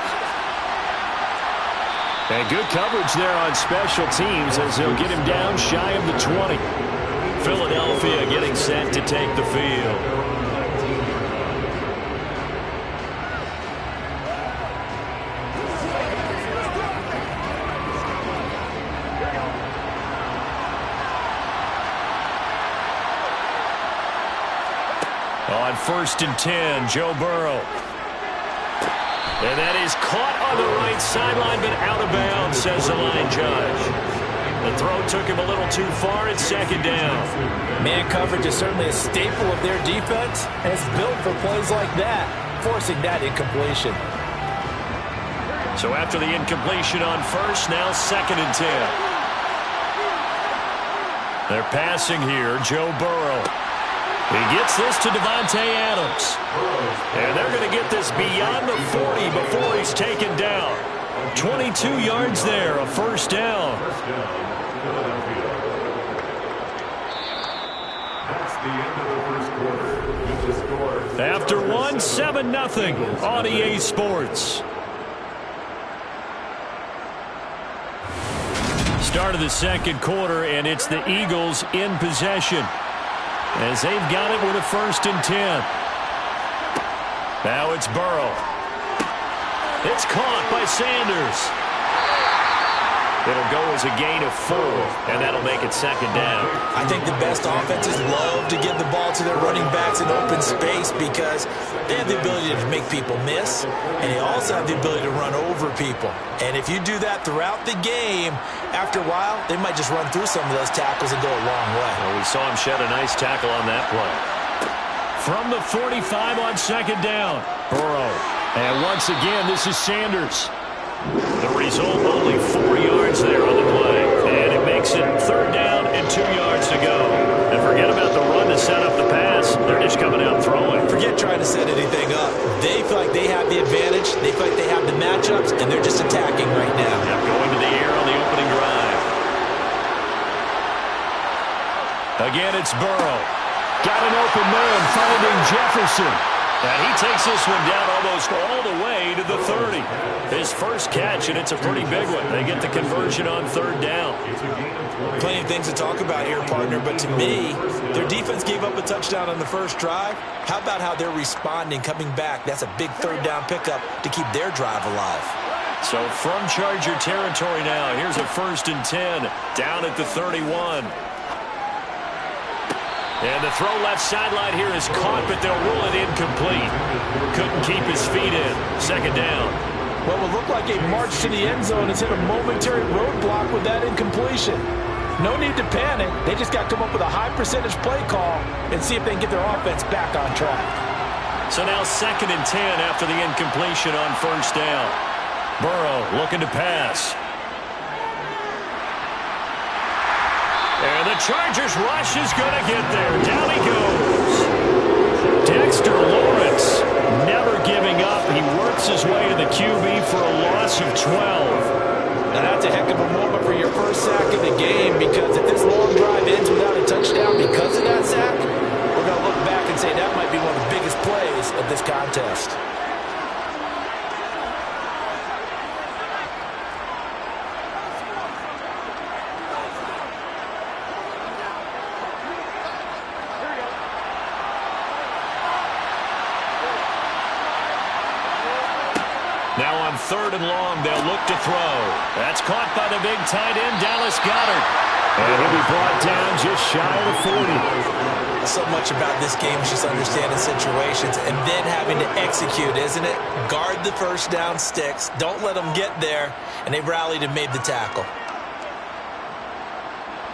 And good coverage there on special teams as they'll get him down shy of the 20. Philadelphia getting set to take the field. On 1st and 10, Joe Burrow. And that is caught on the right sideline, but out of bounds, says the line judge. The throw took him a little too far. It's 2nd down. Man coverage is certainly a staple of their defense, and it's built for plays like that, forcing that incompletion. So after the incompletion on 1st, now 2nd and 10. They're passing here, Joe Burrow. He gets this to Davante Adams. And they're going to get this beyond the 40 before he's taken down. 22 yards there, a 1st down. After one, 7-0 on EA Sports. Start of the 2nd quarter, and it's the Eagles in possession, as they've got it with a 1st and 10. Now it's Burrow. It's caught by Sanders. It'll go as a gain of 4, and that'll make it 2nd down. I think the best offenses love to give the ball to their running backs in open space because they have the ability to make people miss, and they also have the ability to run over people. And if you do that throughout the game, after a while, they might just run through some of those tackles and go a long way. Well, we saw him shed a nice tackle on that play. From the 45 on 2nd down, Burrow. And once again, this is Sanders. The result, only 4 yards there on the play. And it makes it 3rd down and 2 yards to go. And forget about the run to set up the pass. They're just coming out throwing. Forget trying to set anything up. They feel like they have the advantage. They feel like they have the matchups, and they're just attacking right now. Yep, going to the air on the opening drive. Again, it's Burrow. Got an open man, finding Jefferson. And he takes this one down almost all the way to the 30. His first catch, and it's a pretty big one. They get the conversion on 3rd down. Plenty of things to talk about here, partner, but to me, their defense gave up a touchdown on the first drive. How about how they're responding, coming back? That's a big 3rd down pickup to keep their drive alive. So from Charger territory now, here's a 1st and 10 down at the 31. And the throw left sideline here is caught, but they'll rule it incomplete. Couldn't keep his feet in. 2nd down. What would look like a march to the end zone has hit a momentary roadblock with that incompletion. No need to panic. They just got to come up with a high percentage play call and see if they can get their offense back on track. So now 2nd and 10 after the incompletion on 1st down. Burrow looking to pass. And the Chargers rush is going to get there. Down he goes. Dexter Lawrence never giving up. He works his way to the QB for a loss of 12. Now that's a heck of a moment for your first sack of the game, because if this long drive ends without a touchdown because of that sack, we're going to look back and say that might be one of the biggest plays of this contest. and long. They'll look to throw. That's caught by the big tight end, Dallas Goedert. And he'll be brought down just shy of the 40. So much about this game is just understanding situations and then having to execute, isn't it? Guard the first down sticks. Don't let them get there. And they rallied and made the tackle.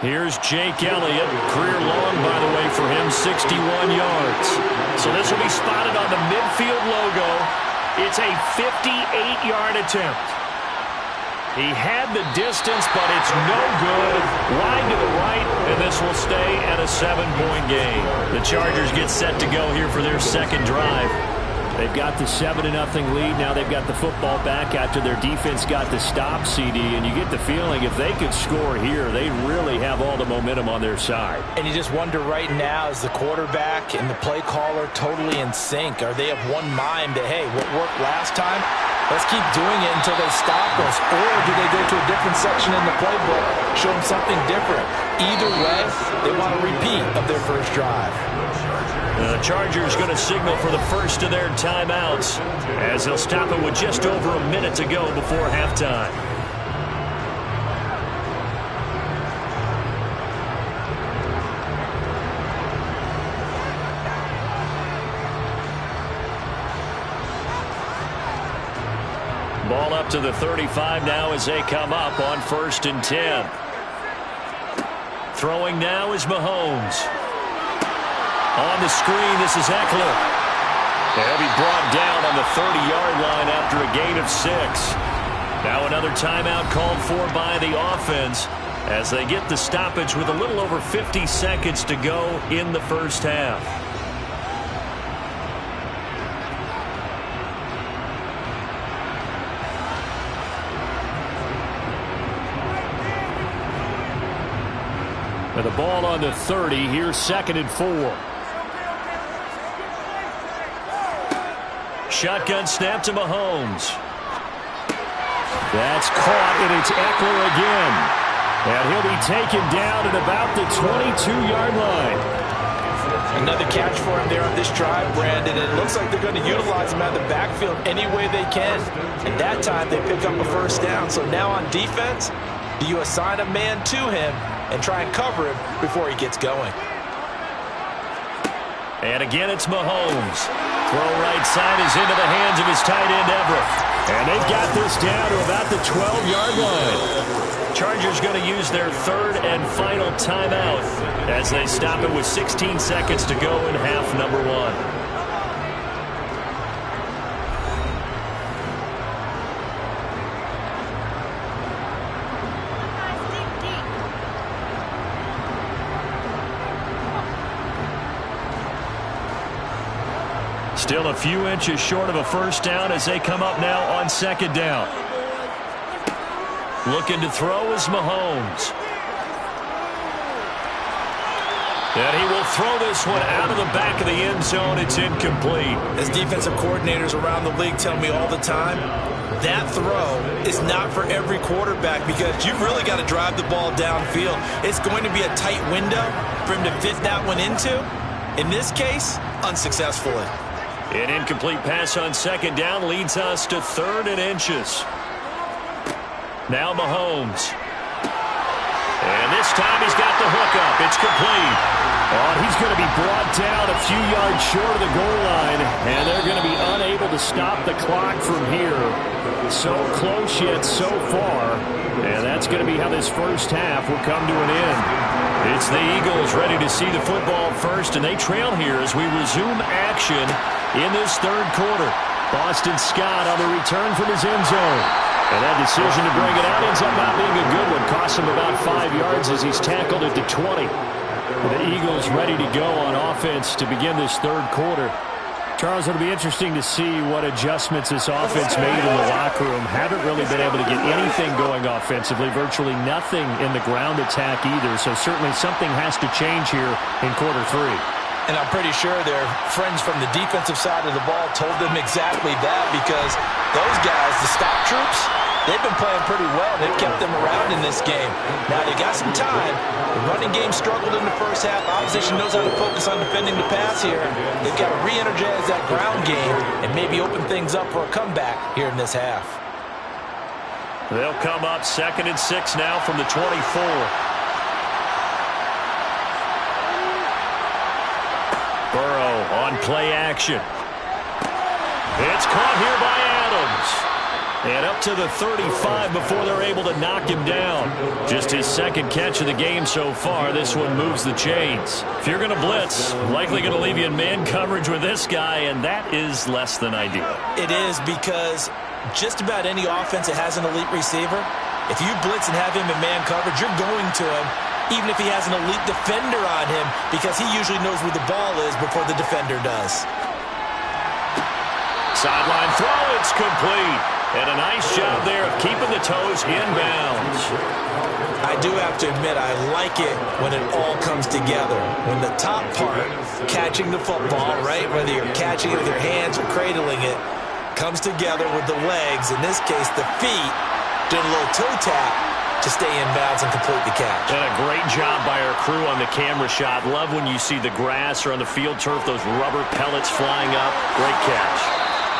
Here's Jake Elliott. Career long, by the way, for him, 61 yards. So this will be spotted on the midfield logo. It's a 58-yard attempt. He had the distance, but it's no good. Wide to the right, and this will stay at a 7-point game. The Chargers get set to go here for their second drive. They've got the 7-0 lead. Now they've got the football back after their defense got the stop, CD. And you get the feeling if they could score here, they really have all the momentum on their side. And you just wonder right now, is the quarterback and the play caller totally in sync? Are they of one mind that, hey, what worked last time, let's keep doing it until they stop us? Or do they go to a different section in the playbook, show them something different? Either way, they want a repeat of their first drive. The Chargers going to signal for the first of their timeouts as they'll stop it with just over a minute to go before halftime. Ball up to the 35 now as they come up on 1st and 10. Throwing now is Mahomes. On the screen, this is Eckler. He'll be brought down on the 30-yard line after a gain of 6. Now another timeout called for by the offense as they get the stoppage with a little over 50 seconds to go in the first half. With the ball on the 30, here's 2nd and 4. Shotgun snap to Mahomes. That's caught, and it's Eckler again. And he'll be taken down at about the 22-yard line. Another catch for him there on this drive, Brandon. And it looks like they're going to utilize him out of the backfield any way they can. And that time they pick up a first down. So now on defense, do you assign a man to him and try and cover him before he gets going? And again, it's Mahomes. Throw right side is into the hands of his tight end, Everett. And they've got this down to about the 12-yard line. Chargers going to use their third and final timeout as they stop it with 16 seconds to go in half number 1. Still a few inches short of a first down as they come up now on 2nd down. Looking to throw is Mahomes. And he will throw this one out of the back of the end zone. It's incomplete. As defensive coordinators around the league tell me all the time, that throw is not for every quarterback because you've really got to drive the ball downfield. It's going to be a tight window for him to fit that one into. In this case, unsuccessfully. An incomplete pass on 2nd down leads us to 3rd and inches. Now Mahomes. And this time he's got the hook up. It's complete. Oh, he's going to be brought down a few yards short of the goal line, and they're going to be unable to stop the clock from here. So close yet so far, and that's going to be how this first half will come to an end. It's the Eagles ready to see the football first, and they trail here as we resume action in this third quarter. Boston Scott on the return from his end zone. And that decision to bring it out ends up not being a good one. Costs him about 5 yards as he's tackled at the 20. The Eagles ready to go on offense to begin this third quarter. Charles, it'll be interesting to see what adjustments this offense made in the locker room. Haven't really been able to get anything going offensively. Virtually nothing in the ground attack either. So certainly something has to change here in quarter 3. And I'm pretty sure their friends from the defensive side of the ball told them exactly that because those guys, the stop troops, they've been playing pretty well. They've kept them around in this game. Now, they got some time. The running game struggled in the first half. Opposition knows how to focus on defending the pass here. They've got to re-energize that ground game and maybe open things up for a comeback here in this half. They'll come up 2nd and 6 now from the 24. Burrow on play action. It's caught here by Adams. And up to the 35 before they're able to knock him down. Just his 2nd catch of the game so far. This one moves the chains. If you're going to blitz, likely going to leave you in man coverage with this guy, and that is less than ideal. It is, because just about any offense that has an elite receiver, if you blitz and have him in man coverage, you're going to him, even if he has an elite defender on him, because he usually knows where the ball is before the defender does. Sideline throw, it's complete. And a nice job there of keeping the toes inbounds. I do have to admit, I like it when it all comes together. When the top part, catching the football, right, whether you're catching it with your hands or cradling it, comes together with the legs, in this case the feet, doing a little toe tap to stay in bounds and complete the catch. And a great job by our crew on the camera shot. Love when you see the grass or on the field turf, those rubber pellets flying up. Great catch.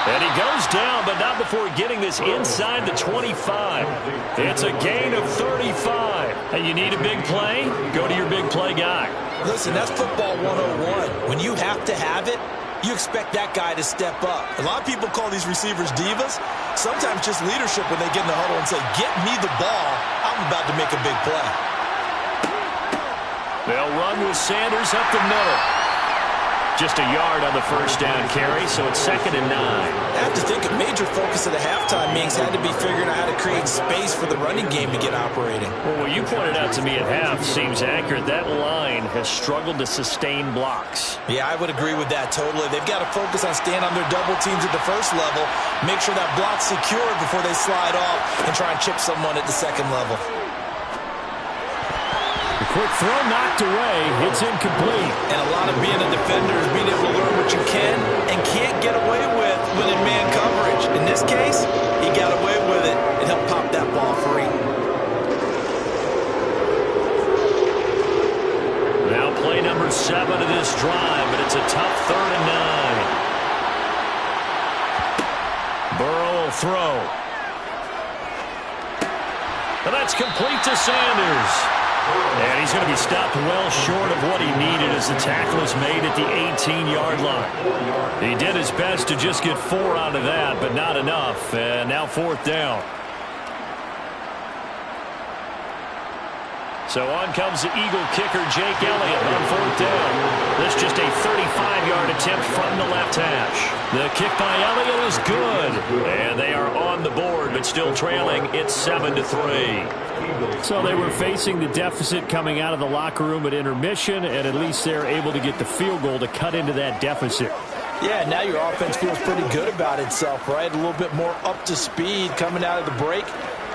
And he goes down, but not before getting this inside the 25. It's a gain of 35. And you need a big play? Go to your big play guy. Listen, that's football 101. When you have to have it, you expect that guy to step up. A lot of people call these receivers divas. Sometimes just leadership when they get in the huddle and say, get me the ball. I'm about to make a big play. They'll run with Sanders up the middle. Just a yard on the first down carry, so it's 2nd and 9. I have to think a major focus of the halftime meetings had to be figuring out how to create space for the running game to get operating. Well, what you pointed out to me at half seems accurate. That line has struggled to sustain blocks. Yeah, I would agree with that totally. They've got to focus on staying on their double teams at the first level, make sure that block's secured before they slide off and try and chip someone at the second level. Quick throw knocked away. It's incomplete. And a lot of being a defender is being able to learn what you can and can't get away with in man coverage. In this case, he got away with it and helped pop that ball free. Now play number 7 of this drive, but it's a tough 3rd and 9. Burrow will throw. And that's complete to Sanders. And he's going to be stopped well short of what he needed as the tackle is made at the 18-yard line. He did his best to just get 4 out of that, but not enough. And now 4th down. So on comes the Eagle kicker, Jake Elliott, on 4th down. This just a 35-yard attempt from the left hash. The kick by Elliott is good. And they are on the board, but still trailing. It's 7-3. So they were facing the deficit coming out of the locker room at intermission, and at least they're able to get the field goal to cut into that deficit. Yeah, now your offense feels pretty good about itself, right? A little bit more up to speed coming out of the break.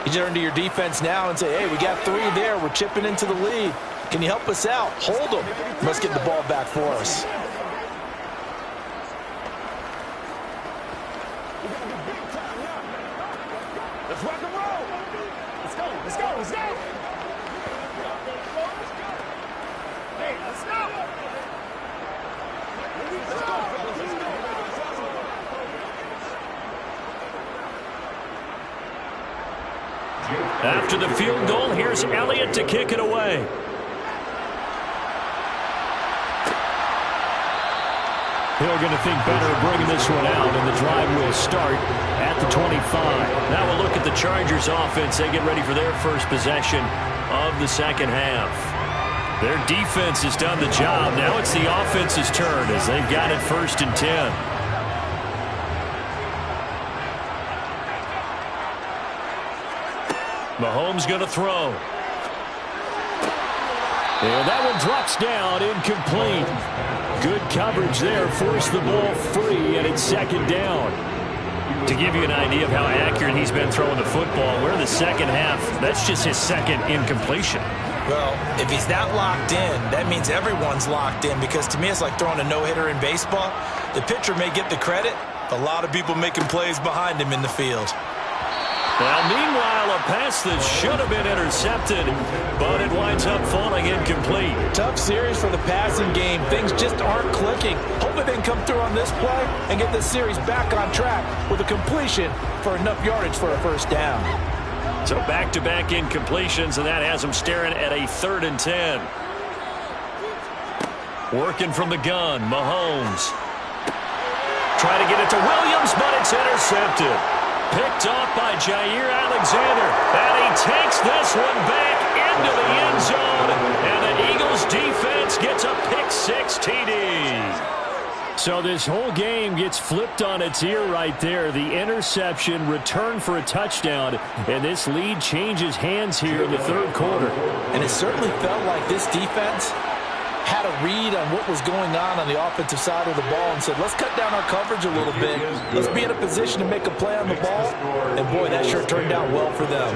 You turn to your defense now and say, hey, we got 3 there. We're chipping into the lead. Can you help us out? Hold them. Let's get the ball back for us. Let's rock and roll. Let's go. Let's go. Let's go. Hey, let's go. Let's go. Let's go. After the field goal, here's Elliott to kick it away. They're going to think better of bringing this one out, and the drive will start at the 25. Now we'll look at the Chargers offense. They get ready for their first possession of the second half. Their defense has done the job. Now it's the offense's turn as they've got it 1st and 10. Mahomes going to throw. And that one drops down, incomplete. Good coverage there, forced the ball free, and it's 2nd down. To give you an idea of how accurate he's been throwing the football, we're in the second half. That's just his 2nd incompletion. Well, if he's that locked in, that means everyone's locked in, because to me it's like throwing a no-hitter in baseball. The pitcher may get the credit, but a lot of people making plays behind him in the field. Well, meanwhile, a pass that should have been intercepted, but it winds up falling incomplete. Tough series for the passing game. Things just aren't clicking. Hopefully they can come through on this play and get this series back on track with a completion for enough yardage for a 1st down. So back-to-back incompletions, and that has them staring at a 3rd and 10. Working from the gun, Mahomes. Trying to get it to Williams, but it's intercepted. Picked off by Jair Alexander. And he takes this one back into the end zone. And the Eagles defense gets a pick-6 TD. So this whole game gets flipped on its ear right there. The interception, return for a touchdown, and this lead changes hands here in the 3rd quarter. And it certainly felt like this defense had a read on what was going on the offensive side of the ball and said, let's cut down our coverage a little bit. Let's be in a position to make a play on the ball. And, boy, that sure turned out well for them.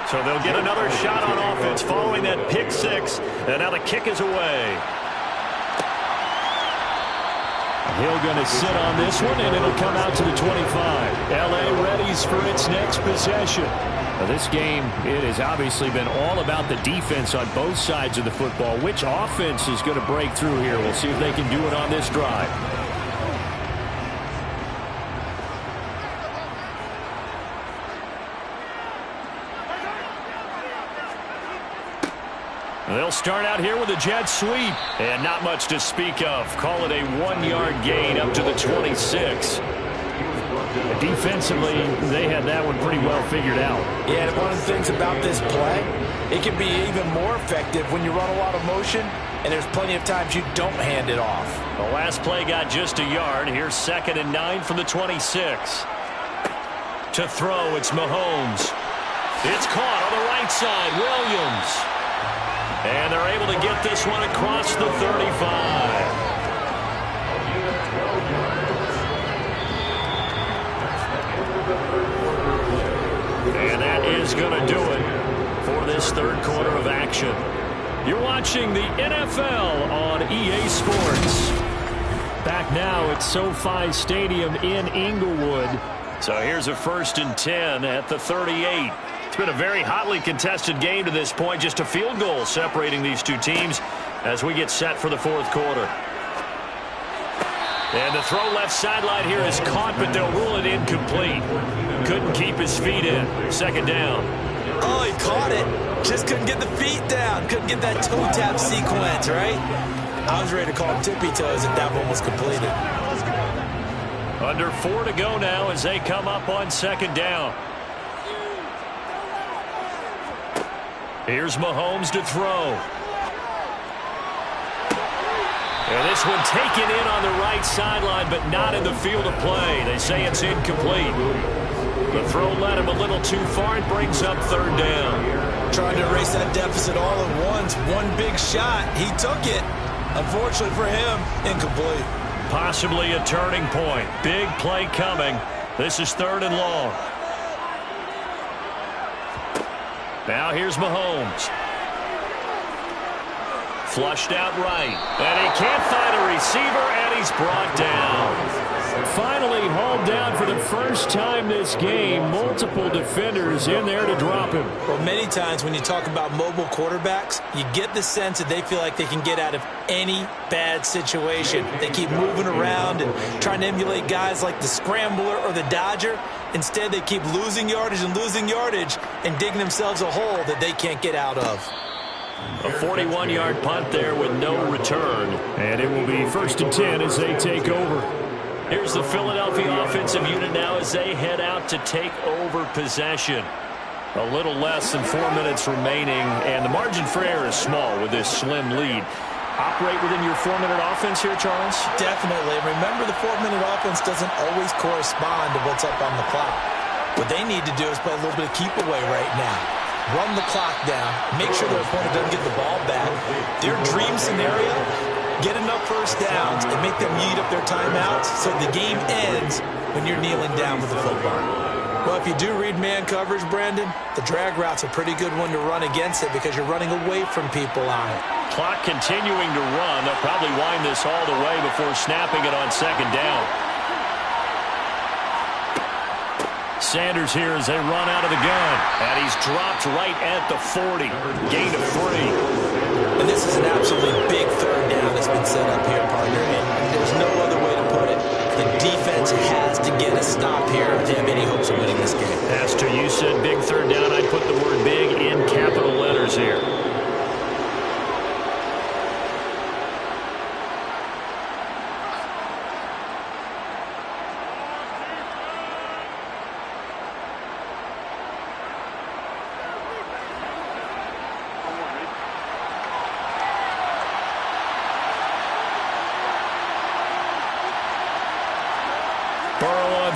So they'll get another shot on offense following that pick-6. And now the kick is away. Hill going to sit on this one, and it'll come out to the 25. L.A. readies for its next possession. Now this game, it has obviously been all about the defense on both sides of the football. Which offense is going to break through here? We'll see if they can do it on this drive. They'll start out here with a jet sweep. And not much to speak of. Call it a 1-yard gain up to the 26. Defensively, they had that one pretty well figured out. Yeah, and one of the things about this play, it can be even more effective when you run a lot of motion, and there's plenty of times you don't hand it off. The last play got just a yard. Here's 2nd and 9 from the 26. To throw, it's Mahomes. It's caught on the right side, Williams. And they're able to get this one across the 35. And that is going to do it for this 3rd quarter of action. You're watching the NFL on EA Sports. Back now at SoFi Stadium in Inglewood. So here's a 1st and 10 at the 38. It's been a very hotly contested game to this point. Just a field goal separating these two teams as we get set for the 4th quarter. And the throw left sideline here is caught, but they'll rule it incomplete. Couldn't keep his feet in. 2nd down. Oh, he caught it. Just couldn't get the feet down. Couldn't get that toe tap sequence, right? I was ready to call him tippy toes if that one was completed. Under 4 to go now as they come up on 2nd down. Here's Mahomes to throw. And this one taken in on the right sideline, but not in the field of play. They say it's incomplete. The throw led him a little too far and brings up 3rd down. Trying to erase that deficit all at once. One big shot. He took it. Unfortunately for him, incomplete. Possibly a turning point. Big play coming. This is 3rd and long. Now here's Mahomes. Flushed out right. And he can't find a receiver, and he's brought down. Finally hauled down for the first time this game. Multiple defenders in there to drop him. Well, many times when you talk about mobile quarterbacks, you get the sense that they feel like they can get out of any bad situation. They keep moving around and trying to emulate guys like the Scrambler or the Dodger. Instead, they keep losing yardage and digging themselves a hole that they can't get out of. A 41-yard punt there with no return. And it will be 1st and 10 as they take over. Here's the Philadelphia offensive unit now as they head out to take over possession. A little less than 4 minutes remaining, and the margin for error is small with this slim lead. Operate within your 4-minute offense here, Charles? Definitely. Remember, the 4-minute offense doesn't always correspond to what's up on the clock. What they need to do is play a little bit of keep away right now. run the clock down, make sure their opponent doesn't get the ball back. Their dream scenario, get enough first downs and make them eat up their timeouts so the game ends when you're kneeling down with the football. Well, if you do read man coverage, Brandon, the drag route's a pretty good one to run against it because you're running away from people on it. Clock continuing to run. They'll probably wind this all the way before snapping it on second down. Sanders here as they run out of the gun. And he's dropped right at the 40. Gain of 3. And this is an absolutely big third down that's been set up here, partner. And there's no other way to put it. The defense has to get a stop here to have any hopes of winning this game. Pastor, you said big third down. I'd put the word big in capital letters here.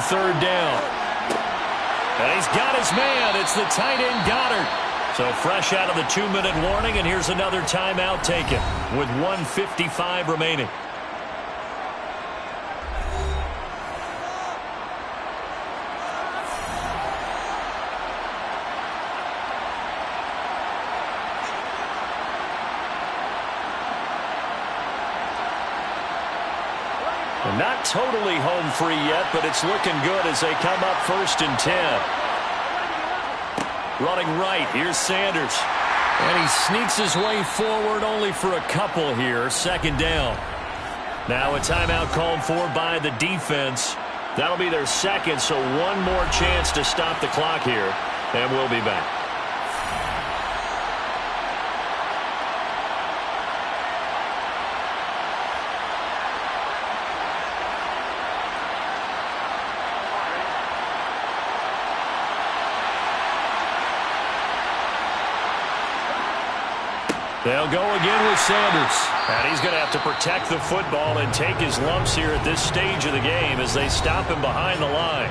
Third down. And he's got his man. It's the tight end Goddard. So fresh out of the 2-minute warning, and here's another timeout taken with 1:55 remaining. Not totally home free yet, but it's looking good as they come up 1st and 10. Running right, here's Sanders. And he sneaks his way forward only for a couple here, 2nd down. Now a timeout called for by the defense. That'll be their 2nd, so one more chance to stop the clock here, and we'll be back. They'll go again with Sanders. And he's going to have to protect the football and take his lumps here at this stage of the game as they stop him behind the line.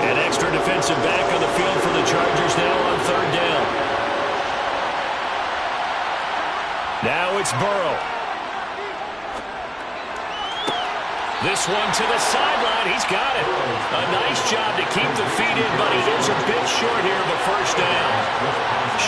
An extra defensive back on the field for the Chargers now on 3rd down. Now it's Burrow. This one to the sideline. He's got it. A nice job to keep the feet in, but he is a bit short here, the 1st down.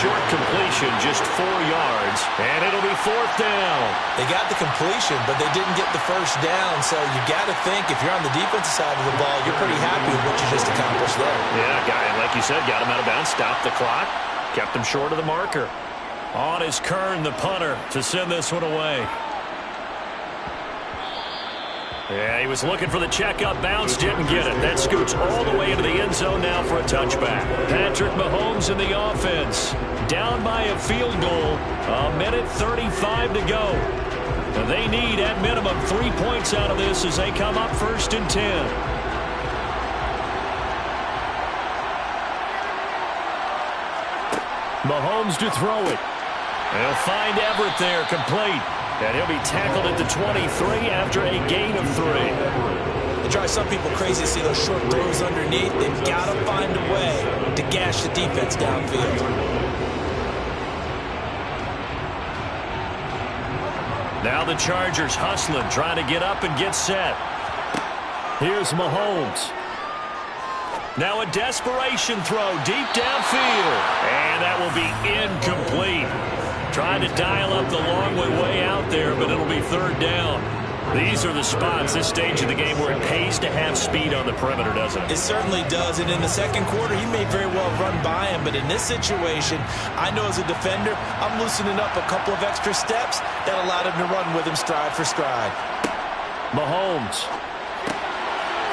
Short completion, just 4 yards, and it'll be 4th down. They got the completion, but they didn't get the 1st down, so you got to think if you're on the defensive side of the ball, you're pretty happy with what you just accomplished there. Yeah, guy, like you said, got him out of bounds, stopped the clock, kept him short of the marker. On is Kern, the punter, to send this one away. Yeah, he was looking for the checkup bounce, didn't get it. That scoots all the way into the end zone now for a touchback. Patrick Mahomes in the offense. Down by a field goal. 1:35 to go. And they need, at minimum, 3 points out of this as they come up 1st and 10. Mahomes to throw it. They'll find Everett there, complete. And he'll be tackled at the 23 after a gain of 3. It drives some people crazy to see those short throws underneath. They've got to find a way to gash the defense downfield. Now the Chargers hustling, trying to get up and get set. Here's Mahomes. Now a desperation throw deep downfield. And that will be incomplete. Trying to dial up the long way out there, but it'll be 3rd down. These are the spots, this stage of the game, where it pays to have speed on the perimeter, doesn't it? It certainly does, and in the 2nd quarter, he may very well run by him, but in this situation, I know as a defender, I'm loosening up a couple of extra steps that allowed him to run with him stride for stride. Mahomes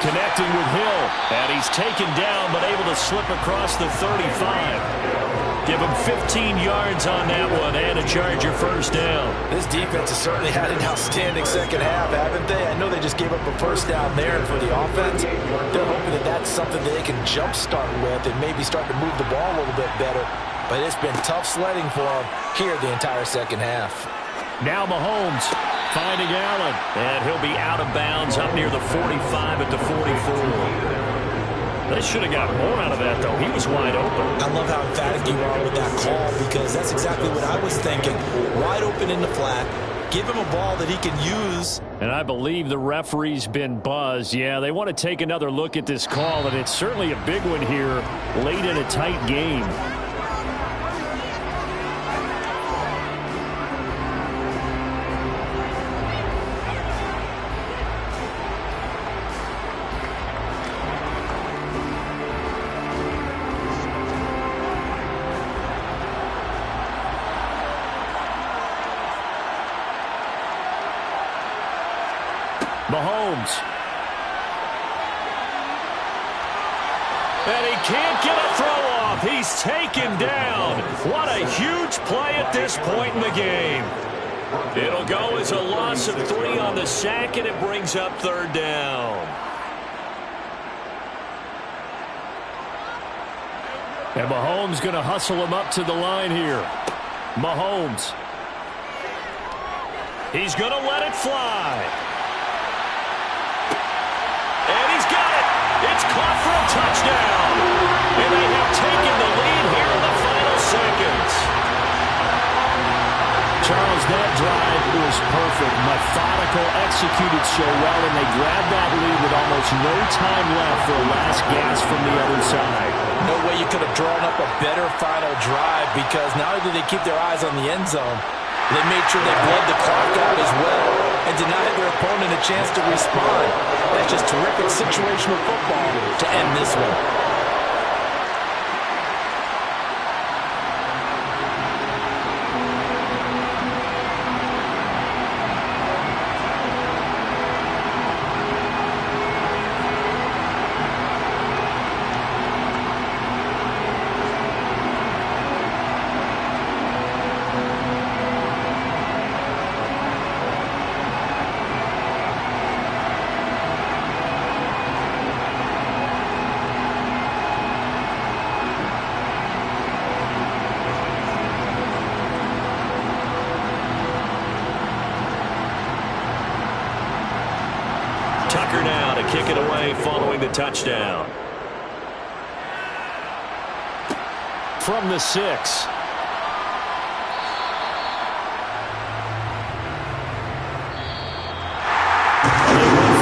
connecting with Hill, and he's taken down, but able to slip across the 35. Give him 15 yards on that one and a Charger first down. This defense has certainly had an outstanding second half, haven't they? I know they just gave up a first down there, and for the offense, they're hoping that that's something that they can jumpstart with and maybe start to move the ball a little bit better. But it's been tough sledding for them here the entire second half. Now Mahomes finding Allen, and he'll be out of bounds up near the 45 at the 44. They should have got more out of that, though. He was wide open. I love how emphatic you are with that call, because that's exactly what I was thinking. Wide open in the flat. Give him a ball that he can use. And I believe the referee's been buzzed. Yeah, they want to take another look at this call, and it's certainly a big one here late in a tight game. Mahomes. And he can't get a throw off. He's taken down. What a huge play at this point in the game. It'll go as a loss of 3 on the sack, and it brings up third down. And Mahomes going to hustle him up to the line here. Mahomes. He's going to let it fly. And he's got it. It's caught for a touchdown. And they have taken the lead here in the final seconds. Charles, that drive was perfect. Methodical, executed so well, and they grabbed that lead with almost no time left for a last gasp from the other side. No way you could have drawn up a better final drive, because not only did they keep their eyes on the end zone, they made sure they bled the clock out as well and denied their opponent a chance to respond. That's just terrific situational football to end this one. Tucker now to kick it away following the touchdown. From the 6.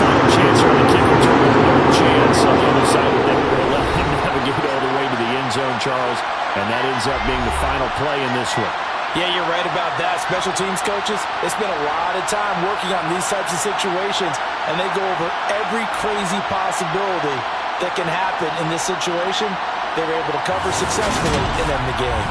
Final chance for the kicker to a chance on the other side of that. Let him navigate all the way to the end zone, Charles, and that ends up being the final play in this one. Yeah, you're right about that. Special teams coaches, it's been a lot of time working on these types of situations, and they go over every crazy possibility that can happen in this situation. They were able to cover successfully and end the game.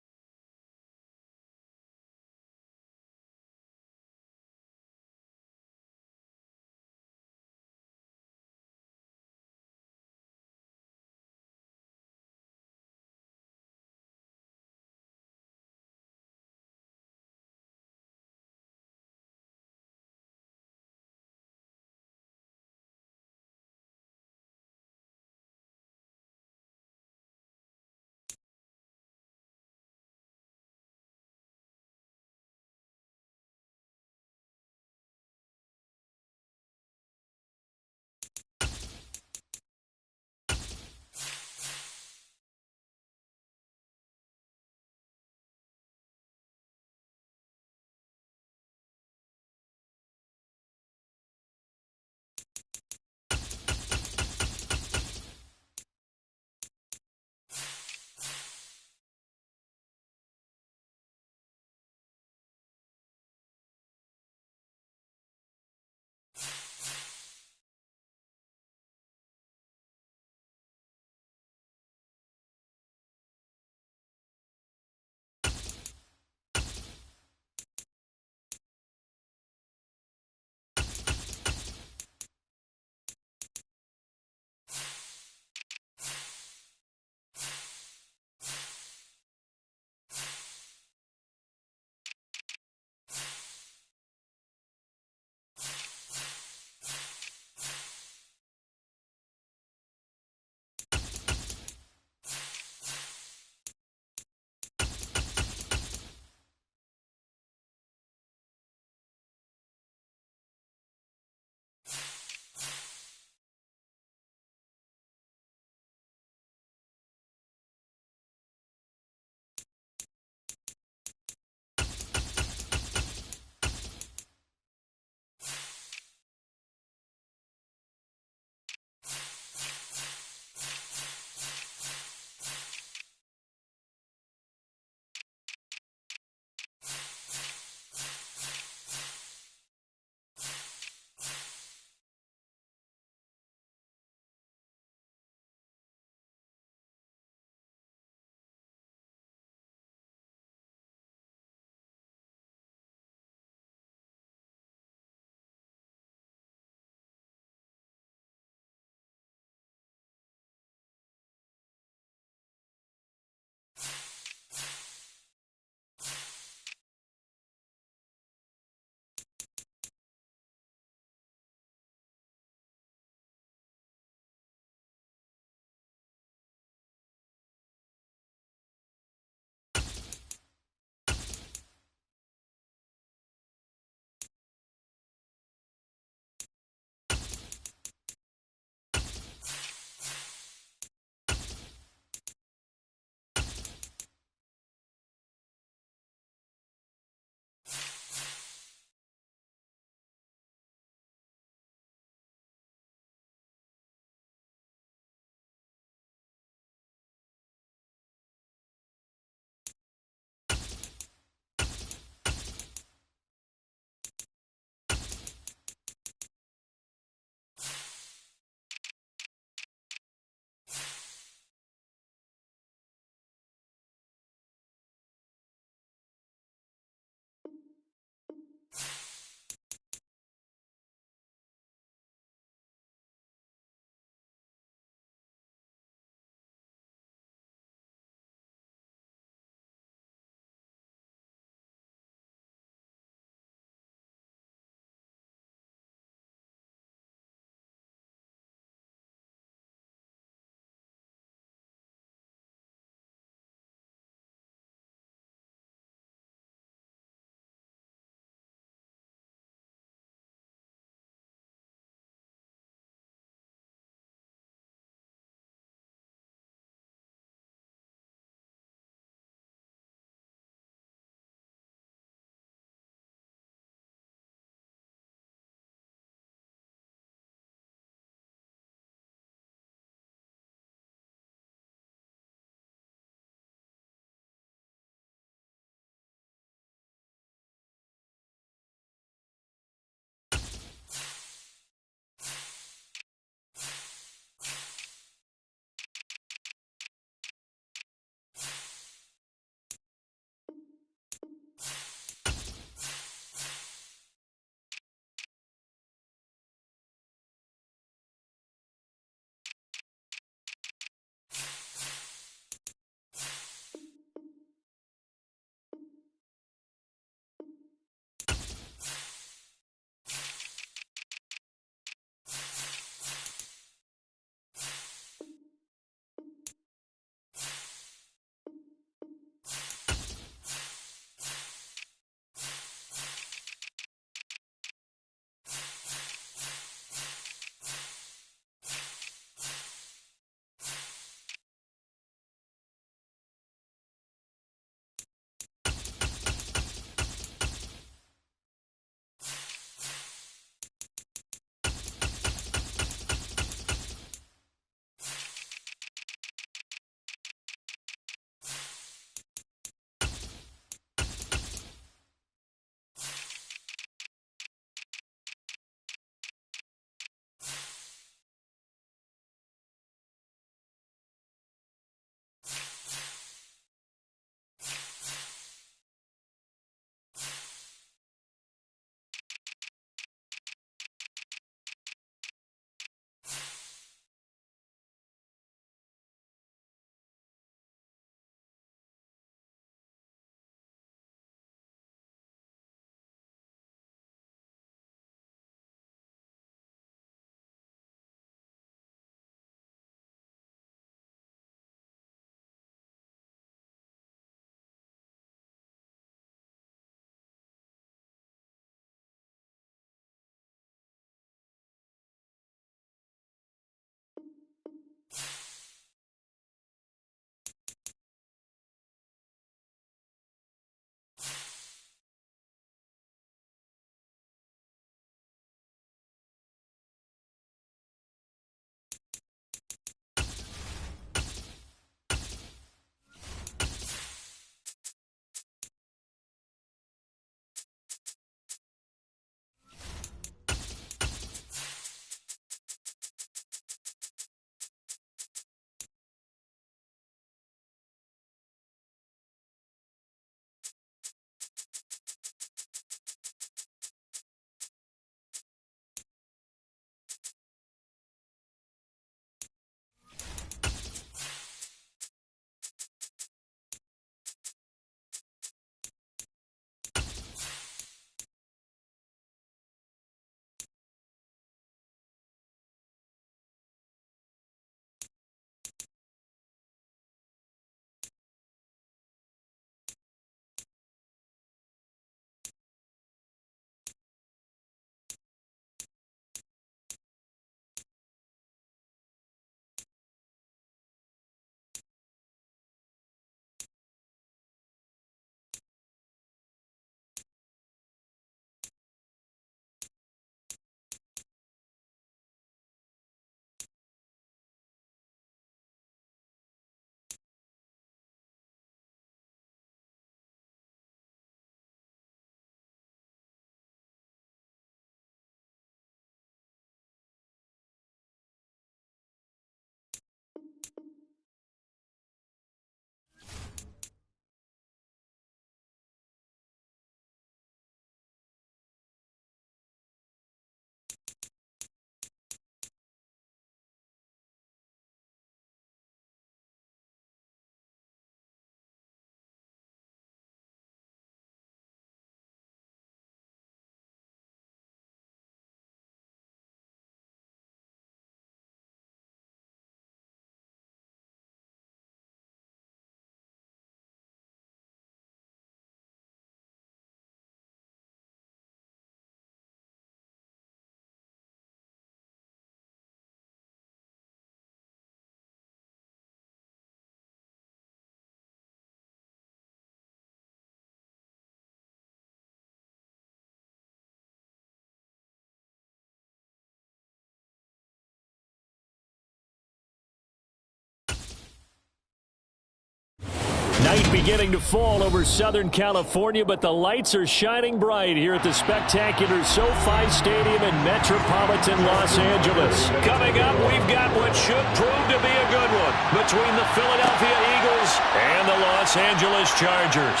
Night beginning to fall over Southern California, but the lights are shining bright here at the spectacular SoFi Stadium in metropolitan Los Angeles. Coming up, we've got what should prove to be a good one between the Philadelphia Eagles and the Los Angeles Chargers.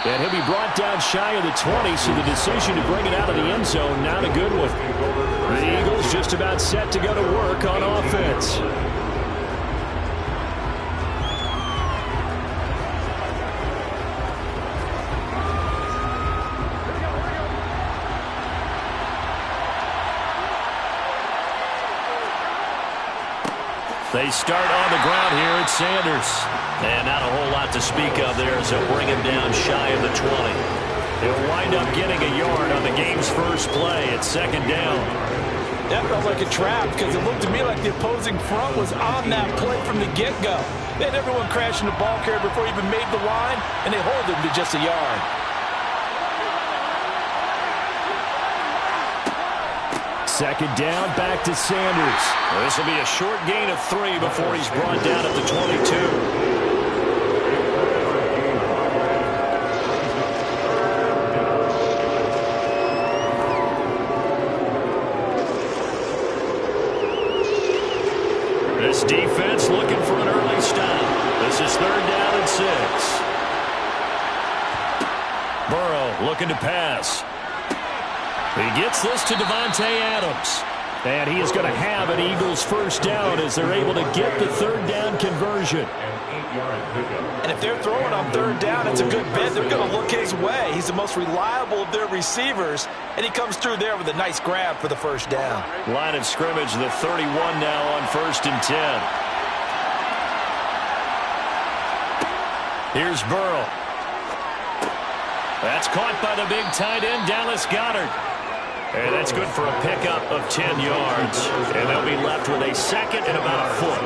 And he'll be brought down shy of the 20, so the decision to bring it out of the end zone, not a good one. The Eagles just about set to go to work on offense. They start on the ground here at Sanders. And not a whole lot to speak of there as they'll bring him down shy of the 20. He'll wind up getting a yard on the game's first play at second down. That felt like a trap because it looked to me like the opposing front was on that play from the get-go. They had everyone crashing the ball carrier before he even made the line, and they hold him to just a yard. Second down, back to Sanders. This will be a short gain of 3 before he's brought down at the 22. This defense looking for an early stop. This is 3rd down and 6. Burrow looking to pass. He gets this to Davante Adams. And he is going to have an Eagles first down as they're able to get the 3rd down conversion. And if they're throwing on 3rd down, it's a good bet. They're going to look his way. He's the most reliable of their receivers, and he comes through there with a nice grab for the first down. Line of scrimmage, the 31 now on 1st and 10. Here's Burrow. That's caught by the big tight end, Dallas Goedert. And that's good for a pickup of 10 yards. And they'll be left with a second and about a foot.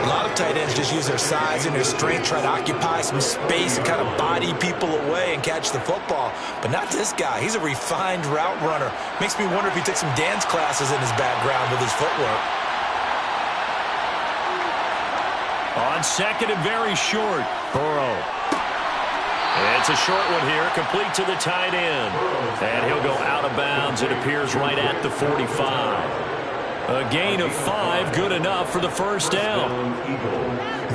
A lot of tight ends just use their size and their strength, try to occupy some space and kind of body people away and catch the football. But not this guy. He's a refined route runner. Makes me wonder if he took some dance classes in his background with his footwork. On second and very short, Burrow. It's a short one here, complete to the tight end. And he'll go out of bounds. It appears right at the 45. A gain of 5, good enough for the first down.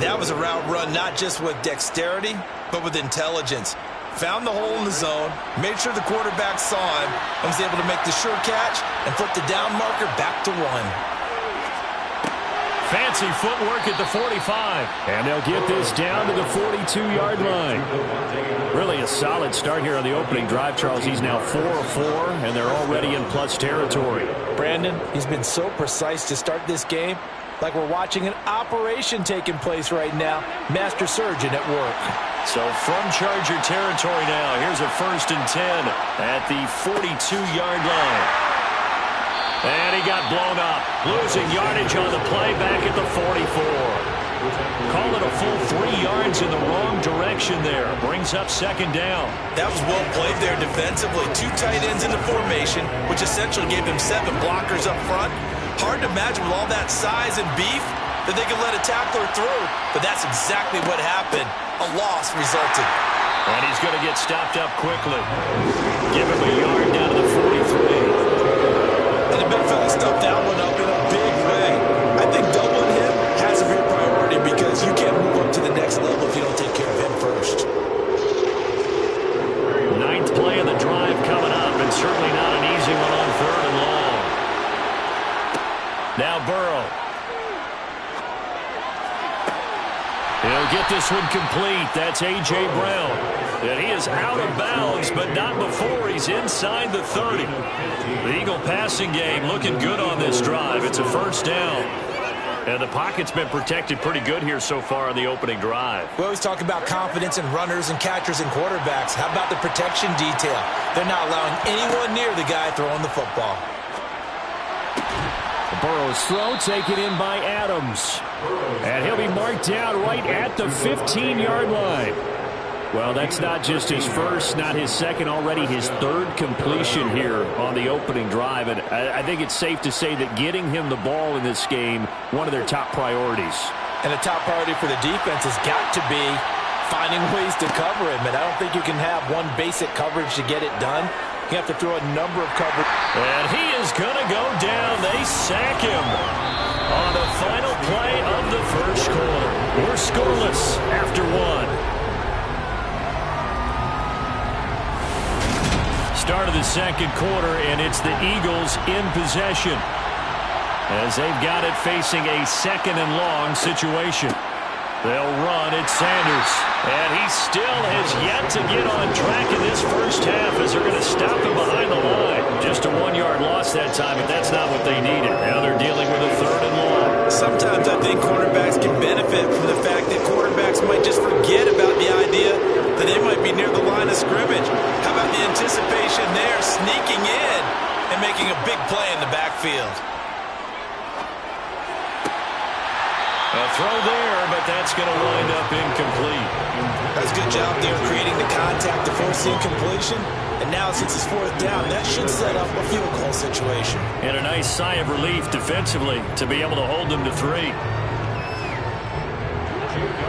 That was a route run not just with dexterity, but with intelligence. Found the hole in the zone, made sure the quarterback saw him, and was able to make the sure catch and flip the down marker back to 1. Fancy footwork at the 45. And they'll get this down to the 42-yard line. Really a solid start here on the opening drive, Charles. He's now 4 of 4, and they're already in plus territory. Brandon, he's been so precise to start this game, like we're watching an operation taking place right now. Master surgeon at work. So from Charger territory now, here's a 1st and 10 at the 42-yard line. And he got blown up, losing yardage on the play back at the 44. Call it a full 3 yards in the wrong direction there. Brings up second down. That was well played there defensively. 2 tight ends in the formation, which essentially gave them 7 blockers up front. Hard to imagine with all that size and beef that they could let a tackler through. But that's exactly what happened. A loss resulted. And he's going to get stopped up quickly. Give him a yard down to the 43. And the big fella stuffed that one up in a big way. I think doubling him has a big priority because you can't move up to the next level if you don't take care of him first. 9th play of the drive coming up, and certainly not an easy one on 3rd and long. Now Burrow. He'll get this one complete. That's A.J. Brown. And he is out of bounds, but not before he's inside the 30. The Eagle passing game looking good on this drive. It's a first down. And the pocket's been protected pretty good here so far on the opening drive. We always talk about confidence in runners and catchers and quarterbacks. How about the protection detail? They're not allowing anyone near the guy throwing the football. Burrow's throw taken in by Adams. And he'll be marked down right at the 15-yard line. Well, that's not just his first, not his second, already his 3rd completion here on the opening drive. And I think it's safe to say that getting him the ball in this game, one of their top priorities. And the top priority for the defense has got to be finding ways to cover him, and I don't think you can have one basic coverage to get it done. You have to throw a number of coverage. And he is going to go down. They sack him on the final play of the first quarter. We're scoreless after one. Start of the second quarter, and it's the Eagles in possession as they've got it facing a second and long situation. They'll run at Sanders, and he still has yet to get on track in this first half as they're going to stop him behind the line. Just a 1-yard loss that time, but that's not what they needed. Now they're dealing with a third and long. Sometimes I think cornerbacks can benefit from the fact that quarterbacks might just forget about the idea that they might be near the line of scrimmage. How about the anticipation there, sneaking in and making a big play in the backfield? A throw there, but that's going to wind up incomplete. That's a good job there creating the contact to force the incompletion. And now since it's fourth down, that should set up a field goal situation. And a nice sigh of relief defensively to be able to hold them to 3.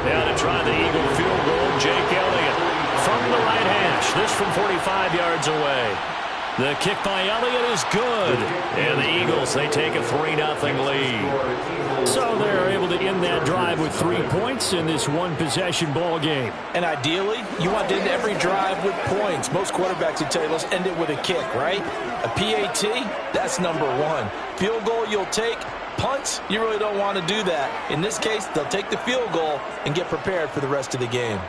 Now to try the Eagle field goal, Jake Elliott from the right hash. This from 45 yards away. The kick by Elliott is good. And the Eagles, they take a 3-0 lead. So they're able to end that drive with 3 points in this one-possession ball game. And ideally, you want to end every drive with points. Most quarterbacks would tell you, let's end it with a kick, right? A PAT, that's number 1. Field goal you'll take. Punts, you really don't want to do that. In this case, they'll take the field goal and get prepared for the rest of the game.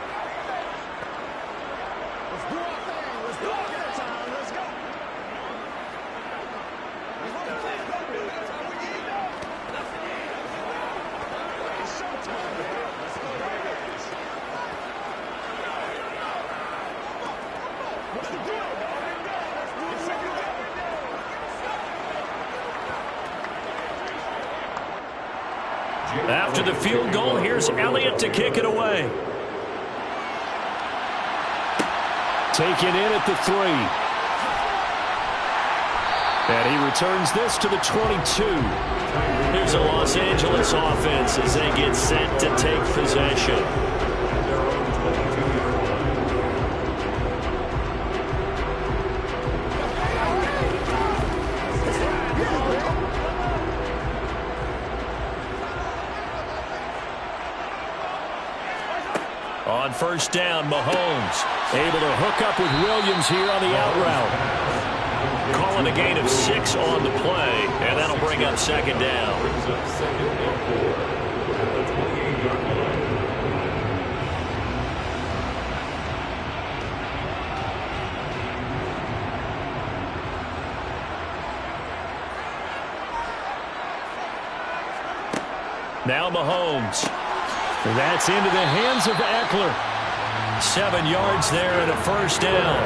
After the field goal, here's Elliott to kick it away. Taken in at the 3. And he returns this to the 22. Here's a Los Angeles offense as they get set to take possession. On first down, Mahomes able to hook up with Williams here on the out route. Calling a gain of 6 on the play, and that'll bring up second down. Now Mahomes. That's into the hands of Eckler. 7 yards there and a first down.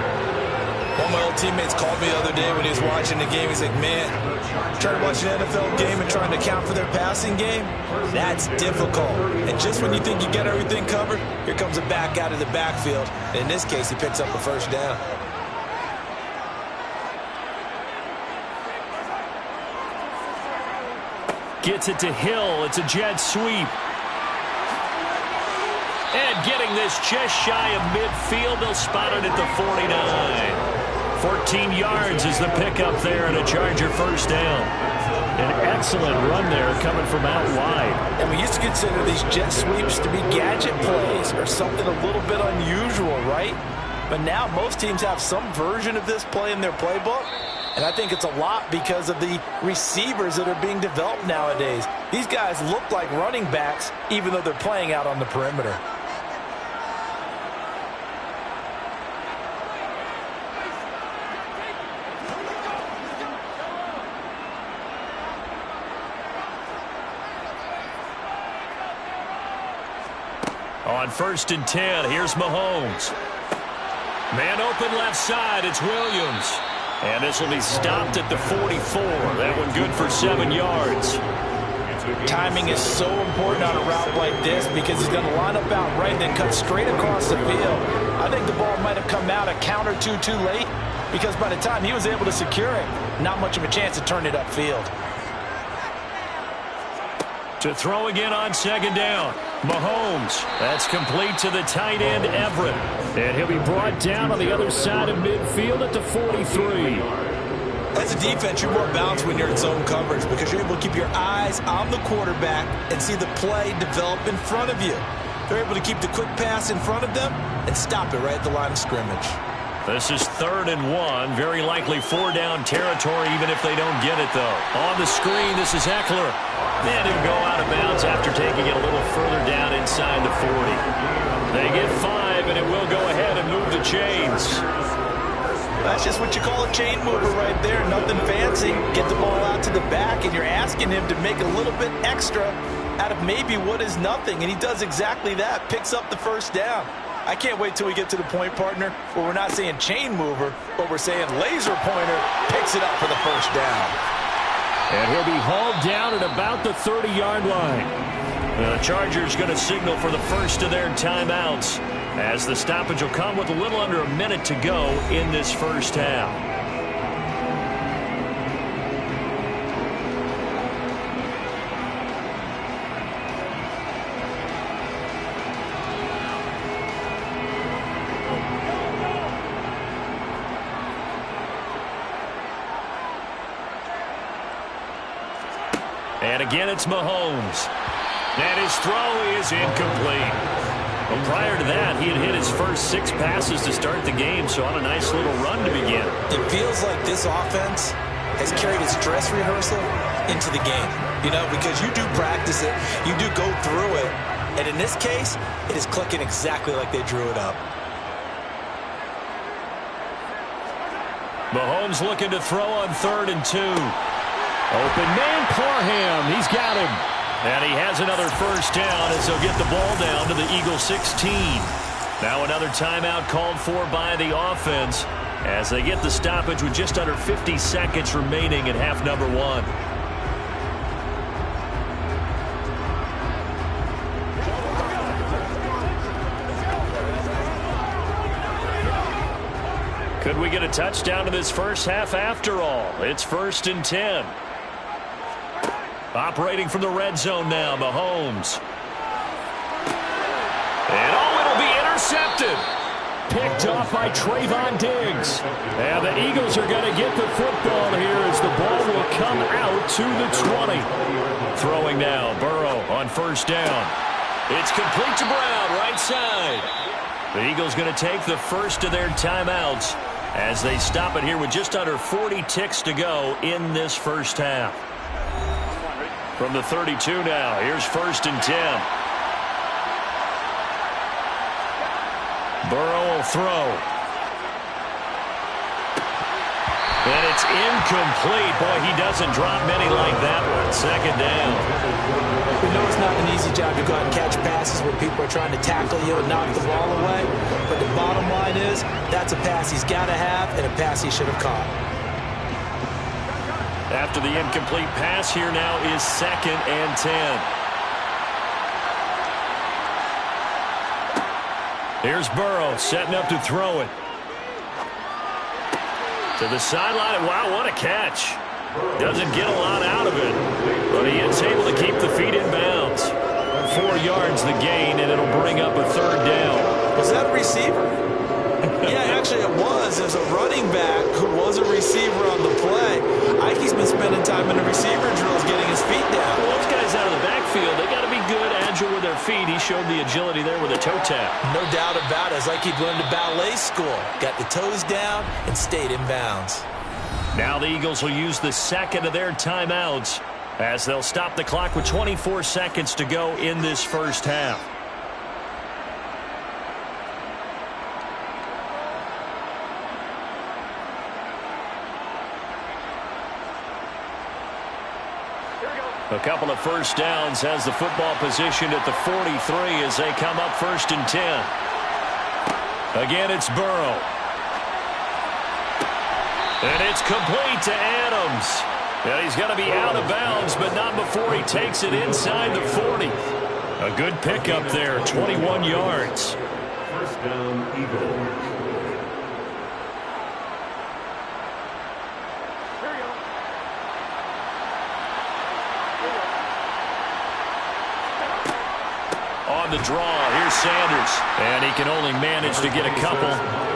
One of my old teammates called me the other day when he was watching the game. He's like, man, trying to watch an NFL game and trying to account for their passing game, that's difficult. And just when you think you get everything covered, here comes a back out of the backfield. And in this case, he picks up a first down. Gets it to Hill. It's a jet sweep. And getting this just shy of midfield, they'll spot it at the 49. 14 yards is the pickup there and a Charger first down. An excellent run there coming from out wide. And we used to consider these jet sweeps to be gadget plays or something a little bit unusual, right? But now most teams have some version of this play in their playbook. And I think it's a lot because of the receivers that are being developed nowadays. These guys look like running backs even though they're playing out on the perimeter. On first and 10, here's Mahomes. Man open left side, it's Williams. And this will be stopped at the 44. That one good for 7 yards. Timing is so important on a route like this because he's going to line up out right and then cut straight across the field. I think the ball might have come out a count or two too late because by the time he was able to secure it, not much of a chance to turn it upfield. To throw again on second down. Mahomes. That's complete to the tight end, Everett. And he'll be brought down on the other side of midfield at the 43. As a defense, you're more balanced when you're in zone coverage because you're able to keep your eyes on the quarterback and see the play develop in front of you. They're able to keep the quick pass in front of them and stop it right at the line of scrimmage. This is 3rd and 1. Very likely 4-down territory even if they don't get it, though. On the screen, this is Eckler. And he'll go out of bounds after taking it a little further down inside the 40. They get 5, and it will go ahead and move the chains. That's just what you call a chain mover right there. Nothing fancy. Get the ball out to the back, and you're asking him to make a little bit extra out of maybe what is nothing, and he does exactly that. Picks up the first down. I can't wait till we get to the point, partner, where we're not saying chain mover, but we're saying laser pointer picks it up for the first down. And he'll be hauled down at about the 30-yard line. The Chargers going to signal for the first of their timeouts as the stoppage will come with a little under a minute to go in this first half. And again, it's Mahomes. And his throw is incomplete. Well, prior to that, he had hit his first 6 passes to start the game, so on a nice little run to begin. It feels like this offense has carried its dress rehearsal into the game. You know, because you do practice it, you do go through it, and in this case, it is clicking exactly like they drew it up. Mahomes looking to throw on 3rd and 2. Open man, Parham. He's got him. And he has another first down as they'll get the ball down to the Eagles 16. Now another timeout called for by the offense as they get the stoppage with just under 50 seconds remaining in half number 1. Could we get a touchdown in this first half after all? It's 1st and 10. Operating from the red zone now, Mahomes. And it'll be intercepted. Picked off by Trayvon Diggs. And the Eagles are going to get the football here as the ball will come out to the 20. Throwing now, Burrow on first down. It's complete to Brown, right side. The Eagles going to take the first of their timeouts as they stop it here with just under 40 ticks to go in this first half. From the 32 now, here's 1st and 10. Burrow will throw. And it's incomplete. Boy, he doesn't drop many like that one. 2nd down. We know it's not an easy job to go out and catch passes where people are trying to tackle you and knock the ball away. But the bottom line is that's a pass he's got to have and a pass he should have caught. After the incomplete pass, here now is 2nd and 10. Here's Burrow setting up to throw it. To the sideline. Wow, what a catch. Doesn't get a lot out of it, but he is able to keep the feet in bounds. 4 yards the gain, and it'll bring up a 3rd down. Was that a receiver? Yeah, actually it was. There's a running back who was a receiver on the play. Ikey's been spending time in the receiver drills getting his feet down. Well, those guys out of the backfield, they got to be good, agile with their feet. He showed the agility there with a toe tap. No doubt about it. It's like he'd learned to ballet school. Got the toes down and stayed in bounds. Now the Eagles will use the 2nd of their timeouts as they'll stop the clock with 24 seconds to go in this first half. A couple of first downs has the football positioned at the 43 as they come up 1st and 10. Again, it's Burrow. And it's complete to Adams. And he's going to be out of bounds, but not before he takes it inside the 40. A good pickup there, 21 yards. First down, Eagles. on the draw. Here's Sanders. And he can only manage to get a couple.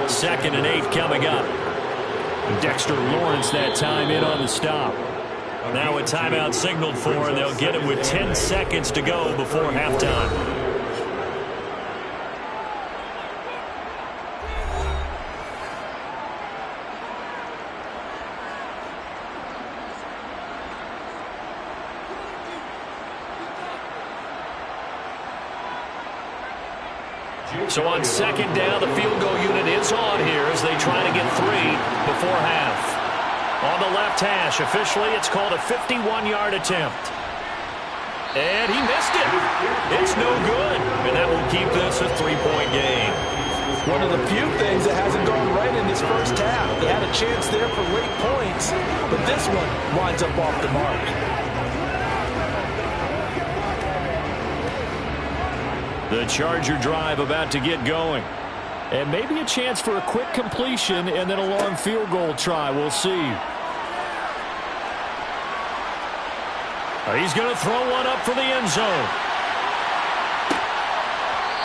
2nd and 8 coming up. Dexter Lawrence that time in on the stop. Now a timeout signaled for, and they'll get him with 10 seconds to go before halftime. So on 2nd down, the field goal unit is on here as they try to get 3 before half. On the left hash, officially it's called a 51-yard attempt. And he missed it. It's no good. And that will keep this a 3-point game. One of the few things that hasn't gone right in this first half. They had a chance there for late points, but this one winds up off the mark. The Charger drive about to get going. And maybe a chance for a quick completion and then a long field goal try. We'll see. He's going to throw one up for the end zone.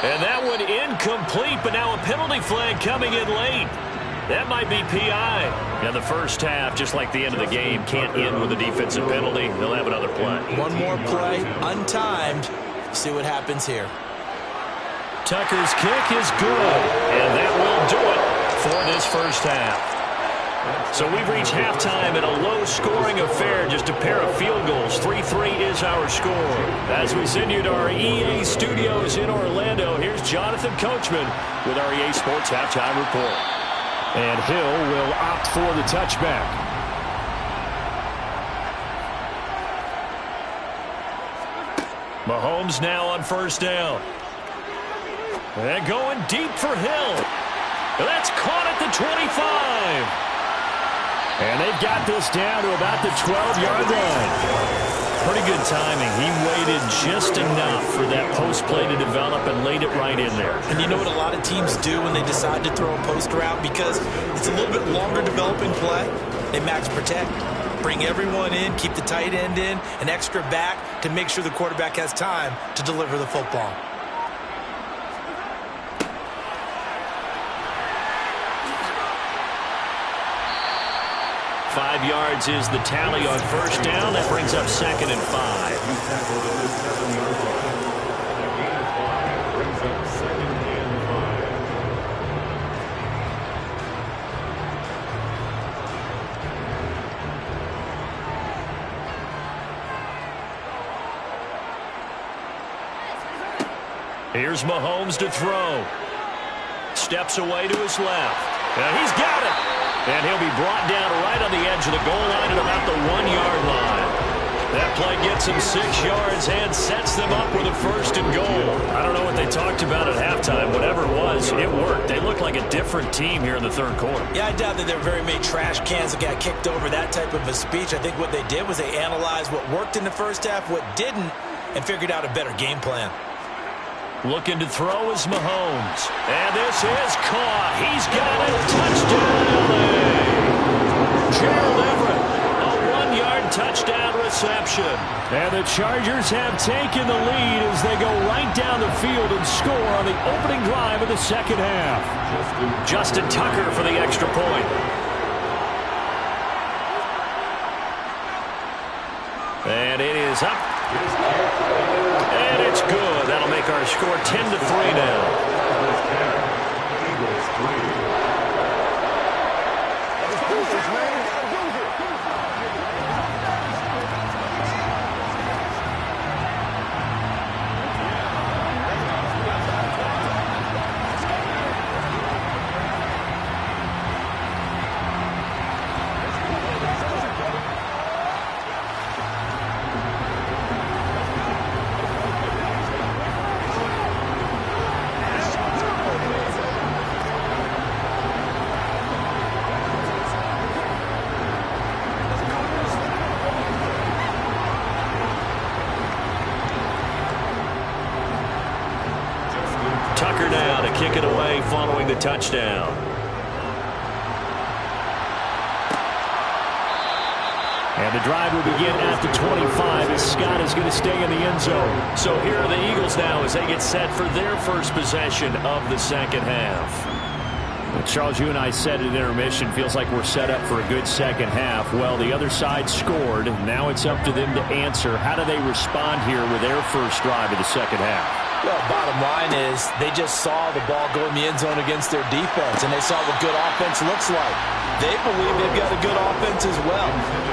And that one incomplete, but now a penalty flag coming in late. That might be PI. Now the first half, just like the end of the game, can't end with a defensive penalty. They'll have another play. One more play, untimed. See what happens here. Tucker's kick is good, and that will do it for this first half. So we've reached halftime in a low-scoring affair, just a pair of field goals. 3-3 is our score. As we send you to our EA studios in Orlando, here's Jonathan Coachman with our EA Sports Halftime Report. And Hill will opt for the touchback. Mahomes now on 1st down. And going deep for Hill. That's caught at the 25. And they've got this down to about the 12-yard line. Pretty good timing. He waited just enough for that post play to develop and laid it right in there. And you know what a lot of teams do when they decide to throw a post route? Because it's a little bit longer developing play. They max protect. Bring everyone in, keep the tight end in, an extra back to make sure the quarterback has time to deliver the football. Five yards is the tally on 1st down. That brings up 2nd and 5. Here's Mahomes to throw. Steps away to his left. And he's got it. And he'll be brought down right on the edge of the goal line at about the 1-yard line. That play gets him 6 yards and sets them up with a 1st and goal. I don't know what they talked about at halftime. Whatever it was, it worked. They look like a different team here in the 3rd quarter. Yeah, I doubt that there were very many trash cans that got kicked over, that type of a speech. I think what they did was they analyzed what worked in the first half, what didn't, and figured out a better game plan. Looking to throw is Mahomes. And this is caught. He's got it. Touchdown, L.A. Gerald Everett, a 1-yard touchdown reception. And the Chargers have taken the lead as they go right down the field and score on the opening drive of the 2nd half. Justin Tucker for the extra point. And it is up. And it's good. That'll make our score 10-3 now. Tucker now to kick it away following the touchdown. And the drive will begin at the 25 as Scott is going to stay in the end zone. So here are the Eagles now as they get set for their first possession of the second half. Well, Charles, you and I said at intermission, feels like we're set up for a good second half. Well, the other side scored. Now it's up to them to answer. How do they respond here with their first drive of the second half? Well, bottom line is they just saw the ball go in the end zone against their defense, and they saw what good offense looks like. They believe they've got a good offense as well.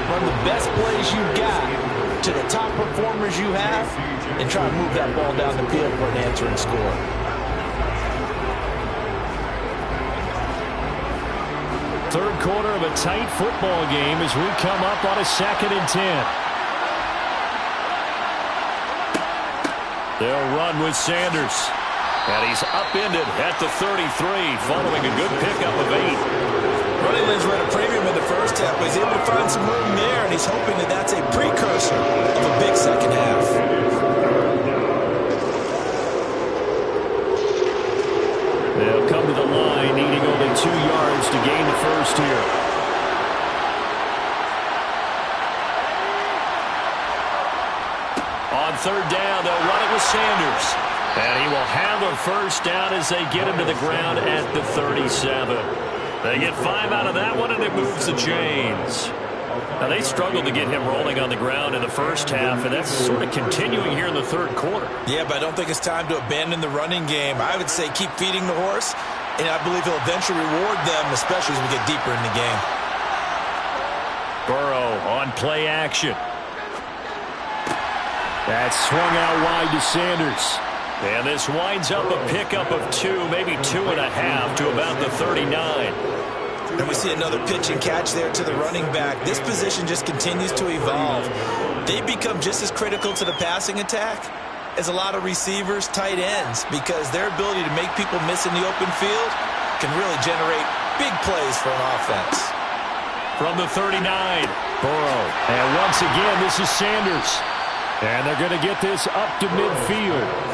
Run the best plays you've got to the top performers you have and try to move that ball down the field for an answering score. Third quarter of a tight football game as we come up on a 2nd and 10. They'll run with Sanders. And he's upended at the 33 following a good pickup of 8. Running lanes were at a premium in the first half, but he's able to find some room there, and he's hoping that that's a precursor of a big second half. They'll come to the line, needing only 2 yards to gain the first here. On third down, they'll run it with Sanders. And he will have a first down as they get him to the ground at the 37. They get 5 out of that one, and it moves the chains. Now, they struggled to get him rolling on the ground in the first half, and that's sort of continuing here in the third quarter. Yeah, but I don't think it's time to abandon the running game. I would say keep feeding the horse, and I believe he'll eventually reward them, especially as we get deeper in the game. Burrow on play action. That's swung out wide to Sanders. And this winds up a pickup of 2, maybe 2.5 to about the 39. And we see another pitch and catch there to the running back. This position just continues to evolve. They become just as critical to the passing attack as a lot of receivers, tight ends, because their ability to make people miss in the open field can really generate big plays for an offense. From the 39, Burrow. And once again, this is Sanders. And they're going to get this up to midfield.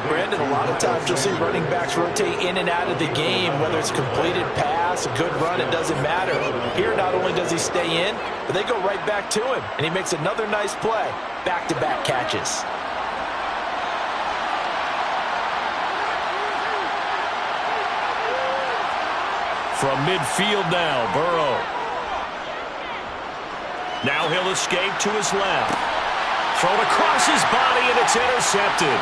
Brandon, a lot of times you'll see running backs rotate in and out of the game, whether it's a completed pass, a good run, it doesn't matter. Here, not only does he stay in, but they go right back to him, and he makes another nice play. Back-to-back catches. from midfield now, Burrow. Now he'll escape to his left. Thrown across his body, and it's intercepted.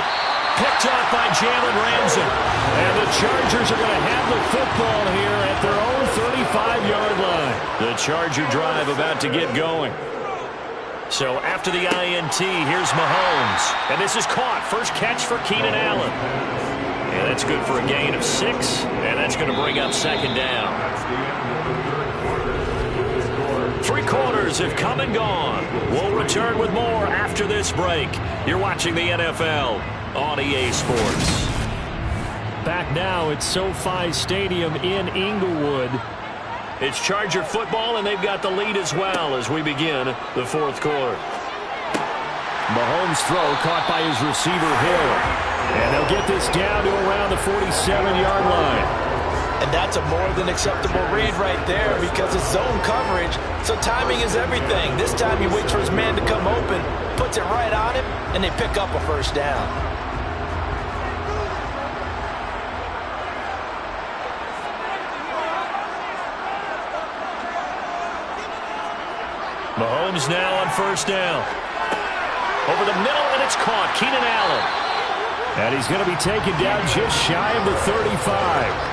Picked off by Jalen Ramsey. And the Chargers are going to have the football here at their own 35-yard line. The Charger drive about to get going. So after the INT, here's Mahomes. And this is caught. First catch for Keenan Allen. And that's good for a gain of 6. And that's going to bring up second down. 3 quarters have come and gone. We'll return with more after this break. You're watching the NFL on EA Sports. Back now at SoFi Stadium in Inglewood. It's Charger football, and they've got the lead as well as we begin the 4th quarter. Mahomes' throw caught by his receiver Hill. And they'll get this down to around the 47-yard line. And that's a more than acceptable read right there because it's zone coverage, so timing is everything. This time he waits for his man to come open, puts it right on him, and they pick up a first down. Mahomes now on first down. Over the middle, and it's caught. Keenan Allen. And he's going to be taken down just shy of the 35.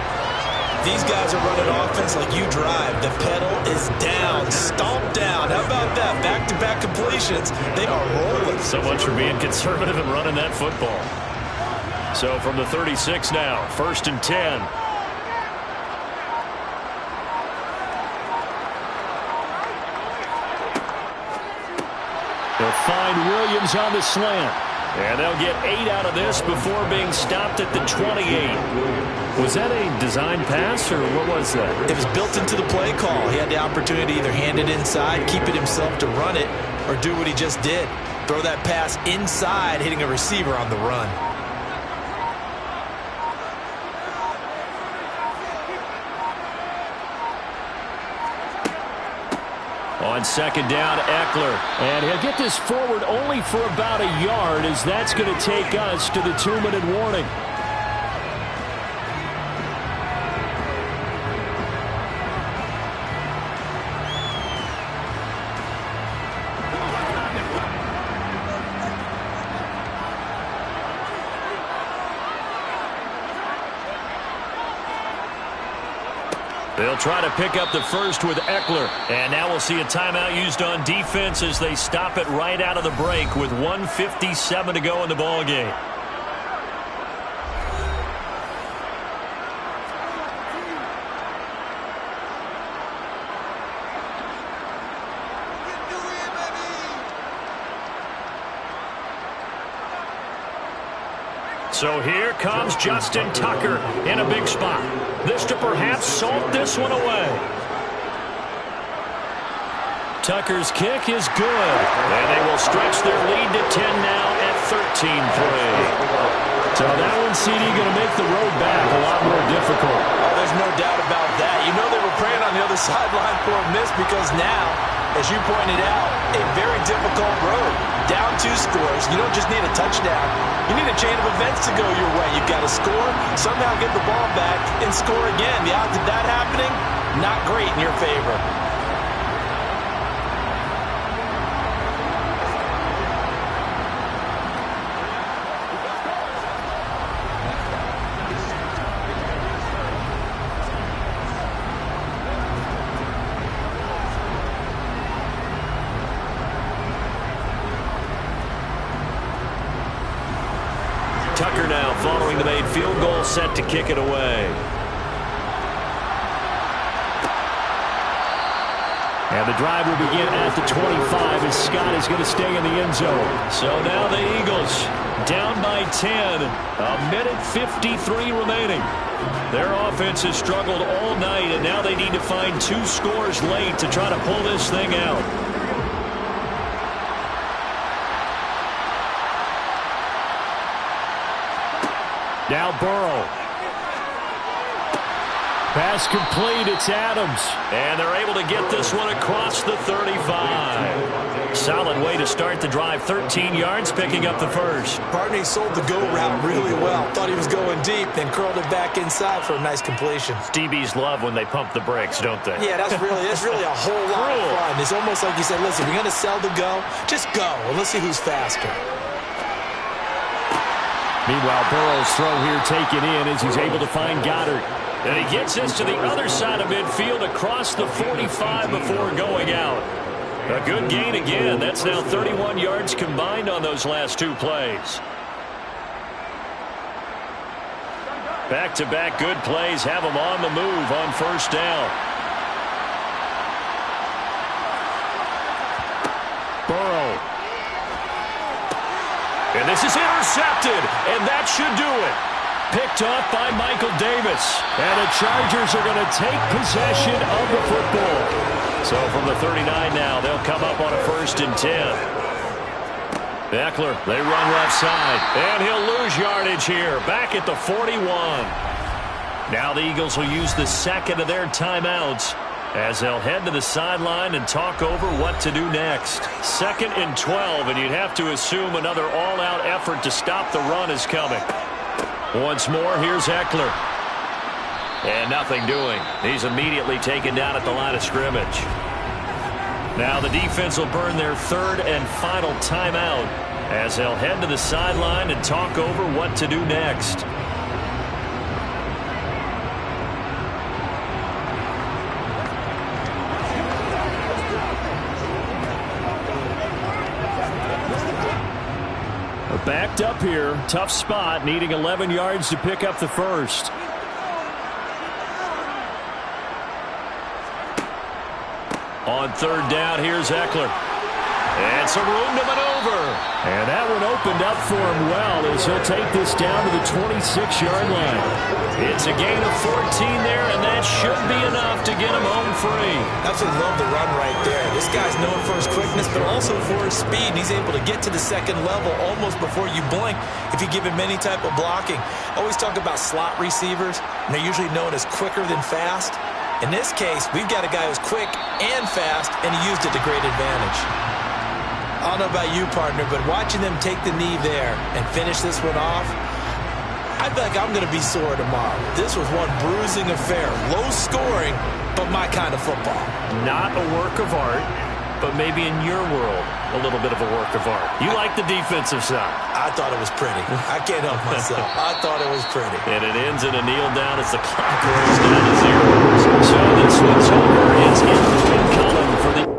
These guys are running offense like you drive. The pedal is down, stomped down. How about that? Back-to-back completions. They are rolling. So much for being conservative and running that football. So from the 36 now, 1st and 10. They'll find Williams on the slant. And they'll get 8 out of this before being stopped at the 28. Was that a design pass, or what was that? It was built into the play call. He had the opportunity to either hand it inside, keep it himself to run it, or do what he just did. Throw that pass inside, hitting a receiver on the run. On second down, Eckler. And he'll get this forward only for about a yard, as that's going to take us to the 2-minute warning. They'll try to pick up the first with Eckler. And now we'll see a timeout used on defense as they stop it right out of the break with 1:57 to go in the ballgame. So here comes Justin Tucker in a big spot. This to perhaps salt this one away. Tucker's kick is good. And they will stretch their lead to 10 now at 13-3. So that one, CD, going to make the road back a lot more difficult. Oh, there's no doubt about that. You know they were praying on the other sideline for a miss because now, as you pointed out, a very difficult road. Down 2 scores. You don't just need a touchdown. You need a chain of events to go your way. You've got to score, somehow get the ball back, and score again. The odds of that happening, not great in your favor. Tucker now following the made field goal, set to kick it away. And the drive will begin at the 25 as Scott is going to stay in the end zone. So now the Eagles down by 10. A minute 53 remaining. Their offense has struggled all night, and now they need to find 2 scores late to try to pull this thing out. Now Burrow. Pass complete. It's Adams. And they're able to get this one across the 35. Solid way to start the drive. 13 yards, picking up the first. Barney sold the go route really well. Thought he was going deep, then curled it back inside for a nice completion. DBs love when they pump the brakes, don't they? Yeah, that's really a whole lot of fun. It's almost like you said, listen, we're going to sell the go. Just go, and let's see who's faster. Meanwhile, Burrow's throw here taken in as he's able to find Goddard. And he gets this to the other side of midfield across the 45 before going out. A good gain again. That's now 31 yards combined on those last 2 plays. Back-to-back good plays have them on the move on first down. Burrow. And this is intercepted, and that should do it. Picked off by Michael Davis. And the Chargers are going to take possession of the football. So from the 39 now, they'll come up on a 1st and 10. Eckler, they run left side. And he'll lose yardage here, back at the 41. Now the Eagles will use the second of their timeouts as they'll head to the sideline and talk over what to do next. 2nd and 12, and you'd have to assume another all-out effort to stop the run is coming. Once more, here's Eckler. And nothing doing. He's immediately taken down at the line of scrimmage. Now the defense will burn their 3rd and final timeout as they'll head to the sideline and talk over what to do next. Backed up here. Tough spot, needing 11 yards to pick up the first. On 3rd down, here's Eckler. And some room to maneuver. And that one opened up for him well as he'll take this down to the 26-yard line. It's a gain of 14 there, and that should be enough to get him home free. Absolutely love the run right there. This guy's known for his quickness, but also for his speed. And he's able to get to the 2nd level almost before you blink if you give him any type of blocking. I always talk about slot receivers, and they're usually known as quicker than fast. In this case, we've got a guy who's quick and fast, and he used it to great advantage. I don't know about you, partner, but watching them take the knee there and finish this one off, I feel like I'm going to be sore tomorrow. This was one bruising affair. Low scoring, but my kind of football. Not a work of art, but maybe in your world, a little bit of a work of art. You like the defensive side. I thought it was pretty. I can't help myself. I thought it was pretty. And it ends in a kneel down as the clock rolls down to 0. So this one's over. It's in column for the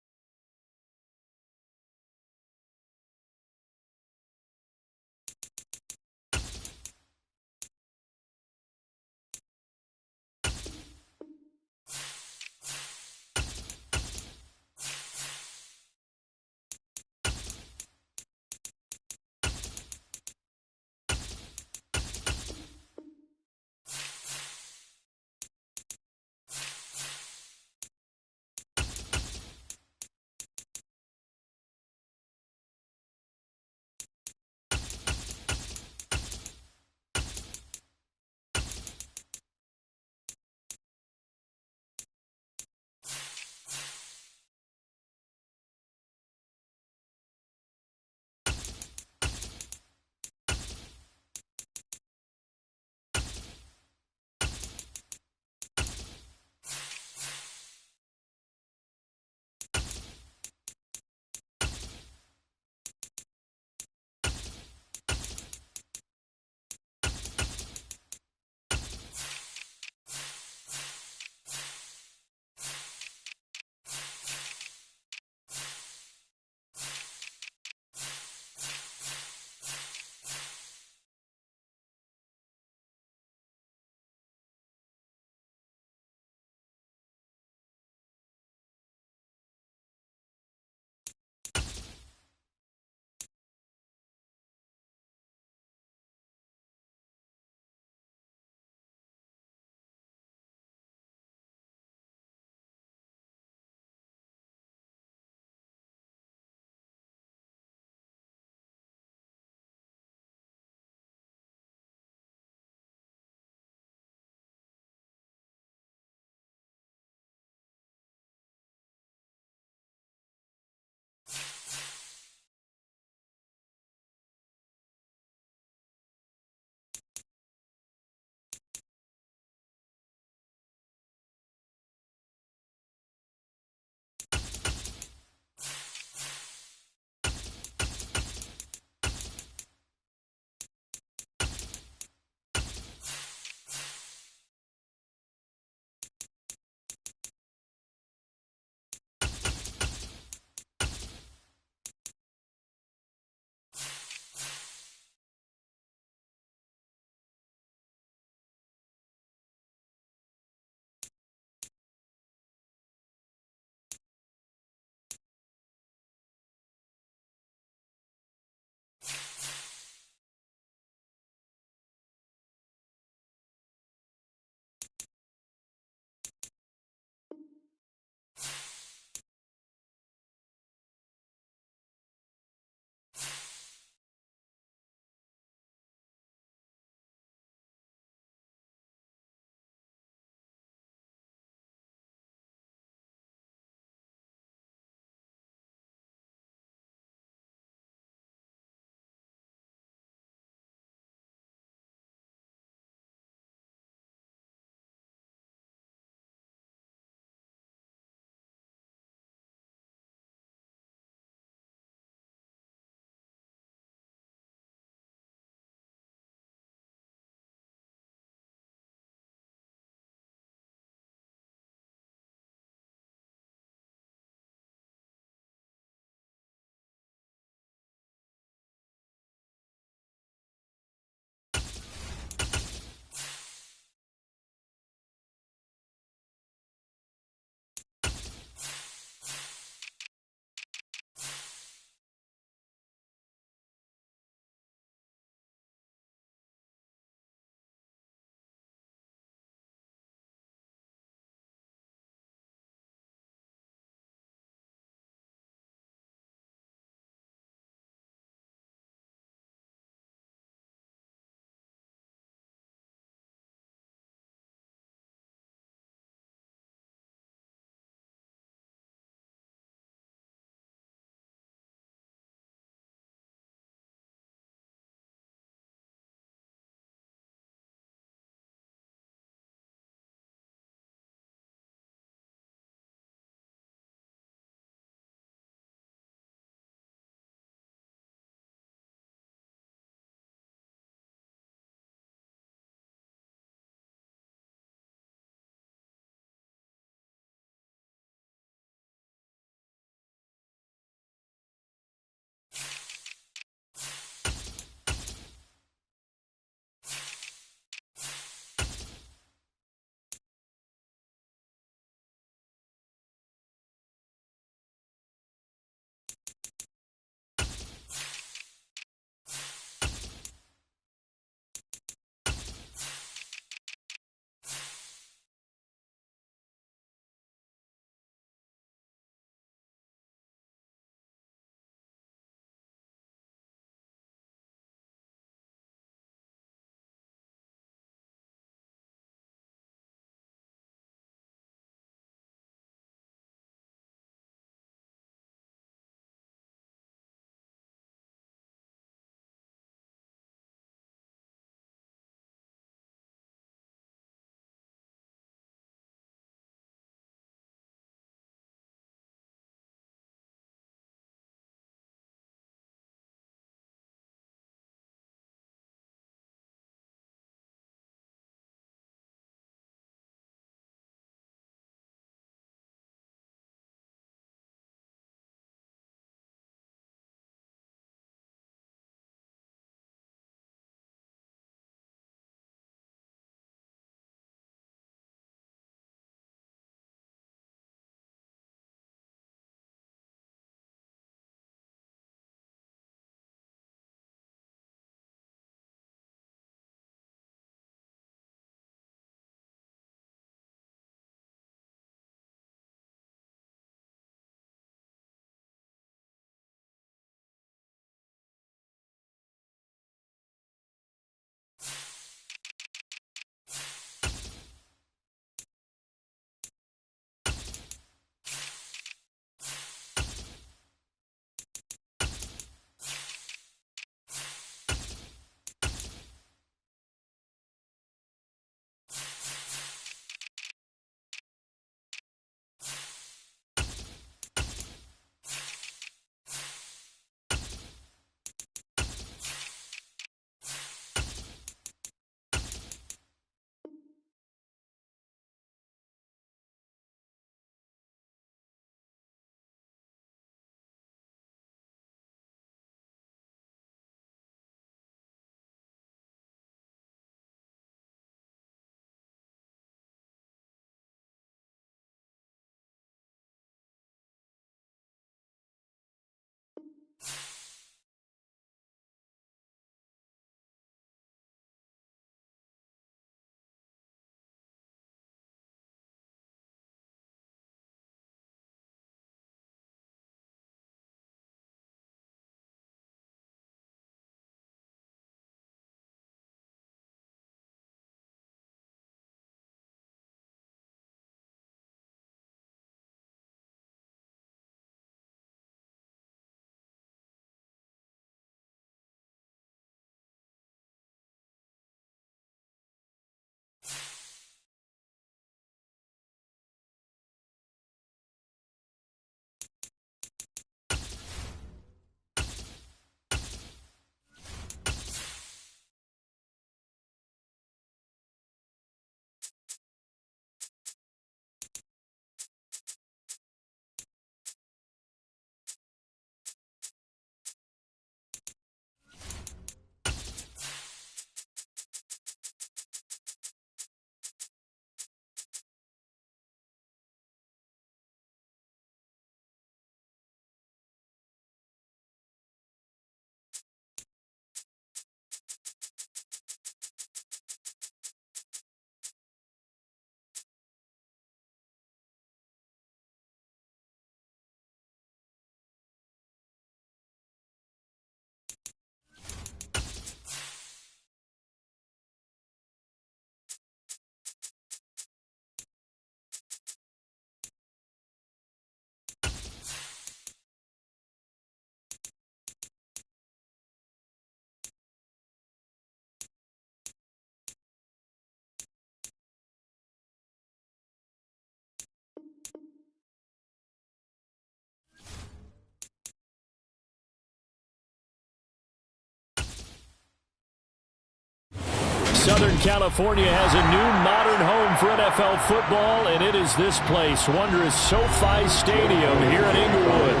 Southern California has a new modern home for NFL football, and it is this place, wondrous SoFi Stadium here in Inglewood.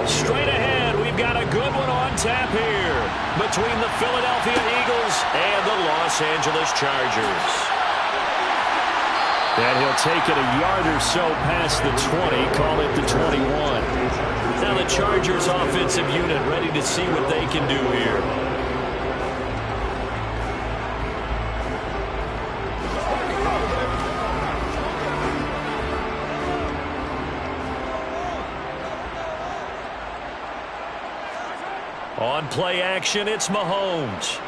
Straight ahead, we've got a good one on tap here between the Philadelphia Eagles and the Los Angeles Chargers. And he'll take it a yard or so past the 20, call it the 21. Now the Chargers offensive unit ready to see what they can do here. On play action, it's Mahomes.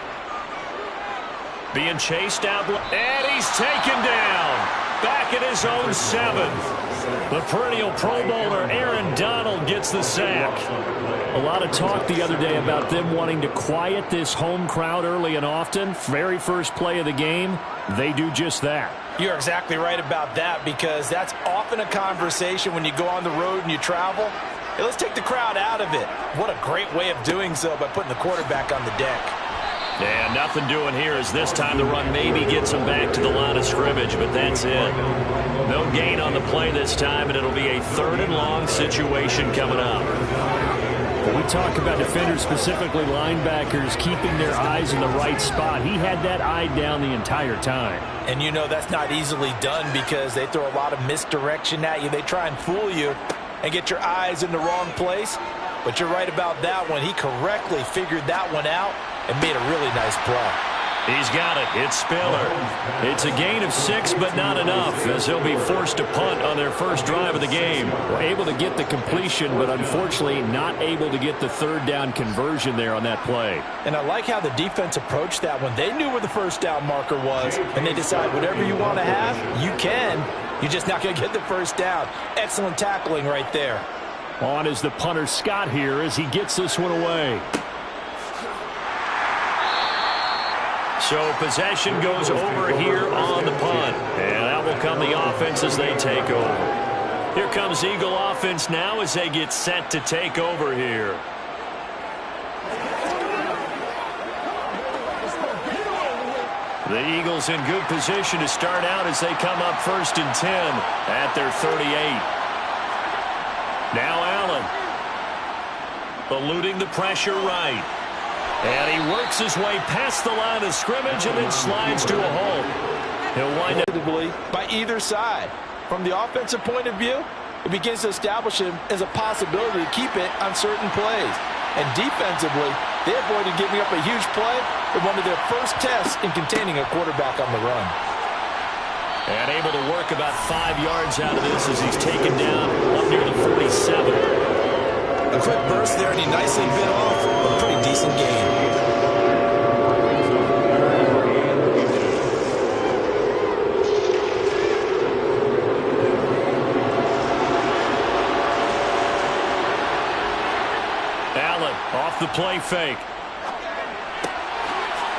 Being chased out, and he's taken down. Back at his own 7. The perennial Pro Bowler Aaron Donald gets the sack. A lot of talk the other day about them wanting to quiet this home crowd early and often. Very first play of the game, they do just that. You're exactly right about that, because that's often a conversation when you go on the road and you travel. Hey, let's take the crowd out of it. What a great way of doing so by putting the quarterback on the deck. Yeah, nothing doing here as this time the run maybe gets him back to the line of scrimmage, but that's it. No gain on the play this time, and it'll be a 3rd and long situation coming up. When we talk about defenders, specifically linebackers, keeping their eyes in the right spot, he had that eye down the entire time. And you know that's not easily done because they throw a lot of misdirection at you. They try and fool you and get your eyes in the wrong place. But you're right about that one. He correctly figured that one out and made a really nice play. He's got it. It's Spiller. It's a gain of 6, but not enough, as he'll be forced to punt on their first drive of the game. We're able to get the completion, but unfortunately not able to get the 3rd down conversion there on that play. And I like how the defense approached that one. They knew where the first down marker was, and they decide whatever you want to have, you can. You're just not going to get the first down. Excellent tackling right there. On is the punter Scott here as he gets this one away. So possession goes over here on the punt. And out will come the offense as they take over. Here comes Eagle offense now as they get set to take over here. The Eagles in good position to start out as they come up 1st and 10 at their 38. Now Allen. Eluding the pressure right. And he works his way past the line of scrimmage and then slides to a hole. He'll wind up by either side. From the offensive point of view, it begins to establish him as a possibility to keep it on certain plays. And defensively, they avoided giving up a huge play in one of their first tests in containing a quarterback on the run. And able to work about 5 yards out of this as he's taken down up near the 47. A quick burst there, and he nicely bit off a pretty decent gain. Allen off the play fake.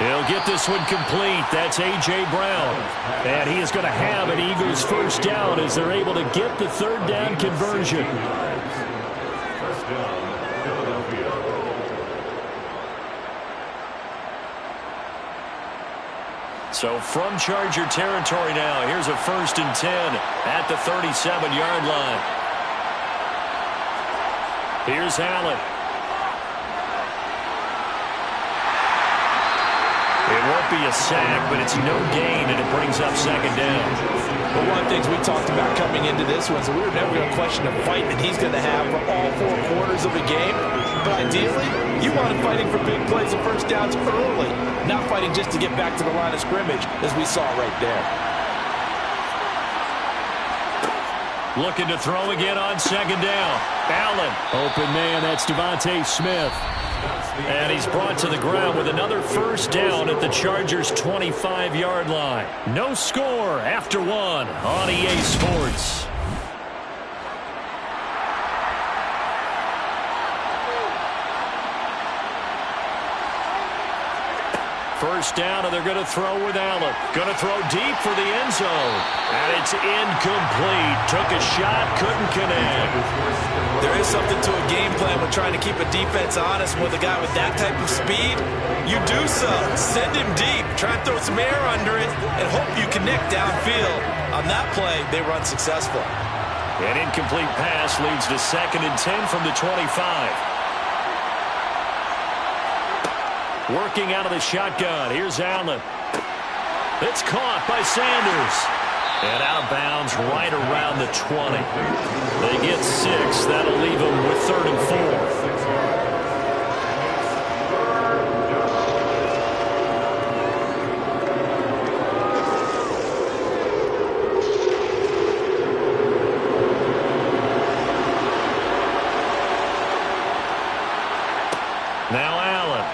He'll get this one complete. That's A.J. Brown. And he is going to have an Eagles first down as they're able to get the 3rd down conversion. First down, Philadelphia. So from Charger territory now, here's a 1st and 10 at the 37-yard line. Here's Allen. It won't be a sack, but it's no gain, and it brings up 2nd down. But one of the things we talked about coming into this one, so we were never going to question the fight that he's going to have for all 4 quarters of a game. But ideally, you want him fighting for big plays and first downs early, not fighting just to get back to the line of scrimmage, as we saw right there. Looking to throw again on 2nd down. Allen. Open man, that's Devontae Smith. And he's brought to the ground with another first down at the Chargers' 25-yard line. No score after 1 on EA Sports. First down, and they're going to throw with Allen. Going to throw deep for the end zone. And it's incomplete. Took a shot, couldn't connect. There is something to a game plan with trying to keep a defense honest. With a guy with that type of speed, you do so. Send him deep. Try and throw some air under it and hope you connect downfield. On that play, they were unsuccessful. An incomplete pass leads to 2nd and 10 from the 25. Working out of the shotgun. Here's Allen. It's caught by Sanders. And out of bounds right around the 20. They get 6. That'll leave them with 3rd and 4. Now Allen.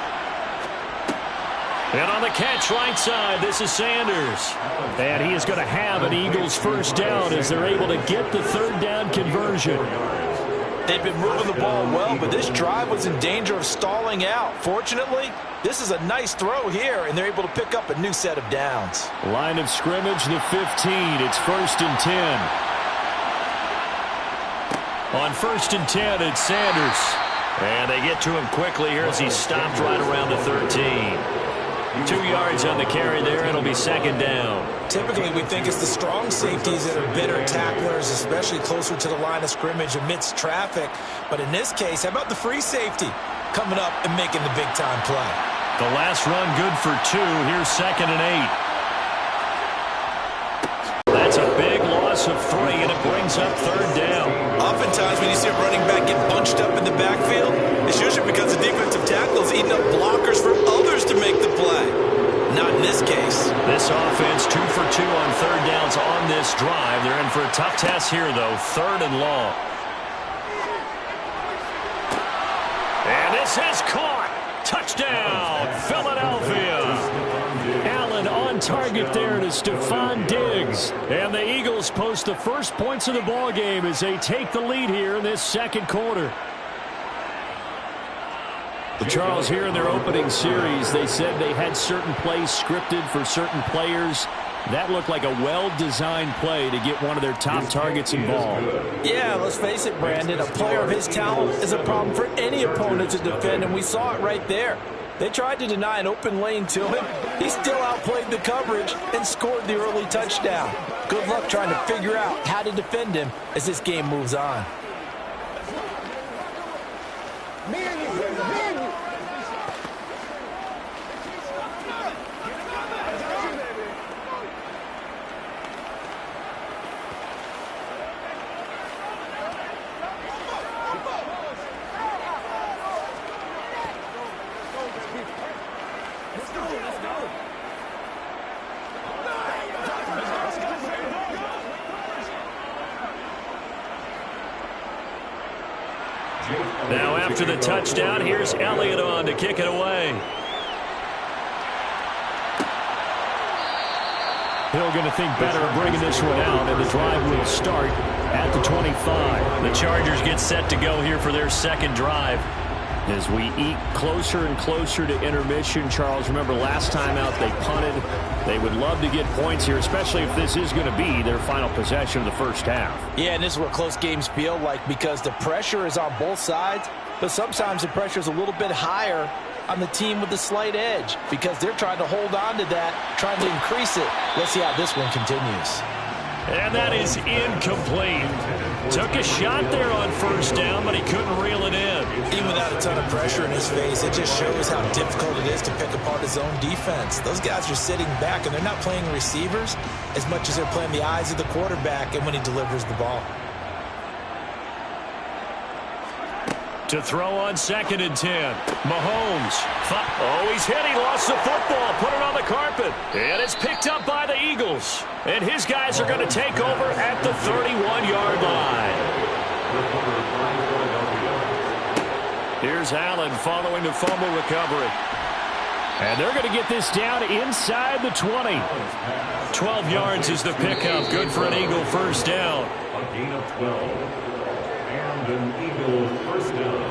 And on the catch right side, this is Sanders. And he is going to have an Eagles first down as they're able to get the 3rd down conversion. They've been moving the ball well, but this drive was in danger of stalling out. Fortunately, this is a nice throw here, and they're able to pick up a new set of downs. Line of scrimmage, the 15. It's 1st and 10. On 1st and 10, it's Sanders. And they get to him quickly here as he stopped right around the 13. 2 yards on the carry there. It'll be 2nd down. Typically, we think it's the strong safeties that are better tacklers, especially closer to the line of scrimmage amidst traffic. But in this case, how about the free safety coming up and making the big-time play? The last run good for 2. Here's 2nd and 8. That's a big loss of 3, and it brings up 3rd down. Oftentimes, when you see a running back get bunched up in the backfield, it's usually because the defensive tackle is eating up blockers for others to make the play. Not in this case. This offense 2 for 2 on 3rd downs on this drive. They're in for a tough test here, though. 3rd and long. And this is caught. Touchdown, Philadelphia. Allen on target there to Stephon Diggs. And the Eagles post the first points of the ball game as they take the lead here in this 2nd quarter. Charles, here in their opening series, they said they had certain plays scripted for certain players. That looked like a well-designed play to get one of their top targets involved. Yeah, let's face it, Brandon. A player of his talent is a problem for any opponent to defend, and we saw it right there. They tried to deny an open lane to him. He still outplayed the coverage and scored the early touchdown. Good luck trying to figure out how to defend him as this game moves on. Now after the touchdown, here's Elliott on to kick it away. Hill going to think better of bringing this one out, and the drive will start at the 25. The Chargers get set to go here for their 2nd drive. As we eat closer and closer to intermission, Charles, remember last time out they punted. They would love to get points here, especially if this is going to be their final possession of the first half. Yeah, and this is what close games feel like because the pressure is on both sides, but sometimes the pressure is a little bit higher on the team with the slight edge because they're trying to hold on to that, trying to increase it. Let's see how this one continues. And that is incomplete. Took a shot there on 1st down, but he couldn't reel it in. Even without a ton of pressure in his face, it just shows how difficult it is to pick apart his own defense. Those guys are sitting back, and they're not playing receivers as much as they're playing the eyes of the quarterback and when he delivers the ball. To throw on 2nd and 10. Mahomes. Oh, he's hit. He lost the football. Put it on the carpet. And it's picked up by the Eagles. And his guys are going to take over at the 31-yard line. Here's Allen following the fumble recovery. And they're going to get this down inside the 20. 12 yards is the pickup. Good for an Eagle first down. A gain of 12. And an Eagle first down.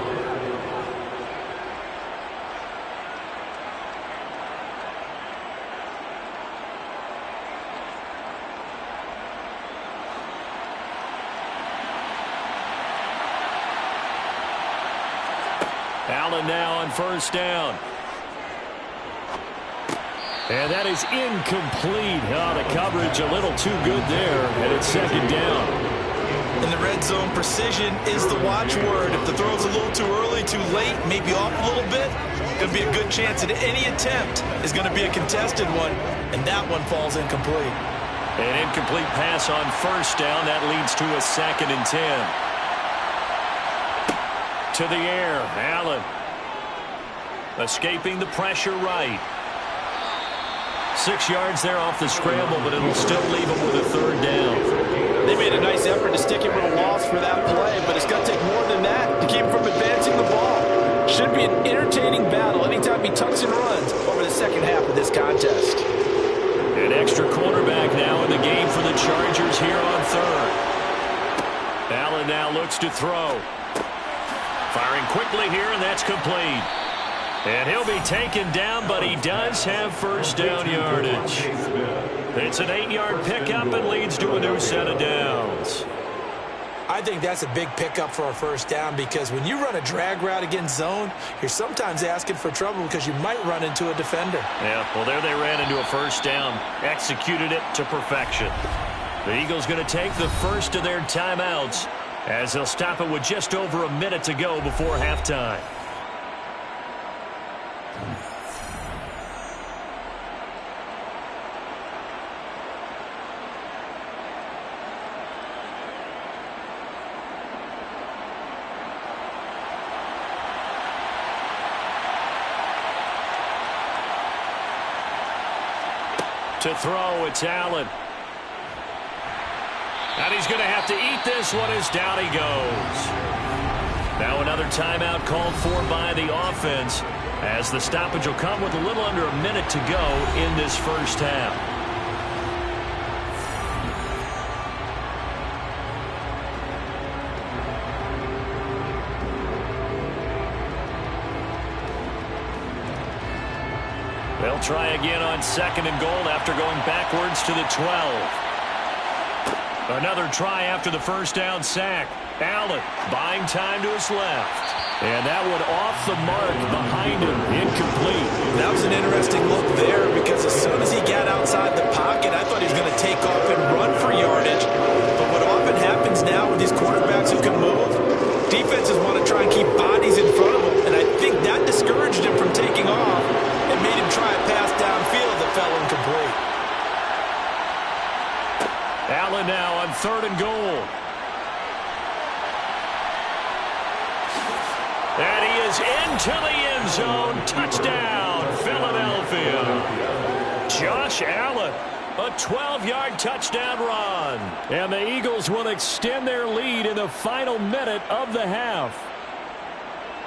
Allen now on first down. And that is incomplete. Oh, the coverage a little too good there, and it's second down. In the red zone, precision is the watchword. If the throw's a little too early, too late, maybe off a little bit, going to be a good chance that any attempt is going to be a contested one, and that one falls incomplete. An incomplete pass on first down. That leads to a 2nd and 10. To the air, Allen. Escaping the pressure right. 6 yards there off the scramble, but it'll still leave him with a 3rd down. They made a nice effort to stick him with a loss for that play, but it's going to take more than that to keep him from advancing the ball. Should be an entertaining battle anytime he tucks and runs over the second half of this contest. An extra quarterback now in the game for the Chargers here on 3rd. Allen now looks to throw. Firing quickly here, and that's complete. And he'll be taken down, but he does have first down yardage. It's an 8-yard pickup and leads to a new set of downs. I think that's a big pickup for a first down because when you run a drag route against zone, you're sometimes asking for trouble because you might run into a defender. Yeah, well, there they ran into a first down, executed it to perfection. The Eagles going to take the first of their timeouts as they'll stop it with just over a minute to go before halftime. To throw, it's Allen. And he's going to have to eat this one as down he goes. Now another timeout called for by the offense as the stoppage will come with a little under a minute to go in this first half. They'll try again on 2nd and goal after going backwards to the 12. Another try after the first down sack. Allen buying time to his left. And that one off the mark behind him. Incomplete. That was an interesting look there because as soon as he got outside the pocket, I thought he was going to take off and run for yardage. But what often happens now with these quarterbacks who can move, defenses want to try and keep bodies in front of them. And I think that discouraged him from taking off and made him try a pass downfield that fell incomplete. Allen now on 3rd and goal. And he is into the end zone. Touchdown, Philadelphia. Josh Allen, a 12-yard touchdown run. And the Eagles will extend their lead in the final minute of the half.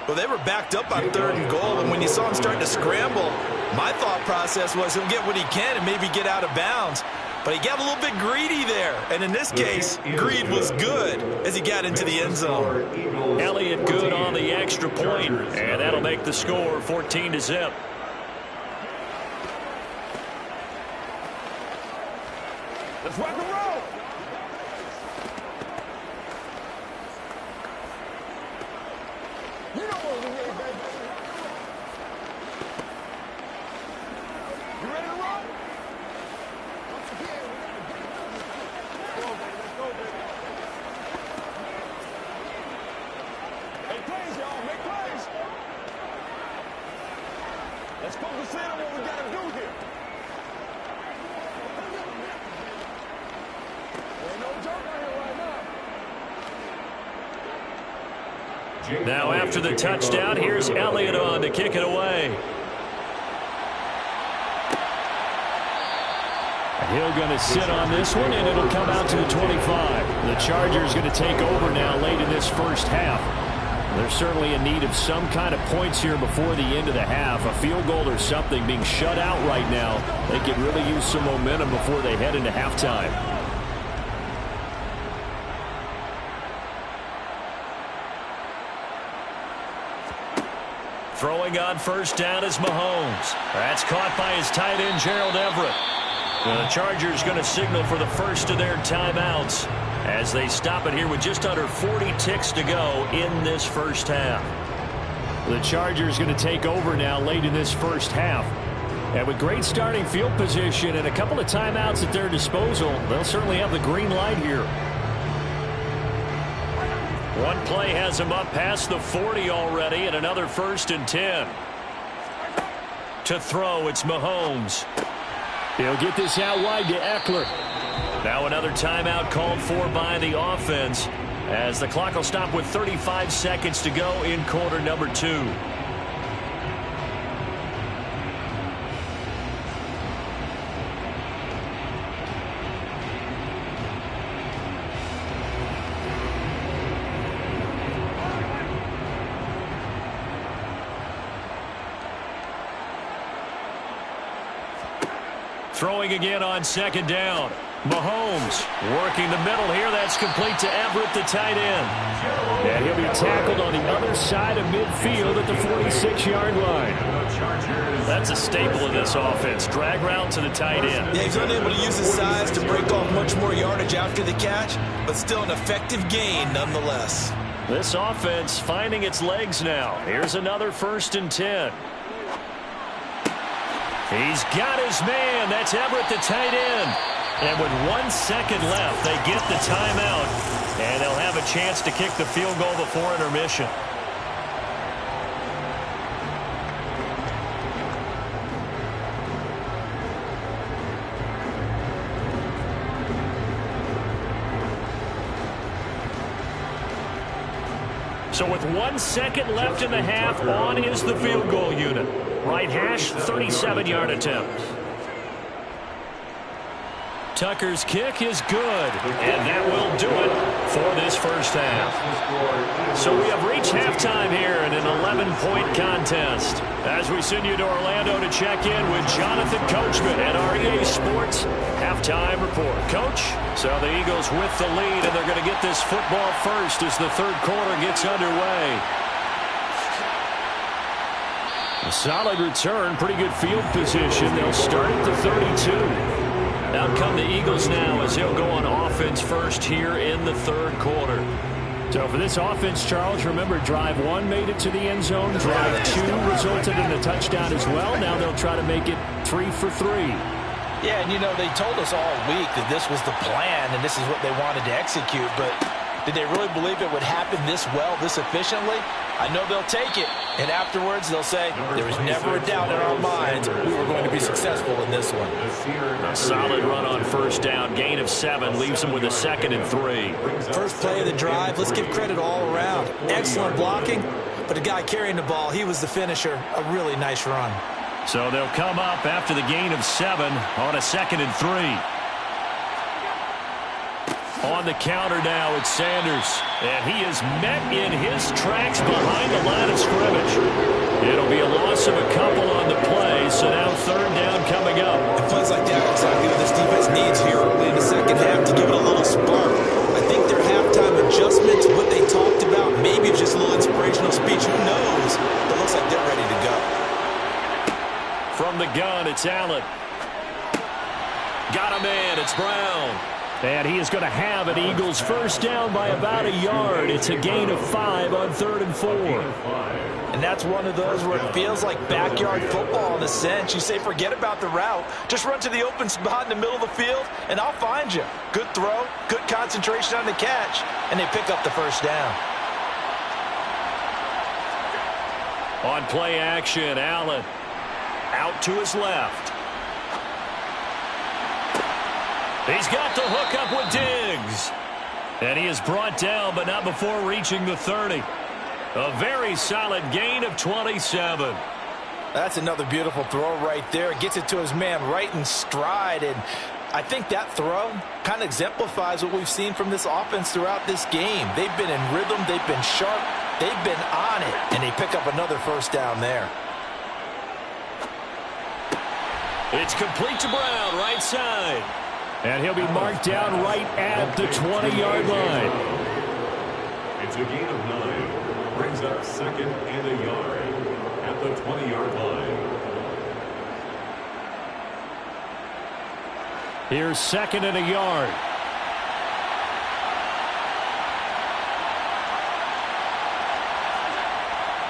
Well, they were backed up on 3rd and goal, and when you saw him starting to scramble, my thought process was he'll get what he can and maybe get out of bounds. But he got a little bit greedy there, and in this case, greed was good as he got into the end zone. Elliott good on the extra point, and that'll make the score 14-0. Let's rock and roll. You know what we need, baby. You ready to roll? Once again, we got to get it done. Let's go, baby. Let's go, baby. Make plays, y'all. Make plays. Let's focus in on what we got to do here. Ain't no joke out here right now. Now after the touchdown, here's Elliott on to kick it away. Hill going to sit on this one, and it'll come out to the 25. The Chargers going to take over now late in this first half. They're certainly in need of some kind of points here before the end of the half. A field goal or something being shut out right now. They could really use some momentum before they head into halftime. Throwing on first down is Mahomes. That's caught by his tight end, Gerald Everett. The Chargers going to signal for the first of their timeouts as they stop it here with just under 40 ticks to go in this first half. The Chargers going to take over now late in this first half. And with great starting field position and a couple of timeouts at their disposal, they'll certainly have the green light here. One play has him up past the 40 already, and another 1st and 10. To throw, it's Mahomes. He'll get this out wide to Eckler. Now another timeout called for by the offense, as the clock will stop with 35 seconds to go in quarter number 2. Throwing again on 2nd down. Mahomes working the middle here. That's complete to Everett, the tight end. And he'll be tackled on the other side of midfield at the 46-yard line. That's a staple of this offense. Drag route to the tight end. Yeah, he's unable to use his size to break off much more yardage after the catch, but still an effective gain nonetheless. This offense finding its legs now. Here's another 1st and 10. He's got his man. That's Everett, the tight end. And with 1 second left, they get the timeout, and they'll have a chance to kick the field goal before intermission. So with 1 second left in the half, on is the field goal unit. Right hash, 37-yard attempt. Tucker's kick is good, and that will do it for this first half. So we have reached halftime here in an 11-point contest. As we send you to Orlando to check in with Jonathan Coachman at our EA Sports Halftime Report. Coach, so the Eagles with the lead, and they're going to get this football first as the third quarter gets underway. A solid return, pretty good field position. They'll start at the 32. Out come the Eagles now as they'll go on offense first here in the third quarter. So for this offense, Charles, remember, drive 1 made it to the end zone. Drive 2 resulted in a touchdown as well. Now they'll try to make it 3 for 3. Yeah, and you know, they told us all week that this was the plan and this is what they wanted to execute, but did they really believe it would happen this well, this efficiently? I know they'll take it, and afterwards they'll say, there was never a doubt in our minds we were going to be successful in this one. A solid run on first down, gain of 7, leaves them with a 2nd and 3. First play of the drive, let's give credit all around. Excellent blocking, but the guy carrying the ball, he was the finisher. A really nice run. So they'll come up after the gain of 7 on a 2nd and 3. On the counter now, it's Sanders. And he is met in his tracks behind the line of scrimmage. It'll be a loss of a couple on the play, so now 3rd down coming up. And plays like that, exactly what this defense needs here early in the second half to give it a little spark. I think their halftime adjustments, what they talked about, maybe just a little inspirational speech, who knows? But it looks like they're ready to go. From the gun, it's Allen. Got a man, it's Brown. And he is going to have an Eagles first down by about a yard. It's a gain of 5 on 3rd and 4. And that's one of those where it feels like backyard football in a sense. You say, forget about the route. Just run to the open spot in the middle of the field, and I'll find you. Good throw, good concentration on the catch, and they pick up the first down. On play action, Allen out to his left. He's got the hook up with Diggs. And he is brought down, but not before reaching the 30. A very solid gain of 27. That's another beautiful throw right there. Gets it to his man right in stride. And I think that throw kind of exemplifies what we've seen from this offense throughout this game. They've been in rhythm. They've been sharp. They've been on it. And they pick up another first down there. It's complete to Brown, right side. And he'll be marked down right at the 20-yard line. It's a gain of 9. Brings up 2nd and a yard at the 20-yard line. Here's 2nd and a yard.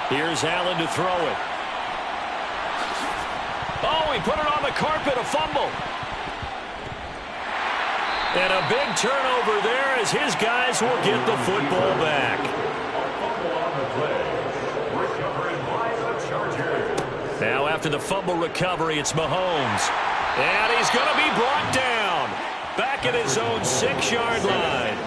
Here's Allen to throw it. Oh, he put it on the carpet, a fumble. And a big turnover there as his guys will get the football back. Now after the fumble recovery, it's Mahomes. And he's going to be brought down. Back at his own 6-yard line.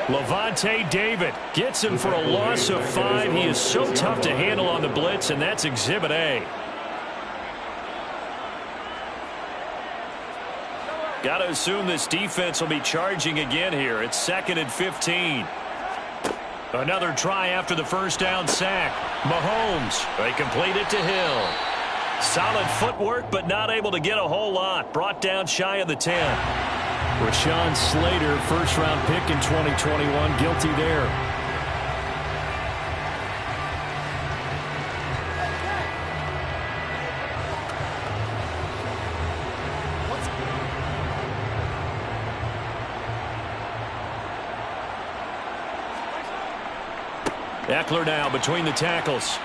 Lavonte David gets him for a loss of 5. He is so tough to handle on the blitz, and that's Exhibit A. Got to assume this defense will be charging again here. It's 2nd and 15. Another try after the first down sack. Mahomes, they complete it to Hill. Solid footwork, but not able to get a whole lot. Brought down shy of the 10. Rashawn Slater, first-round pick in 2021, guilty there. Eckler now between the tackles.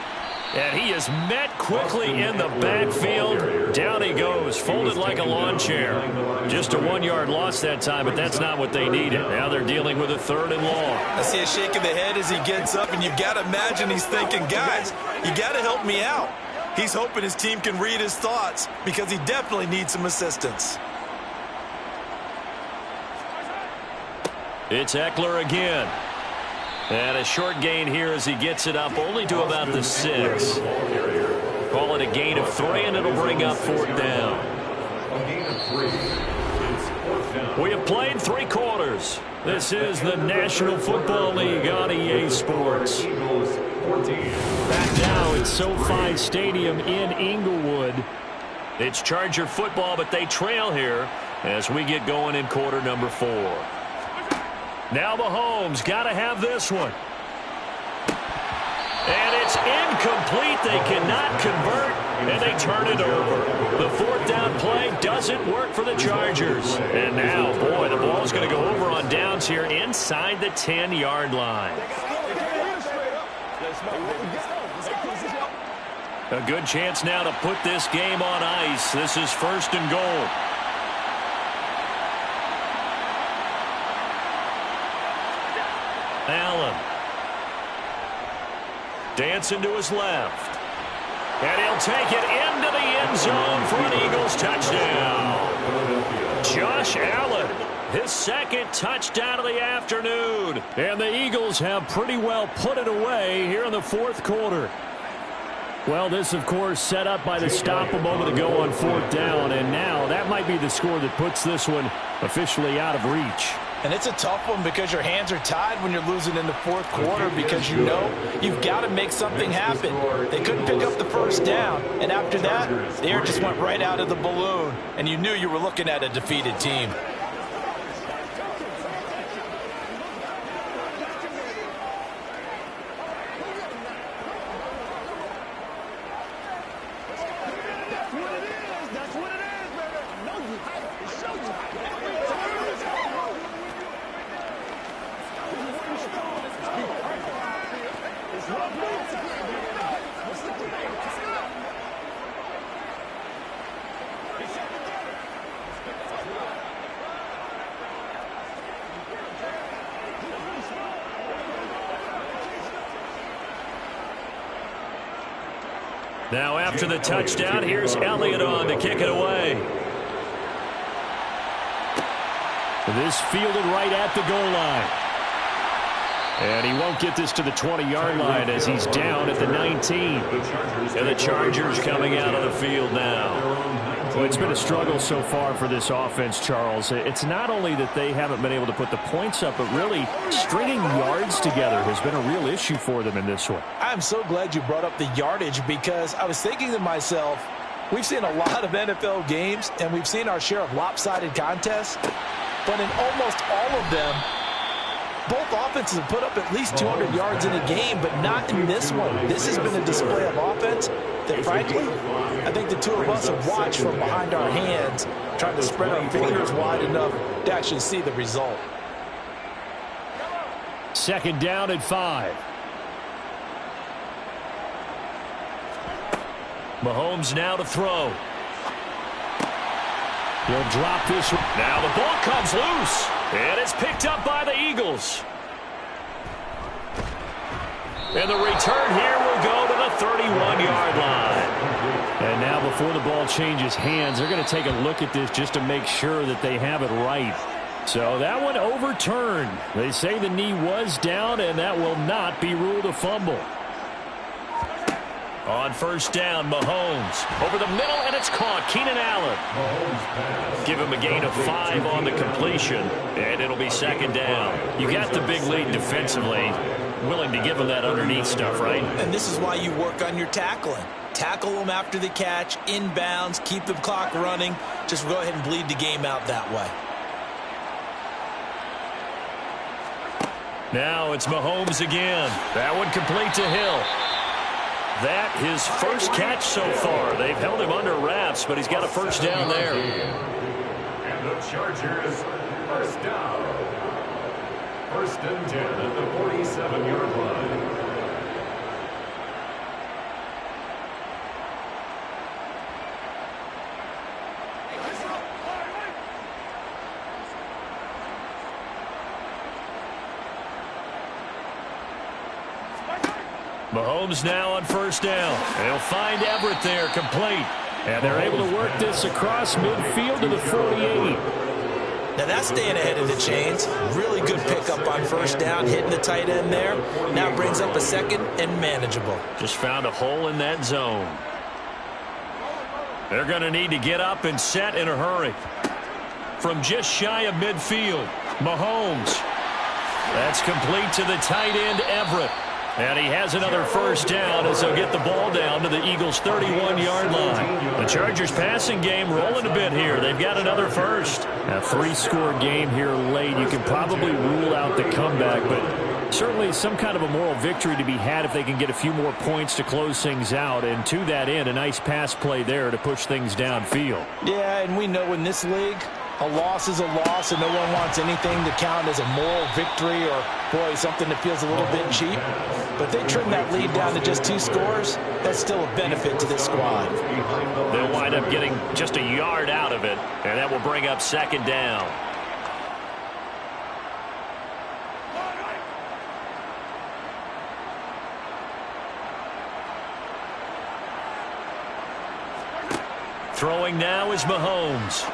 And he is met quickly in the backfield. Down he goes, folded like a lawn chair. Just a 1-yard loss that time, but that's not what they needed. Now they're dealing with a 3rd and long. I see a shake of the head as he gets up, and you've got to imagine he's thinking, guys, you got to help me out. He's hoping his team can read his thoughts because he definitely needs some assistance. It's Eckler again. And a short gain here as he gets it up only to about the 6. Call it a gain of 3, and it'll bring up 4th down. We have played 3 quarters. This is the National Football League on EA Sports. Back now at SoFi Stadium in Inglewood. It's Charger football, but they trail here as we get going in quarter number 4. Now Mahomes got to have this one. And it's incomplete. They cannot convert, and they turn it over. The 4th down play doesn't work for the Chargers. And now, boy, the ball's going to go over on downs here inside the 10-yard line. A good chance now to put this game on ice. This is 1st and goal. Allen. Dancing to his left. And he'll take it into the end zone for an Eagles touchdown. Josh Allen, his 2nd touchdown of the afternoon. And the Eagles have pretty well put it away here in the 4th quarter. Well, this, of course, set up by the stop a moment ago on 4th down. And now that might be the score that puts this one officially out of reach. And it's a tough one because your hands are tied when you're losing in the 4th quarter because you know you've got to make something happen. They couldn't pick up the first down, and after that, the air just went right out of the balloon, and you knew you were looking at a defeated team. Now after the touchdown, here's Elliott on to kick it away. This fielded right at the goal line. And he won't get this to the 20-yard line as he's down at the 19. And the Chargers coming out of the field now. Well, it's been a struggle so far for this offense, Charles. It's not only that they haven't been able to put the points up, but really stringing yards together has been a real issue for them in this one. I'm so glad you brought up the yardage because I was thinking to myself, we've seen a lot of NFL games and we've seen our share of lopsided contests, but in almost all of them, both offenses have put up at least 200 yards in a game, but not in this one. This has been a display of offense that, frankly, I think the two of us have watched from behind our hands, trying to spread our fingers wide enough to actually see the result. 2nd down and 5. Mahomes now to throw. He'll drop this. Now the ball comes loose. And it's picked up by the Eagles. And the return here will go to the 31-yard line. And now before the ball changes hands, they're going to take a look at this just to make sure that they have it right. So that one overturned. They say the knee was down, and that will not be ruled a fumble. On first down, Mahomes over the middle, and it's caught. Keenan Allen. Give him a gain of 5 on the completion, and it'll be second down. You got the big lead defensively. Willing to give him that underneath stuff, right? And this is why you work on your tackling. Tackle them after the catch, inbounds, keep the clock running. Just go ahead and bleed the game out that way. Now it's Mahomes again. That one complete to Hill. That his first catch so far. They've held him under wraps, but he's got a first down there. And the Chargers, first down. First and 10 at the 47-yard line. Mahomes now on first down. They'll find Everett there, complete. And they're able to work this across midfield to the 48. Now that's staying ahead of the chains. Really good pickup on first down, hitting the tight end there. Now brings up a second and manageable. Just found a hole in that zone. They're going to need to get up and set in a hurry. From just shy of midfield, Mahomes. That's complete to the tight end, Everett. And he has another first down as they'll get the ball down to the Eagles' 31-yard line. The Chargers passing game rolling a bit here. They've got another first. A 3-score game here late. You can probably rule out the comeback, but certainly some kind of a moral victory to be had if they can get a few more points to close things out. And to that end, a nice pass play there to push things downfield. Yeah, and we know in this league, a loss is a loss, and no one wants anything to count as a moral victory or, boy, something that feels a little bit cheap. But they trim that lead down to just 2 scores. That's still a benefit to this squad. They'll wind up getting just a yard out of it, and that will bring up second down. Throwing now is Mahomes.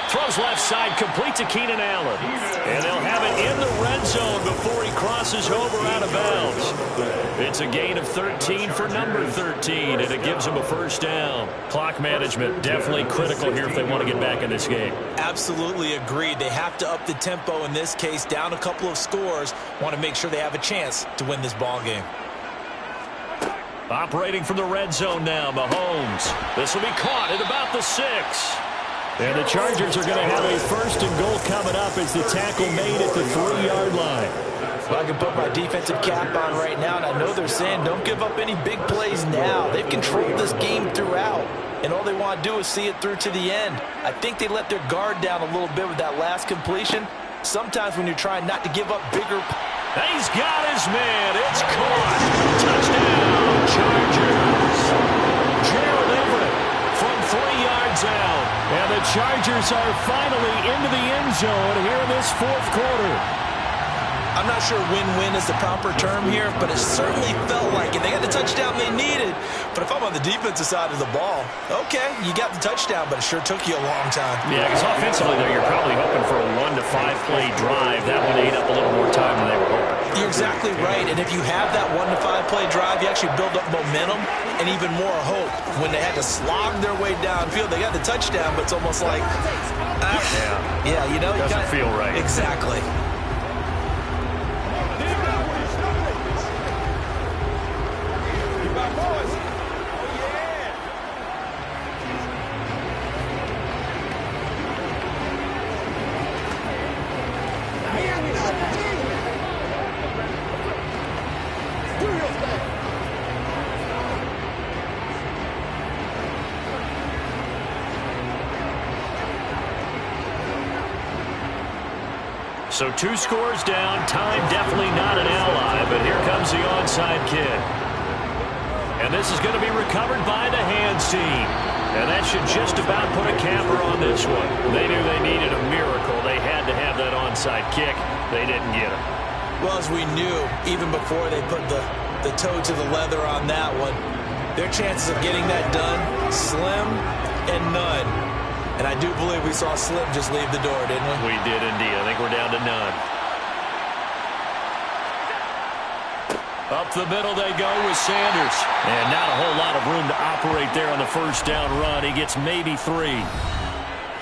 Throws left side, complete to Keenan Allen. And they'll have it in the red zone before he crosses over out of bounds. It's a gain of 13 for number 13, and it gives him a first down. Clock management definitely critical here if they want to get back in this game. Absolutely agreed. They have to up the tempo in this case, down a couple of scores. Want to make sure they have a chance to win this ball game. Operating from the red zone now, Mahomes. This will be caught at about the 6. And the Chargers are going to have a first and goal coming up as the tackle made at the 3-yard line. Well, I can put my defensive cap on right now, and I know they're saying don't give up any big plays now. They've controlled this game throughout, and all they want to do is see it through to the end. I think they let their guard down a little bit with that last completion. Sometimes when you're trying not to give up bigger... He's got his man. It's caught. Touchdown, Chargers. Gerald Everett from 3 yards out. And the Chargers are finally into the end zone here in this 4th quarter. I'm not sure win-win is the proper term here, but it certainly felt like it. They got the touchdown they needed. But if I'm on the defensive side of the ball, okay, you got the touchdown, but it sure took you a long time. Yeah, because offensively, though, you're probably hoping for a 1 to 5 play drive. That one ate up a little more time than they were hoping. You're exactly right. And if you have that 1 to 5 play drive, you actually build up momentum and even more hope. When they had to slog their way downfield, they got the touchdown, but it's almost like, yeah, you know, doesn't feel right. Exactly. So 2 scores down. Time definitely not an ally, but here comes the onside kick. And this is going to be recovered by the hands team. And that should just about put a capper on this one. They knew they needed a miracle. They had to have that onside kick. They didn't get it. Well, as we knew, even before they put the toe to the leather on that one, their chances of getting that done, slim and none. And I do believe we saw Slim just leave the door, didn't we? We did indeed. I think we're down to none. Up the middle they go with Sanders. And not a whole lot of room to operate there on the first down run. He gets maybe 3.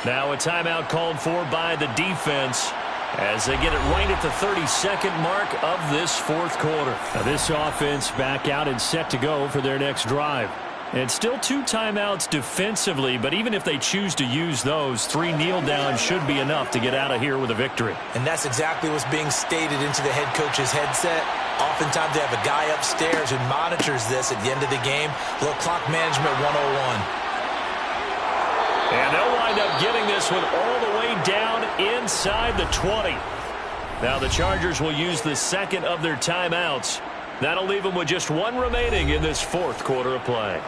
Now a timeout called for by the defense as they get it right at the 32nd mark of this fourth quarter. Now this offense back out and set to go for their next drive. And still 2 timeouts defensively, but even if they choose to use those, 3 kneel downs should be enough to get out of here with a victory. And that's exactly what's being stated into the head coach's headset. Oftentimes they have a guy upstairs who monitors this at the end of the game. A little clock management 101. And they'll wind up getting this one all the way down inside the 20. Now the Chargers will use the second of their timeouts. That'll leave them with just 1 remaining in this fourth quarter of play.